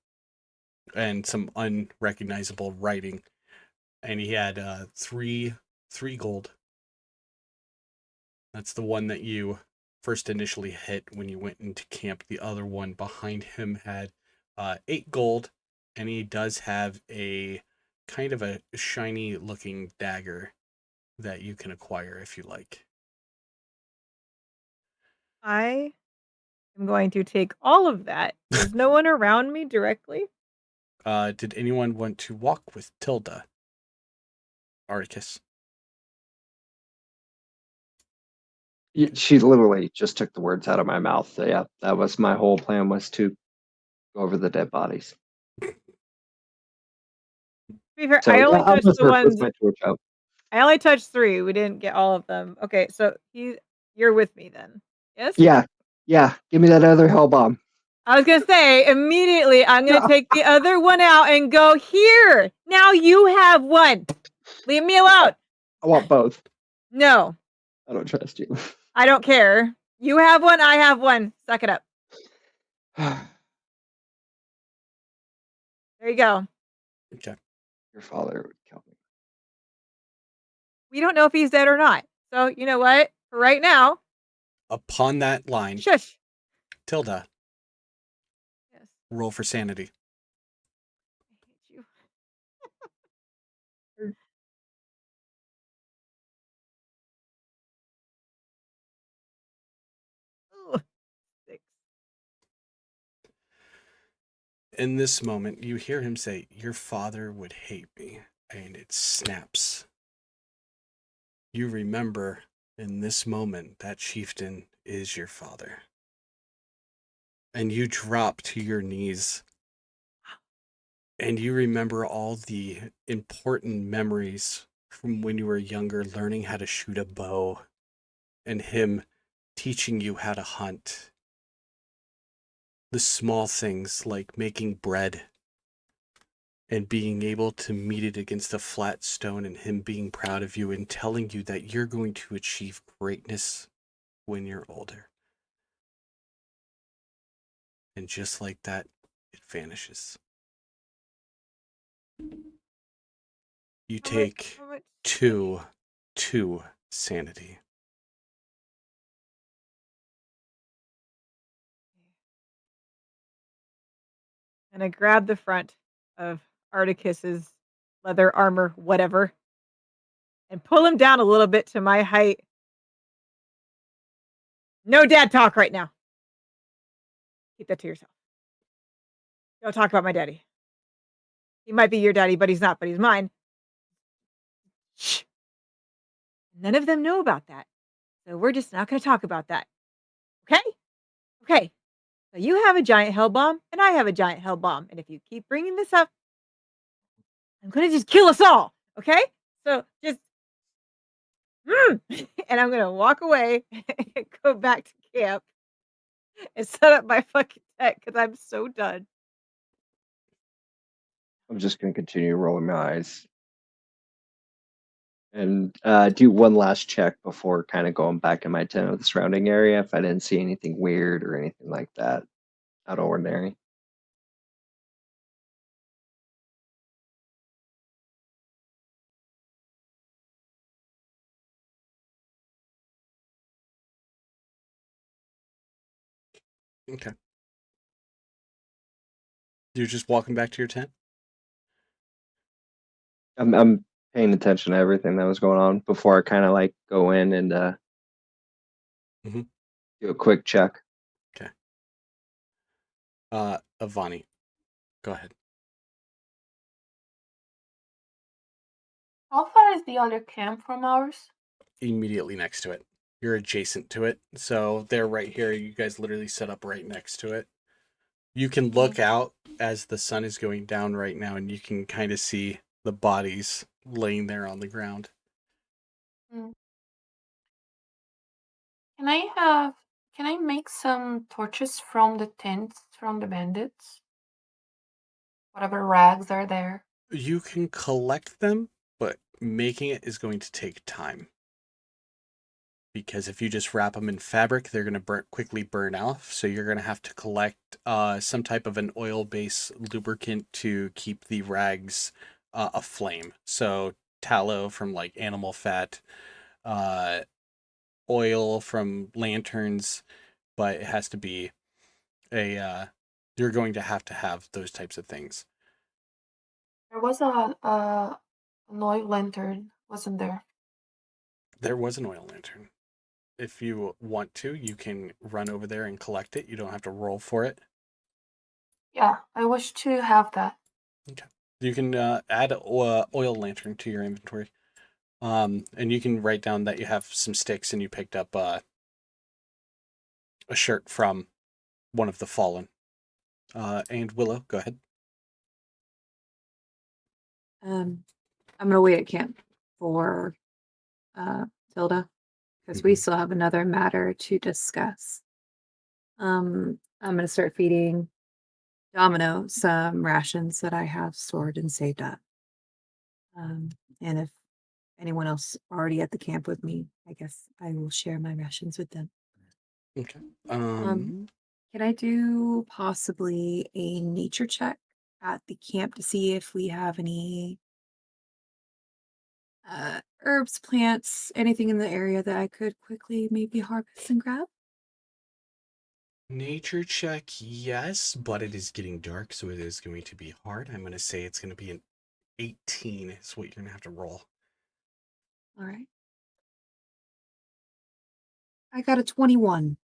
some unrecognizable writing. And he had three gold. That's the one that you first initially hit when you went into camp. The other one behind him had 8 gold, and he does have a kind of a shiny looking dagger that you can acquire if you like. I am going to take all of that. There's no one around me directly. Did anyone want to walk with Tilda? Articus. She literally just took the words out of my mouth. So yeah, that was my whole plan, was to go over the dead bodies. To be fair, So I yeah, only I'll touched just the with ones. my torch out. I only touched 3. We didn't get all of them. Okay, so you're with me then. Yes? Yeah. Give me that other hell bomb. I was gonna say, immediately I'm gonna take the other one out and go, here! Now you have one! Leave me alone! I want both. No, I don't trust you. I don't care. You have one, I have one. Suck it up. There you go. Okay. Your father would kill me. We don't know if he's dead or not. So, you know what? For right now, Upon that line, shush. Tilda, Yes. roll for sanity. I hate you. Ugh. 6. In this moment, you hear him say, "Your father would hate me," and it snaps. You remember in this moment that chieftain is your father. And you drop to your knees. And you remember all the important memories from when you were younger, learning how to shoot a bow, and him teaching you how to hunt. The small things like making bread and being able to meet it against a flat stone, and him being proud of you and telling you that you're going to achieve greatness when you're older. And just like that, it vanishes. You take How much? two sanity. And I grab the front of Articus's leather armor, whatever, and pull him down a little bit to my height. No dad talk right now. Keep that to yourself. Don't talk about my daddy. He might be your daddy, but he's not, but he's mine. Shh. None of them know about that. So we're just not going to talk about that. Okay? Okay. So you have a giant hell bomb, and I have a giant hell bomb. And if you keep bringing this up, I'm going to just kill us all. Okay? So just. And I'm going to walk away and go back to camp and set up my fucking tent because I'm so done. I'm just going to continue rolling my eyes and do one last check before kind of going back in my tent of the surrounding area if I didn't see anything weird or anything like that out of ordinary. Okay. You're just walking back to your tent? I'm paying attention to everything that was going on before I kind of like go in and Mhm. do a quick check. Okay. Avani, go ahead. How far is the other camp from ours? Immediately next to it. You're adjacent to it. So they're right here. You guys literally set up right next to it. You can look out as the sun is going down right now, and you can kind of see the bodies laying there on the ground. Mm. Can I make some torches from the tents from the bandits? Whatever rags are there. You can collect them, but making it is going to take time. Because if you just wrap them in fabric, they're going to quickly burn off. So you're going to have to collect some type of an oil-based lubricant to keep the rags aflame. So tallow from like animal fat, oil from lanterns, but it has to be you're going to have those types of things. There was an oil lantern, wasn't there? There was an oil lantern. If you want to, you can run over there and collect it. You don't have to roll for it. Yeah, I wish to have that. Okay. You can add oil lantern to your inventory. And you can write down that you have some sticks and you picked up a shirt from one of the fallen. And Willow, go ahead. I'm gonna wait at camp for Tilda because we still have another matter to discuss. I'm gonna start feeding Domino some rations that I have stored and saved up. And if anyone else already at the camp with me, I guess I will share my rations with them. Okay. Can I do possibly a nature check at the camp to see if we have any herbs, plants, anything in the area that I could quickly maybe harvest and grab? Nature check, yes, but it is getting dark, so it is going to be hard. I'm going to say it's going to be an 18 is what you're going to have to roll. All right. I got a 21.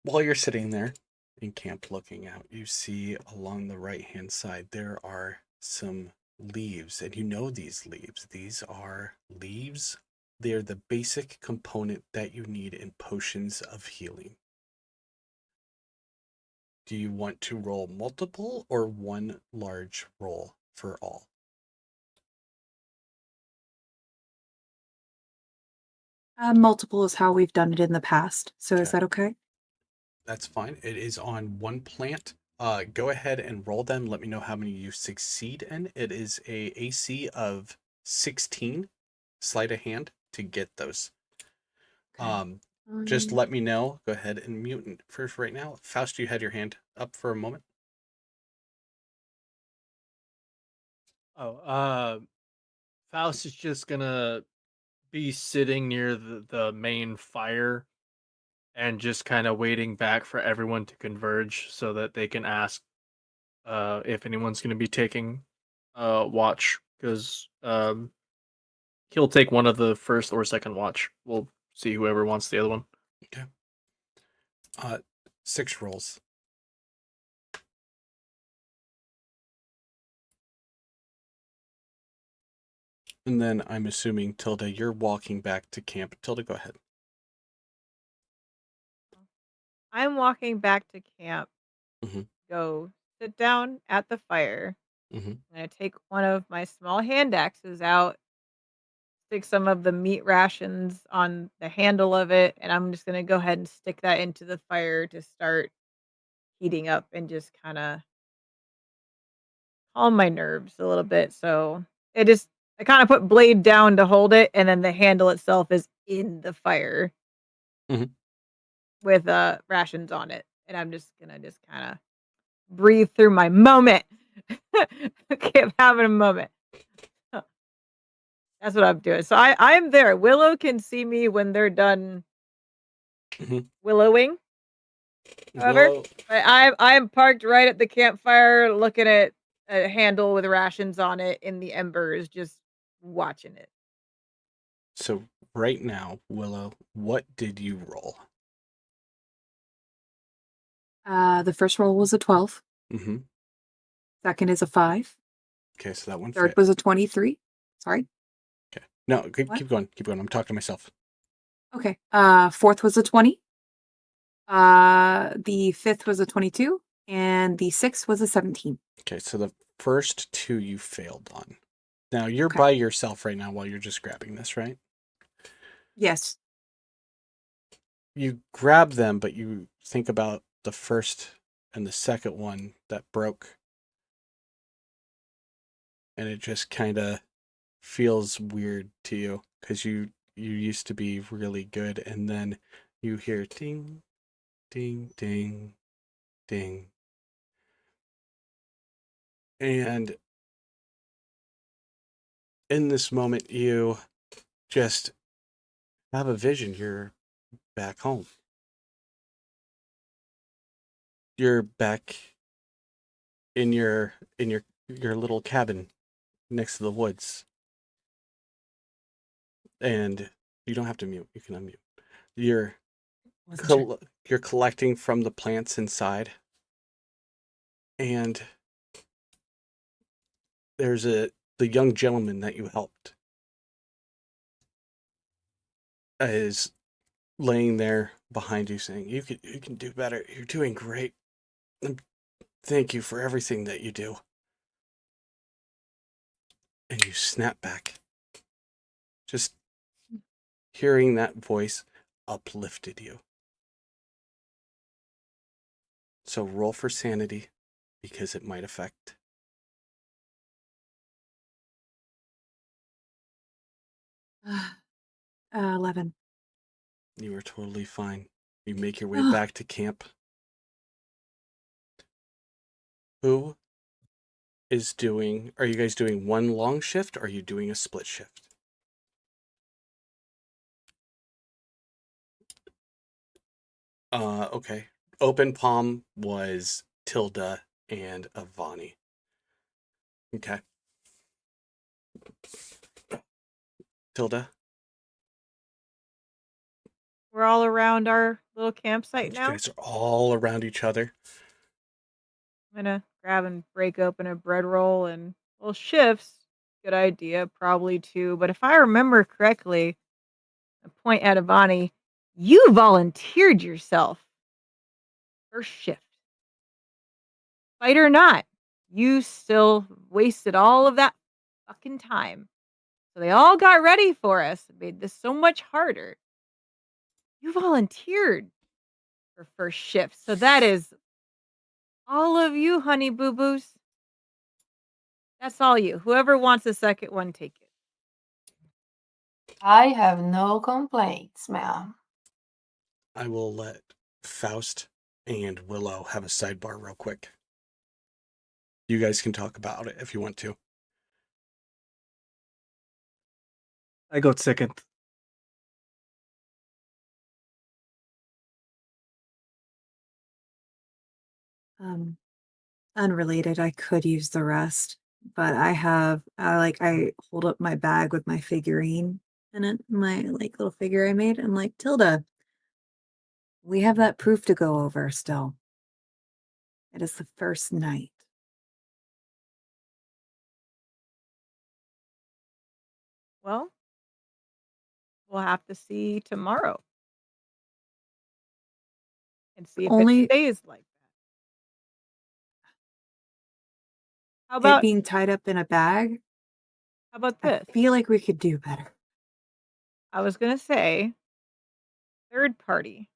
While you're sitting there in camp looking out, you see along the right-hand side there are some leaves, and you know these leaves. These are leaves. They're the basic component that you need in potions of healing. Do you want to roll multiple or one large roll for all? Multiple is how we've done it in the past. So is Okay. that okay? That's fine. It is on one plant. Go ahead and roll them. Let me know how many you succeed in. It is a AC of 16. Sleight of hand to get those. Okay. Just let me know. Go ahead and mute first right now. Faust, you had your hand up for a moment. Faust is just gonna be sitting near the main fire and just kind of waiting back for everyone to converge so that they can ask if anyone's going to be taking watch, because he'll take one of the first or second watch. We'll see whoever wants the other one. Okay. 6 rolls. And then I'm assuming, Tilda, you're walking back to camp. Tilda, go ahead. I'm walking back to camp. Mhm. Go sit down at the fire. Mm-hmm. I'm gonna take one of my small hand axes out, stick some of the meat rations on the handle of it, and I'm just gonna go ahead and stick that into the fire to start heating up and just kind of calm my nerves a little bit. So I kind of put blade down to hold it, and then the handle itself is in the fire with rations on it, and I'm just gonna kind of breathe through my moment. Okay, I'm having a moment. That's what I'm doing. So I'm there. Willow can see me when they're done willowing. However, Willow, I'm parked right at the campfire, looking at a handle with rations on it in the embers, just watching it. so right now, Willow, what did you roll? The first roll was a 12. Mm-hmm. Second is a 5. Okay, so that one Third fit. was a 23. Sorry. Okay. No, keep What? going. Keep going. I'm talking to myself. Okay. Fourth was a 20. The fifth was a 22. And the sixth was a 17. Okay, so the first two you failed on. Now, you're Okay. by yourself right now while you're just grabbing this, right? Yes. You grab them, but you think about the first and the second one that broke. And it just kind of feels weird to you because you used to be really good, and then you hear ding, ding, ding, ding. And in this moment, you just have a vision. You're back home. You're back in your little cabin next to the woods. And you don't have to mute. You can unmute. You're you're collecting from the plants inside. And there's the young gentleman that you helped is laying there behind you saying, you can do better. You're doing great. And thank you for everything that you do. And you snap back. Just hearing that voice uplifted you. So roll for sanity because it might affect. 11. You are totally fine. You make your way back to camp. Who is doing, are you guys doing one long shift or are you doing a split shift? Okay. Open palm was Tilda and Avani. Okay. Tilda? We're all around our little campsite You now. guys are all around each other. I'm gonna grab and break open a bread roll and shifts. Good idea, probably too. But if I remember correctly, I point at Avani, you volunteered yourself. First shift. Fight or not, you still wasted all of that fucking time. So they all got ready for us. It made this so much harder. You volunteered for first shift. So that is all of you, honey boo boos. That's all you. Whoever wants the second one, take it. I have no complaints, ma'am. I will let Faust and Willow have a sidebar real quick. You guys can talk about it if you want to. I got second. Unrelated, I could use the rest, but I hold up my bag with my figurine in it, my little figure I made. I'm like, Tilda, we have that proof to go over still. It is the first night. Well, we'll have to see tomorrow and see if Only it stays like that. How it about being tied up in a bag. I this? feel like we could do better. I was gonna say third party.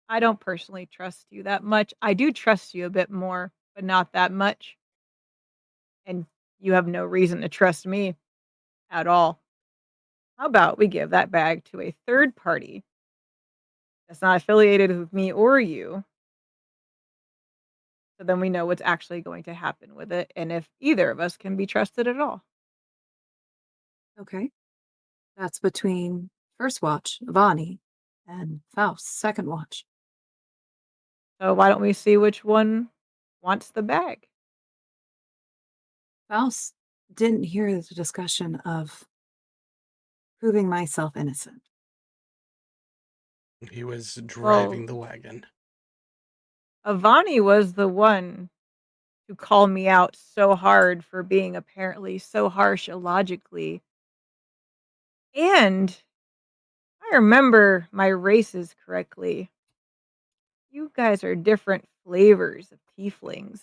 I don't personally trust you that much. I do trust you a bit more, but not that much. And you have no reason to trust me at all. How about we give that bag to a third party that's not affiliated with me or you? So then we know what's actually going to happen with it and if either of us can be trusted at all. Okay. That's between first watch, Avani, and Faust, second watch. So why don't we see which one wants the bag? Faust didn't hear the discussion of proving myself innocent. He was driving the Well, wagon. Avani was the one who called me out so hard for being apparently so harsh illogically. And I remember my races correctly. You guys are different flavors of tieflings.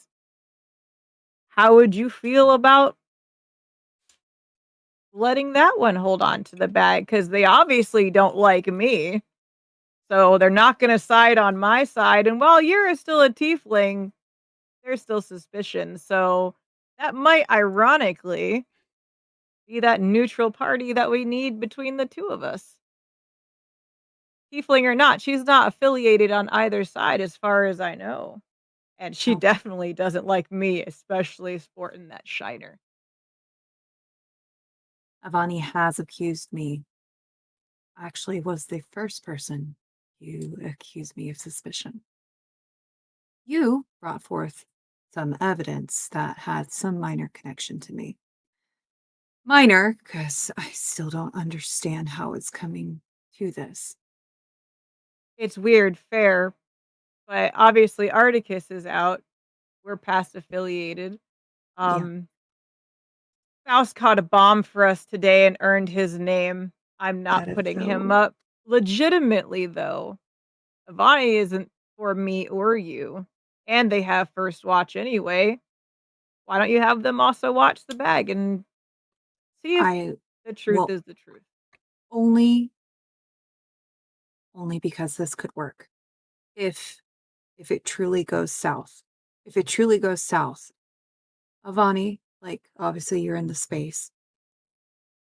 how would you feel about letting that one hold on to the bag? Because they obviously don't like me. So they're not going to side on my side. And while you're still a tiefling, there's still suspicion. So that might ironically be that neutral party that we need between the two of us. Tiefling or not, she's not affiliated on either side as far as I know. And she Okay. definitely doesn't like me, especially sporting that shiner. Avani has accused me. Actually, was the first person you accused me of suspicion. You brought forth some evidence that had some minor connection to me. Minor, because I still don't understand how it's coming to this. It's weird, fair, but obviously Articus is out. We're past affiliated. Yeah. Faust caught a bomb for us today and earned his name. I'm not That is putting him so. up. Legitimately, though, Avani isn't for me or you. And they have first watch anyway. Why don't you have them also watch the bag and see if I the truth well is the truth? only because this could work. If it truly goes south. If it truly goes south, Avani, like obviously you're in the space.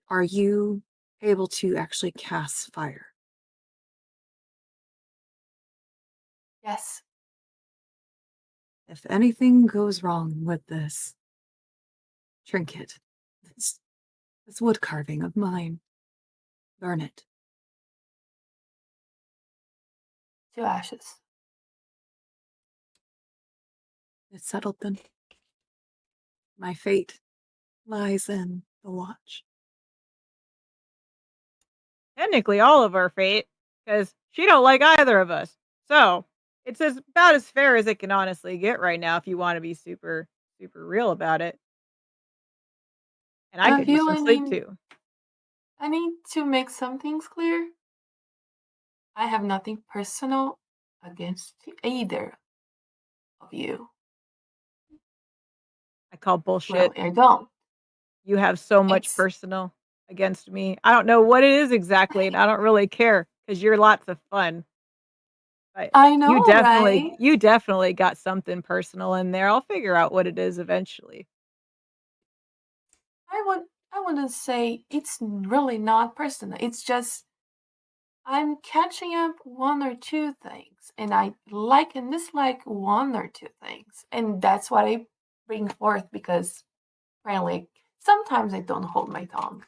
Are you able to actually cast fire? Yes. If anything goes wrong with this trinket, this wood carving of mine, burn it. To ashes. It's settled then. My fate lies in the watch. Technically, all of our fate, because she don't like either of us. So it's about as fair as it can honestly get right now. If you want to be super, super real about it, and I could use Hugh, some sleep too. I need to make some things clear. I have nothing personal against either of you. I call bullshit. Really, I don't. You have so much It's personal against me. I don't know what it is exactly, and I don't really care because you're lots of fun. But I know, right? you definitely got something personal in there. I'll figure out what it is eventually. I wouldn't say it's really not personal. It's just I'm catching up one or two things, and I like and dislike one or two things, and that's what I bring forth because apparently sometimes I don't hold my tongue.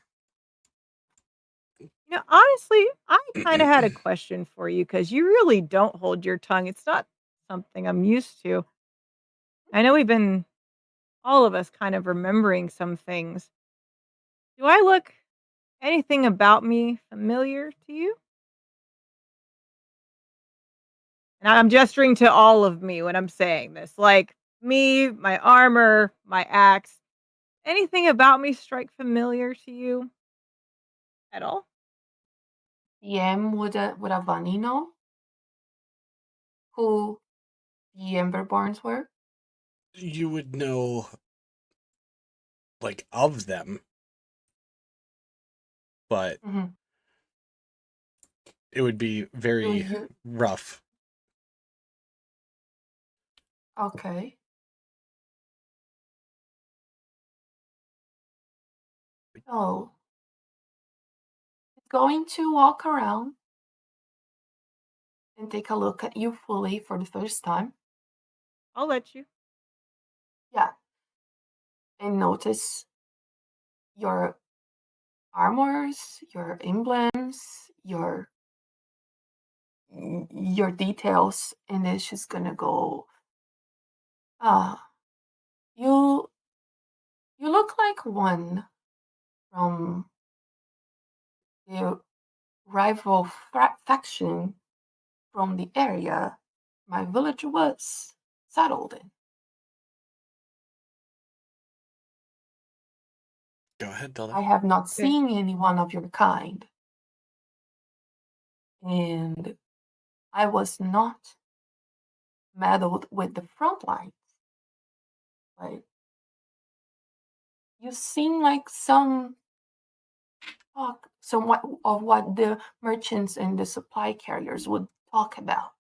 You know, honestly, I kind of had a question for you because you really don't hold your tongue. It's not something I'm used to. I know we've been all of us kind of remembering some things. Do I look anything about me familiar to you? And I'm gesturing to all of me when I'm saying this. Like me, my armor, my axe. Anything about me strike familiar to you at all? DM would a Vani know who the Emberborns were? You would know, like, of them, but Mm-hmm. it would be Do very you? rough. Okay. So going to walk around and take a look at you fully for the first time. I'll let you. Yeah. And notice your armors, your emblems, your details, and it's just gonna go. Ah, you you look like one from the rival faction from the area my village was settled in. Go ahead, Delta. I have not Okay. seen anyone of your kind, and I was not meddled with the front lines. Like You seem like some talk, somewhat of what the merchants and the supply carriers would talk about.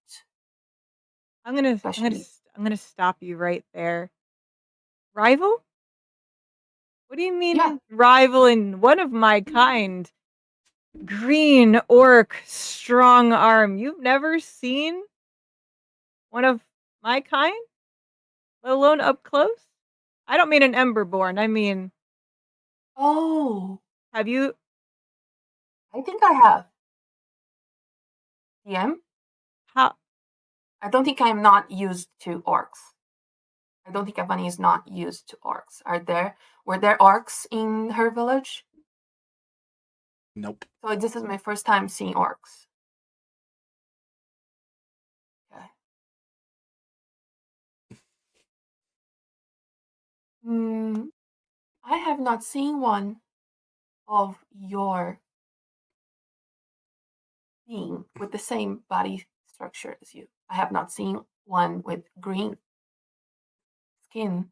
I'm gonna stop you right there. Rival? What do you mean Yeah. rival in one of my kind? Green orc strong arm. You've never seen one of my kind? Let alone up close? I don't mean an Emberborn. I mean, Oh, have you? I think I have. DM? How? I don't think I'm not used to orcs. I don't think Avani is not used to orcs. Were there orcs in her village? Nope. So this is my first time seeing orcs. Okay. I have not seen one of your being with the same body structure as you. I have not seen one with green skin.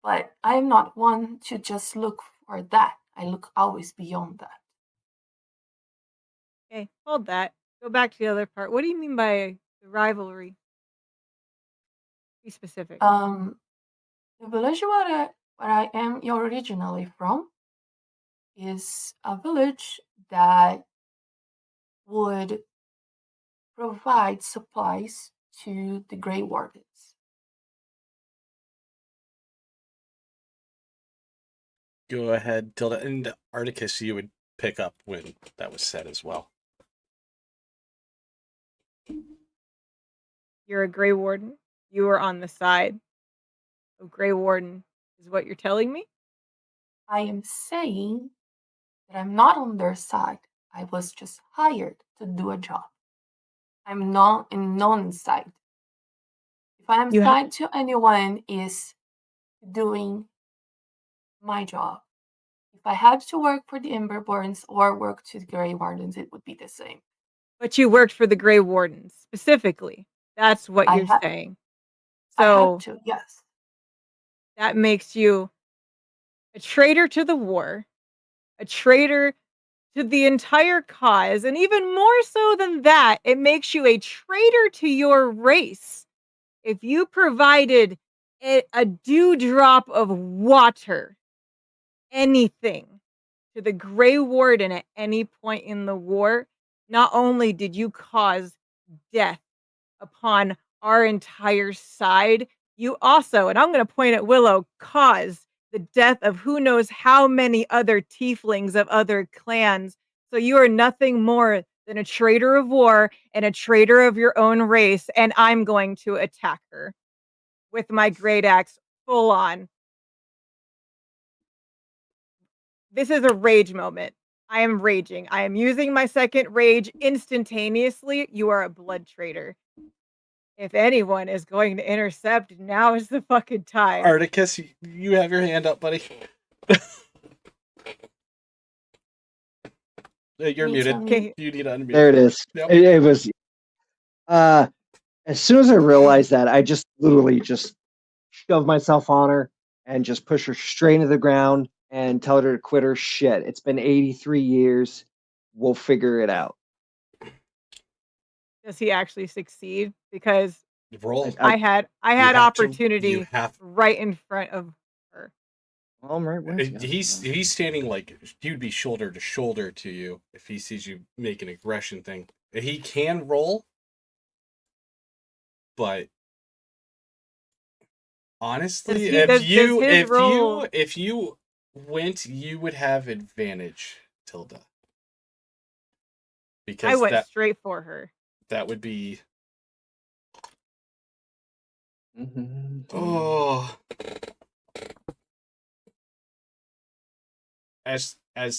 But I am not one to just look for that. I look always beyond that. Okay, hold that. Go back to the other part. What do you mean by the rivalry? Be specific. The village where I am originally from is a village that would provide supplies to the Grey Wardens. Go ahead, Tilda. And Articus, you would pick up when that was said as well. You're a Grey Warden. You are on the side of Grey Warden, is what you're telling me? I am saying that I'm not on their side. I was just hired to do a job. I'm not in none's side. If I am side to anyone, is doing my job. If I had to work for the Emberborns or work to the Grey Wardens, it would be the same. But you worked for the Grey Wardens specifically. That's what you're saying. I So had to, yes. that makes you a traitor to the war, a traitor to the entire cause, and even more so than that, it makes you a traitor to your race. If you provided a dewdrop of water, anything, to the Grey Warden at any point in the war, not only did you cause death upon our entire side, you also, and I'm going to point at Willow, caused the death of who knows how many other tieflings of other clans. So you are nothing more than a traitor of war and a traitor of your own race, and I'm going to attack her with my great axe full on. This is a rage moment. I am raging. I am using my second rage instantaneously. You are a blood traitor. If anyone is going to intercept, now is the fucking time. Articus, you have your hand up, buddy. You're muted. Okay. You need to unmute. There it is. Yep. It was. As soon as I realized that, I just literally just shove myself on her and just push her straight into the ground and tell her to quit her shit. It's been 83 years. We'll figure it out. Does he actually succeed? Because Roll. I had opportunity right in front of her. Well, right. He's standing like he'd be shoulder to shoulder to you if he sees you make an aggression thing. He can roll, but honestly, if you went, you would have advantage, Tilda. Because I went straight for her. That would be. Mm-hmm. Oh. As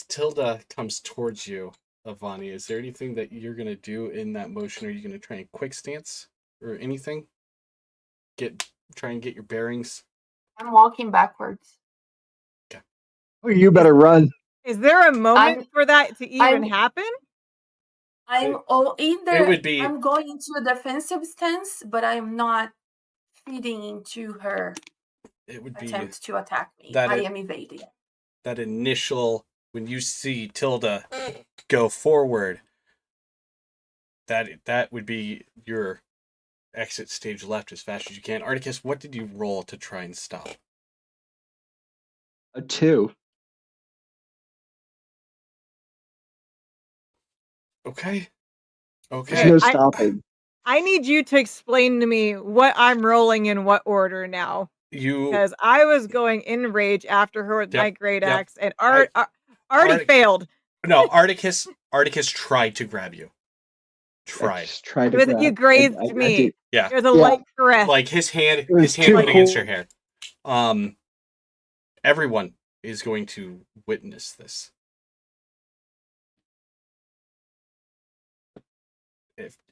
Tilda comes towards you, Avani, is there anything that you're gonna do in that motion? Are you gonna try and quick stance or anything? Try and get your bearings. I'm walking backwards. Okay. Oh, you better run. Is there a moment for that to even happen? I'm going into a defensive stance, but I'm not feeding into her. it would be attempt to attack me. that I it- am evading. that initial, when you see Tilda go forward, that would be your exit stage left as fast as you can. Articus, what did you roll to try and stop? A 2. Okay. There's Okay. no I- stopping. I need you to explain to me what I'm rolling in what order now. You Because I was going in rage after her with Yep, my great yep. axe, and I- already Artic- failed. no, Articus tried to grab you. I Tried. just tried It to was, grab. you grazed I me. did. Yeah. It was a Yeah. light caress. Like his hand It was too went against cool. your hair. Everyone is going to witness this.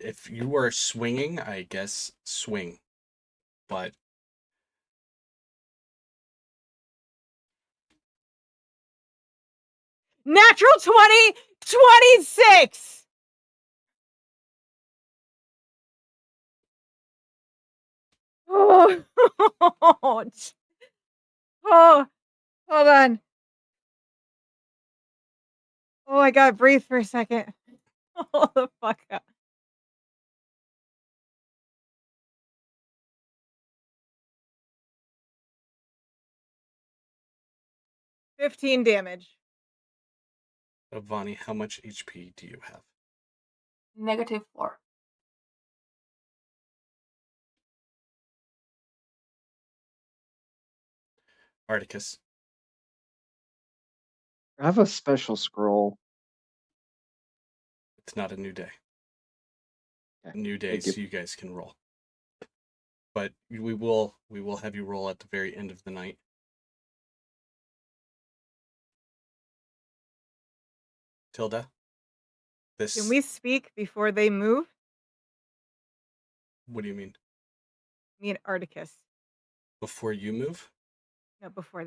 If you were swinging, I guess swing. But Natural 20, 26! Oh, oh, hold on. Oh, I gotta breathe for a second. Hold the fuck up. $15 damage. Vani, how much HP do you have? -4. Articus. I have a special scroll. It's not a new day. Okay, New day, thank you. so you guys can roll. But we will have you roll at the very end of the night. Tilda. This. Can we speak before they move? What do you mean? Me and Articus. Before you move? No, before.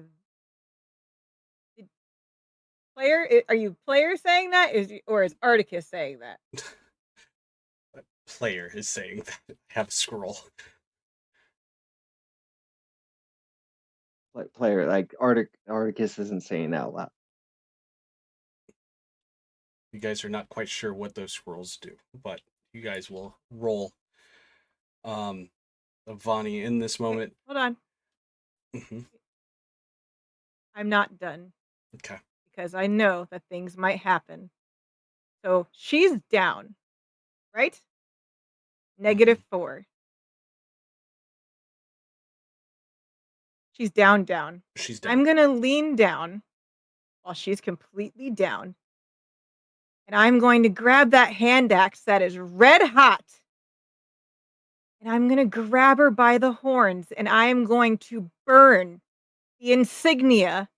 Player, are you player saying that? Or is Articus saying that? Player is saying that. I have a scroll. Player, like Articus isn't saying out loud. You guys are not quite sure what those scrolls do, but you guys will roll. Vani in this moment. Hold on. Mhm. I'm not done. Okay. Because I know that things might happen. So she's down, right? -4. She's down. She's down. I'm gonna lean down while she's completely down. And I'm going to grab that hand axe that is red hot. And I'm gonna grab her by the horns and I am going to burn the insignia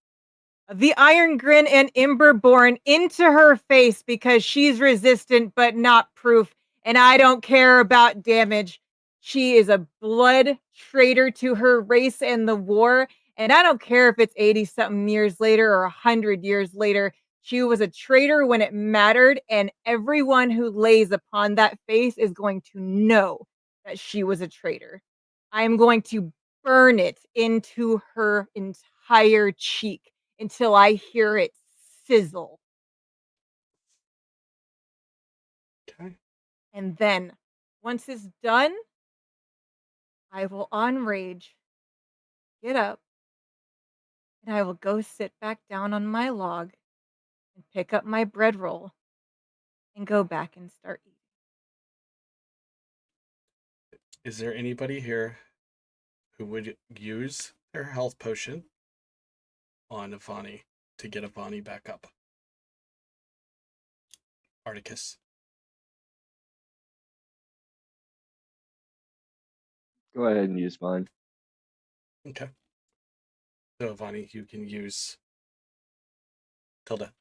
of the Iron Grin and Emberborn into her face because she's resistant but not proof. And I don't care about damage. She is a blood traitor to her race and the war. And I don't care if it's 80 something years later or 100 years later. She was a traitor when it mattered. And everyone who lays upon that face is going to know that she was a traitor. I am going to burn it into her entire cheek until I hear it sizzle. Okay. And then, once it's done, I will on rage get up and I will go sit back down on my log and pick up my bread roll and go back and start eating. Is there anybody here who would use their health potion on Vani to get Vani back up? Articus. Go ahead and use mine. Okay. So Vani, you can use Tilda.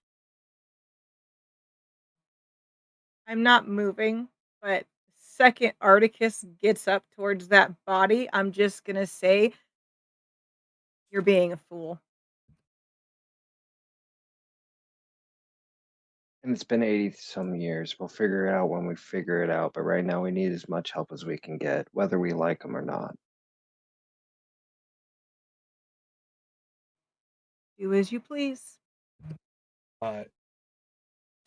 I'm not moving, but second Articus gets up towards that body, I'm just gonna say, you're being a fool. And it's been 80 some years. We'll figure it out when we figure it out. But right now, we need as much help as we can get, whether we like them or not. Do as you please.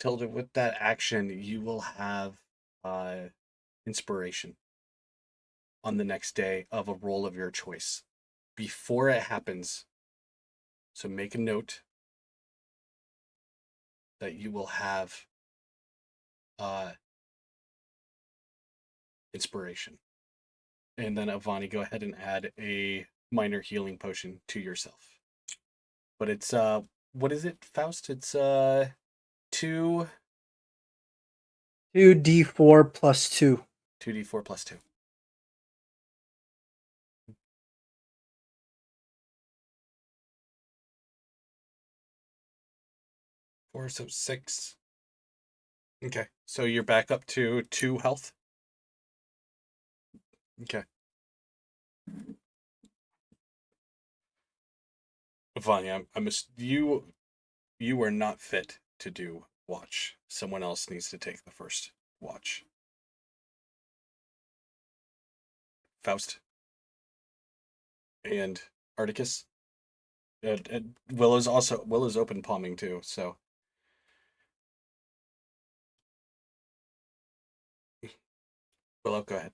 Tilda, with that action, you will have inspiration on the next day of a role of your choice. Before it happens, so make a note that you will have inspiration. And then Avani, go ahead and add a minor healing potion to yourself. But it's what is it, Faust? It's 2 2d4 plus 2. 2d4 plus 2. 4, so 6. Okay, so you're back up to 2 health. Okay. Vanya, you are not fit to do watch. Someone else needs to take the first watch. Faust and Articus. And Willow's open palming too. So Willow, go ahead.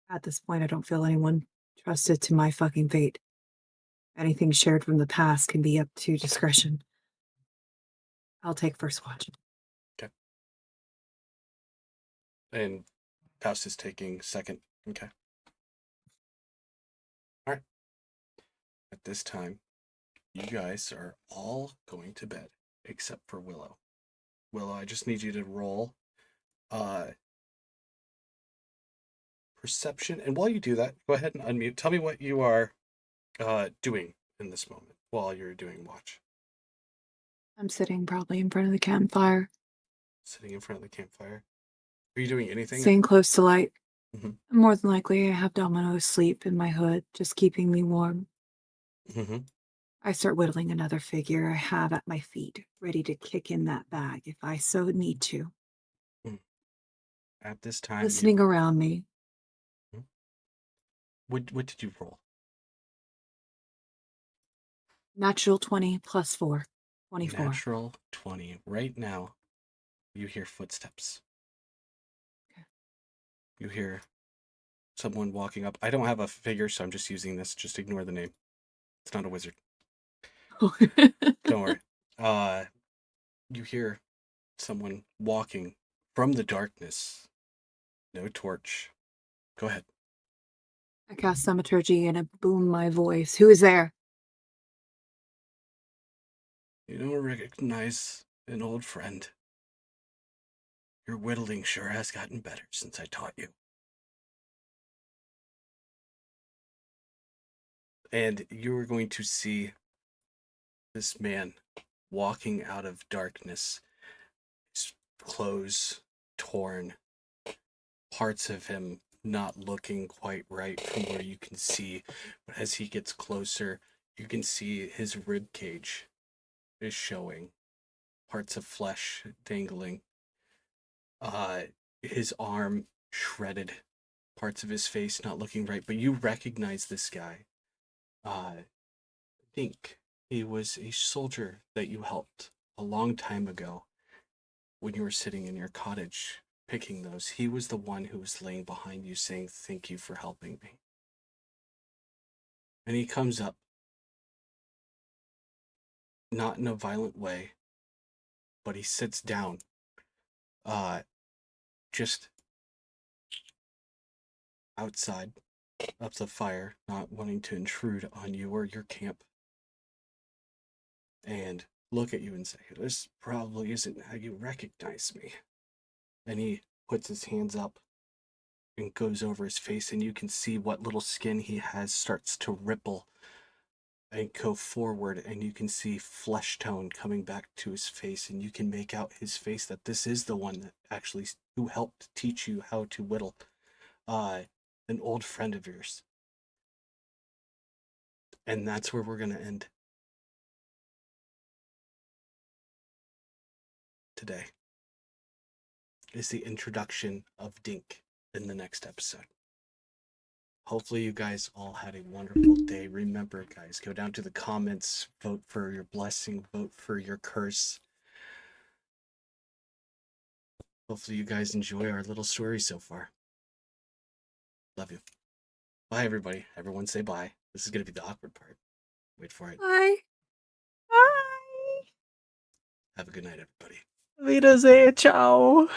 At this point, I don't feel anyone trusted to my fucking fate. Anything shared from the past can be up to discretion. I'll take first watch. Okay. And Faust is taking second. Okay. All right. At this time, you guys are all going to bed except for Willow. Willow, I just need you to roll perception. And while you do that, go ahead and unmute. Tell me what you are doing in this moment while you're doing watch. I'm sitting probably in front of the campfire. Sitting in front of the campfire. Are you doing anything? Staying close to light. Mhm. More than likely, I have Domino asleep in my hood, just keeping me warm. Mm-hmm. I start whittling another figure I have at my feet, ready to kick in that bag if I so need to. At this time, Listening around me. What did you roll? Natural 20 plus 4. 24. Natural 20. Right now, you hear footsteps. Okay. You hear someone walking up. I don't have a figure, so I'm just using this. Just ignore the name. It's not a wizard. Don't worry. You hear someone walking from the darkness. No torch. Go ahead. I cast Thaumaturgy and I boom my voice. Who is there? You don't recognize an old friend. Your whittling sure has gotten better since I taught you. And you are going to see this man walking out of darkness, his clothes torn, parts of him not looking quite right from where you can see. But as he gets closer, you can see his rib cage is showing, parts of flesh dangling, his arm shredded, parts of his face not looking right. But you recognize this guy. I think he was a soldier that you helped a long time ago when you were sitting in your cottage picking those. He was the one who was laying behind you saying, "Thank you for helping me." And he comes up, not in a violent way, but he sits down, just outside of the fire, not wanting to intrude on you or your camp, and look at you and say, "This probably isn't how you recognize me." And he puts his hands up and goes over his face, and you can see what little skin he has starts to ripple and go forward, and you can see flesh tone coming back to his face, and you can make out his face that this is the one that actually who helped teach you how to whittle, an old friend of yours. And that's where we're going to end today, is the introduction of Dink in the next episode. Hopefully you guys all had a wonderful day. Remember, guys, go down to the comments, vote for your blessing, vote for your curse. Hopefully you guys enjoy our little story so far. Love you. Bye, everybody. Everyone say bye. This is going to be the awkward part. Wait for it. Bye. Bye. Have a good night, everybody. Wiedersehen, ciao.